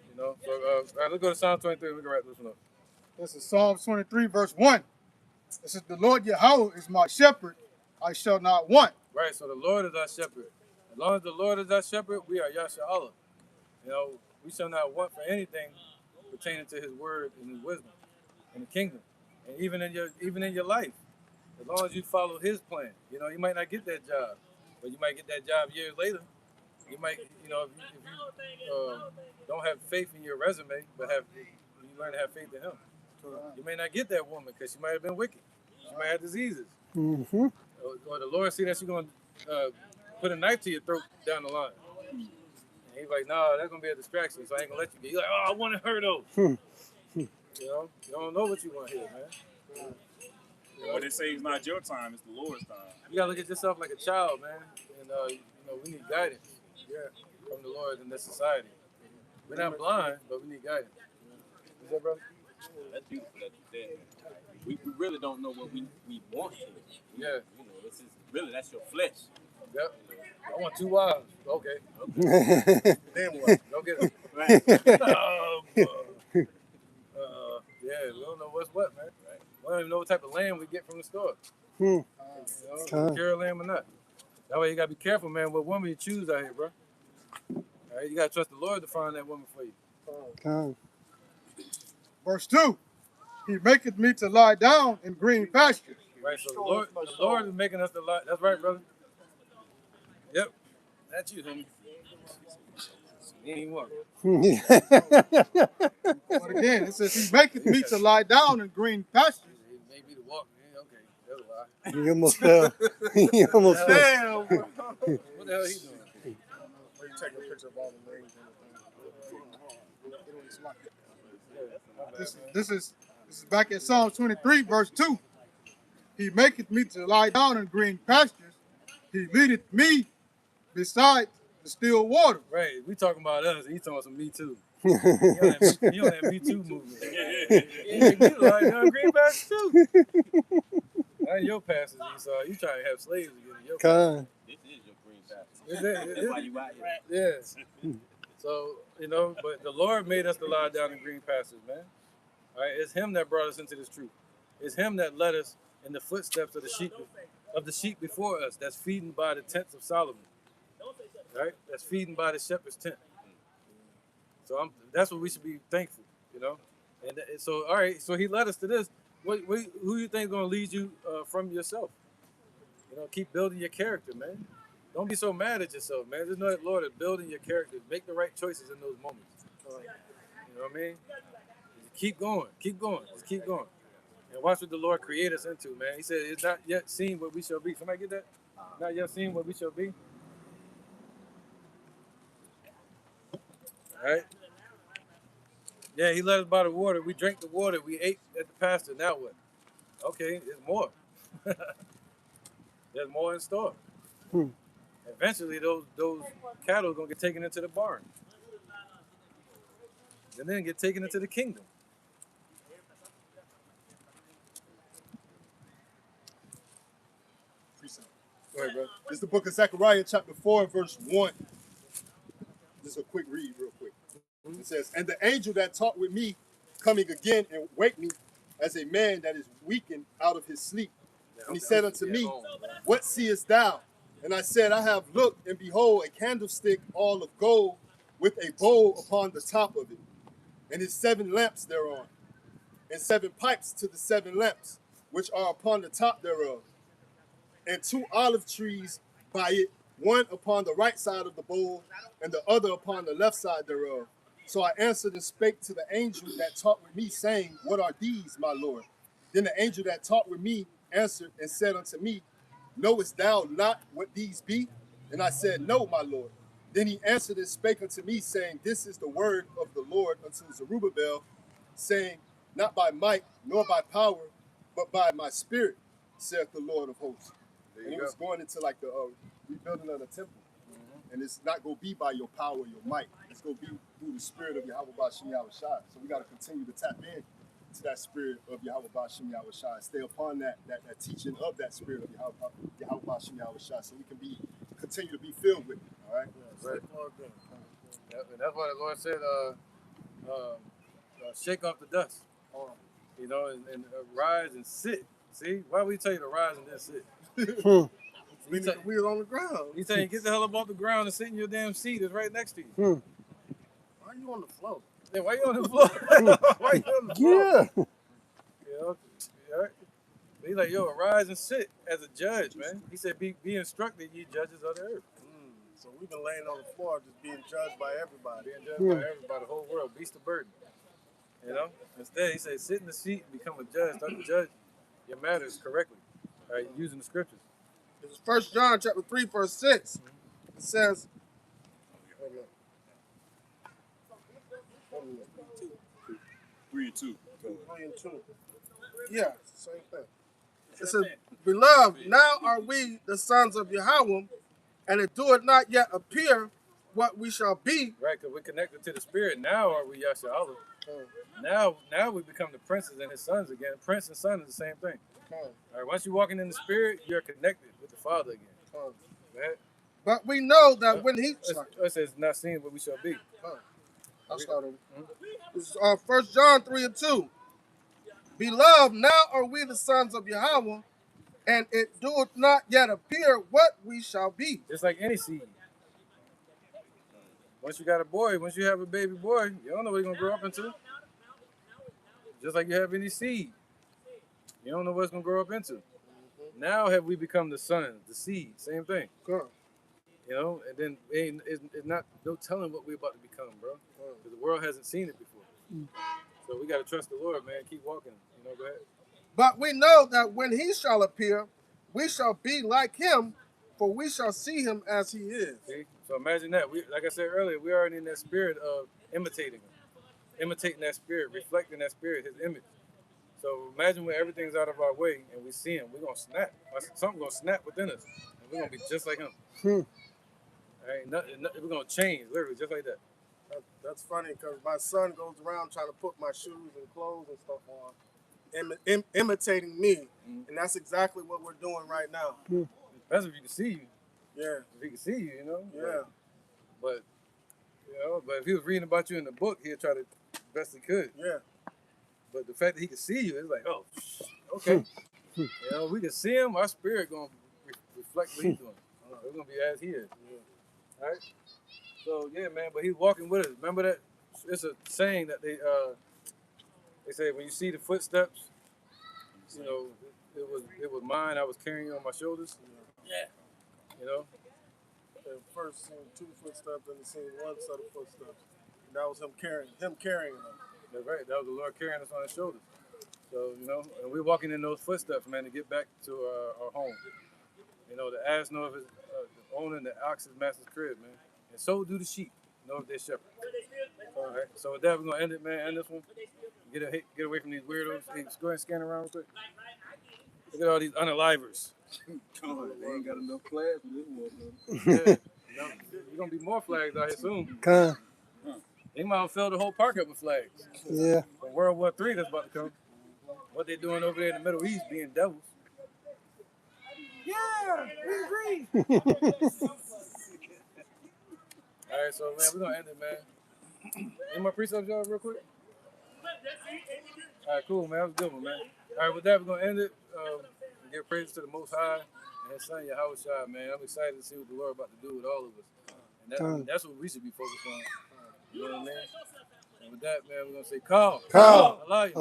You know? So all right, let's go to Psalm 23 and we can wrap this one up. This is Psalms 23, verse 1. It says, the Lord Yahweh is my shepherd, I shall not want. Right, so the Lord is our shepherd. As long as the Lord is our shepherd, we are Yasha'Allah. You know, we shall not want for anything pertaining to his word and his wisdom and the kingdom. And even in your life. As long as you follow his plan. You know, you might not get that job, but you might get that job years later. You might, you know, if you don't have faith in your resume, but you learn to have faith in him. You may not get that woman because she might have been wicked. She might have diseases. Mm-hmm. Or the Lord see that she's going to put a knife to your throat down the line. And he's like, nah, that's going to be a distraction, so I ain't going to let you get. You're like, oh, I wanted her though. You know, you don't know what you want here, man. What they say is not your time, it's the Lord's time. You got to look at yourself like a child, man. And, you know, we need guidance from the Lord in this society. We're not blind, but we need guidance. Is that, brother? That's beautiful that you said. We really don't know what we want here. Yeah. You know, this is really, that's your flesh. Yep. I want 2 wives. Okay. Then what? Go get them. Right. Yeah, we don't know what's what, man. Right. We don't even know what type of lamb we get from the store. Hmm. You know, pure lamb or not. That way you got to be careful, man, what woman you choose out here, bro. All right, you got to trust the Lord to find that woman for you. Con. Verse 2. He maketh me to lie down in green pastures. Right, so the Lord is making us the light. That's right, brother. Yep, that's you, homie. He ain't walking. But again, it says, He maketh me to lie down in green pastures. He made me to walk. Okay, that's a lie. He almost fell. He almost fell. Damn. What the hell he doing? Are you taking a picture of all the names and This is back in Psalm 23, verse 2. He maketh me to lie down in green pastures. He leadeth me beside the still water. Right, we talking about us. He talking about some Me Too. You on that Me Too movement. He make me lie down green pastures too. Not your pastors, Esau. You trying to have slaves again in your Con. This is your green pasture. That's why you out Yeah. here. So, but the Lord made us to lie down in green pastures, man. All right, it's Him that brought us into this truth. It's Him that led us in the footsteps of the sheep before us. That's feeding by the tents of Solomon. Right? That's feeding by the shepherd's tent. So that's what we should be thankful, And so, all right, so He led us to this. Who you think is going to lead you from yourself? Keep building your character, man. Don't be so mad at yourself, man. Just know that Lord is building your character. Make the right choices in those moments. You know what I mean? Just keep going. Keep going. Just keep going. And watch what the Lord create us into, man. He said, it's not yet seen what we shall be. Somebody get that? Not yet seen what we shall be. All right? Yeah, He led us by the water. We drank the water. We ate at the pasture. Now what? Okay, there's more. There's more in store. Eventually, those cattle are going to get taken into the barn. And then get taken into the kingdom. Go ahead, bro. This is the book of Zechariah, chapter 4, verse 1. Just a quick read, real quick. It says, "And the angel that talked with me, coming again and wake me as a man that is weakened out of his sleep. And he said unto me, What seest thou? And I said, I have looked, and behold, a candlestick all of gold, with a bowl upon the top of it, and his 7 lamps thereon, and 7 pipes to the 7 lamps, which are upon the top thereof, and 2 olive trees by it, one upon the right side of the bowl, and the other upon the left side thereof. So I answered and spake to the angel that talked with me, saying, What are these, my Lord? Then the angel that talked with me answered and said unto me, Knowest thou not what these be? And I said, No, my Lord. Then he answered and spake unto me, saying, This is the word of the Lord unto Zerubbabel, saying, Not by might nor by power, but by my spirit, saith the Lord of hosts. And it was going into like the rebuilding of the temple. And it's not going to be by your power, your might. It's going to be through the spirit of Yahweh Ba'Shem Yahushua. So we got to continue to tap in to that spirit of Yahweh Ba'Shem Yahushua. Stay upon that teaching of that spirit of Yahweh Ba'Shem Yahushua, so we can continue to be filled with it. All right? Right. And that's why the Lord said, shake off the dust. And rise and sit. See? Why would He tell you to rise and then sit? we need the wheel on the ground. He's saying, get the hell up off the ground and sit in your damn seat. It's right next to you. Why are you on the floor? Yeah, why you on the floor? Why you on the floor? Yeah. He's like, yo, rise and sit as a judge, man. He said, be instructed, ye judges of the earth. So we've been laying on the floor just being judged by everybody. Being judged by everybody, the whole world, beast of burden. Instead, he said, sit in the seat and become a judge. Start to judge your matters correctly, right? Using the scriptures. This is 1 John chapter 3, verse 6. It says, 3 and 2. 3 and 2. Yeah, same thing. It says, Beloved, now are we the sons of Yahweh, and it doeth not yet appear what we shall be. Right, because we're connected to the Spirit. Now are we Yahshua. Now we become the princes and his sons again. Prince and son is the same thing. All right, once you're walking in the Spirit, you're connected with the Father again. Right? But we know that when he... It says, not seeing what we shall be. I'll start over. This is 1 John 3 and 2. Beloved, now are we the sons of Yahweh, and it doeth not yet appear what we shall be. Just like any seed. Once you got a boy, once you have a baby boy, you don't know what he's going to grow up into. Just like you have any seed. You don't know what it's going to grow up into. Now have we become the sons, the seed, same thing. Come. You know, and then it's not no telling what we're about to become, bro. Because the world hasn't seen it before. So we got to trust the Lord, man. Keep walking. You know, go ahead. But we know that when he shall appear, we shall be like him, for we shall see him as he is. See? So imagine that. We, like I said earlier, we are in that spirit of imitating him, imitating that spirit, reflecting that spirit, his image. So imagine when everything's out of our way and we see him, we're going to snap. Something's going to snap within us. And we're going to be just like him. All right? We're going to change, literally, just like that. That's funny because my son goes around trying to put my shoes and clothes and stuff on, imitating me. And that's exactly what we're doing right now. That's if you can see you. Yeah. If he can see you, you know? Yeah. But if he was reading about you in the book, he'd try to best he could. Yeah. But the fact that he can see you, it's like, oh, okay. You know, we can see him, our spirit going to reflect what he's doing. We're going to be as he is. All right? So, yeah, man, but he's walking with us. Remember that? It's a saying that they say when you see the footsteps, you know, it was mine, I was carrying you on my shoulders. Yeah. You know? And first seen 2 footsteps and seen 1 set of footsteps. And that was him carrying them. That's right. That was the Lord carrying us on his shoulders. So, you know, and we're walking in those footsteps, man, to get back to our home. You know, the ass know if it's owning the ox is master's crib, man. And so do the sheep, know if they're shepherd. All right. So with that, we're going to end it, man. End this one. Get away from these weirdos. Hey, just go ahead and scan around real quick. Look at all these unalivers. They ain't got enough flags for this one. Yeah. You're going to be more flags out here soon. They might have filled the whole park up with flags. Yeah. From World War III that's about to come. What they doing over there in the Middle East being devils. Yeah, we agree. All right, so, man, we're going to end it, man. Any more precepts, y'all, real quick? All right, cool, man. That was a good one, man. All right, with that, we're going to end it. Give praise to the Most High and His Son, Yahweh, man. I'm excited to see what the Lord about to do with all of us. And that's what we should be focused on. You know what I mean? And with that, man, we're going to say, Call. Alive.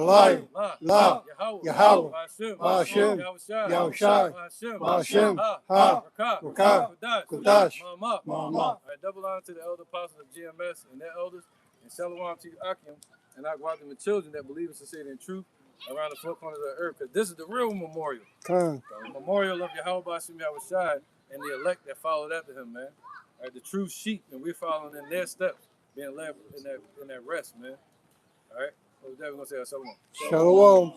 La. Yahweh. Hashem. Yahushai. Hashem. Ha. Rakah. Kudash. Mama. Mama. All right, double honor to the elder apostles of GMS and their elders, and shalom to you, Akim, and Akwatim, the children that believe in sincerity and truth around the 4 corners of the earth, because this is the real memorial. The memorial of Yahweh Hashem Yahushai and the elect that followed after him, man. All right, the true sheep, and we're following in their steps, being led in that rest, man. All right, so with that, we're going to say shalom. Shalom.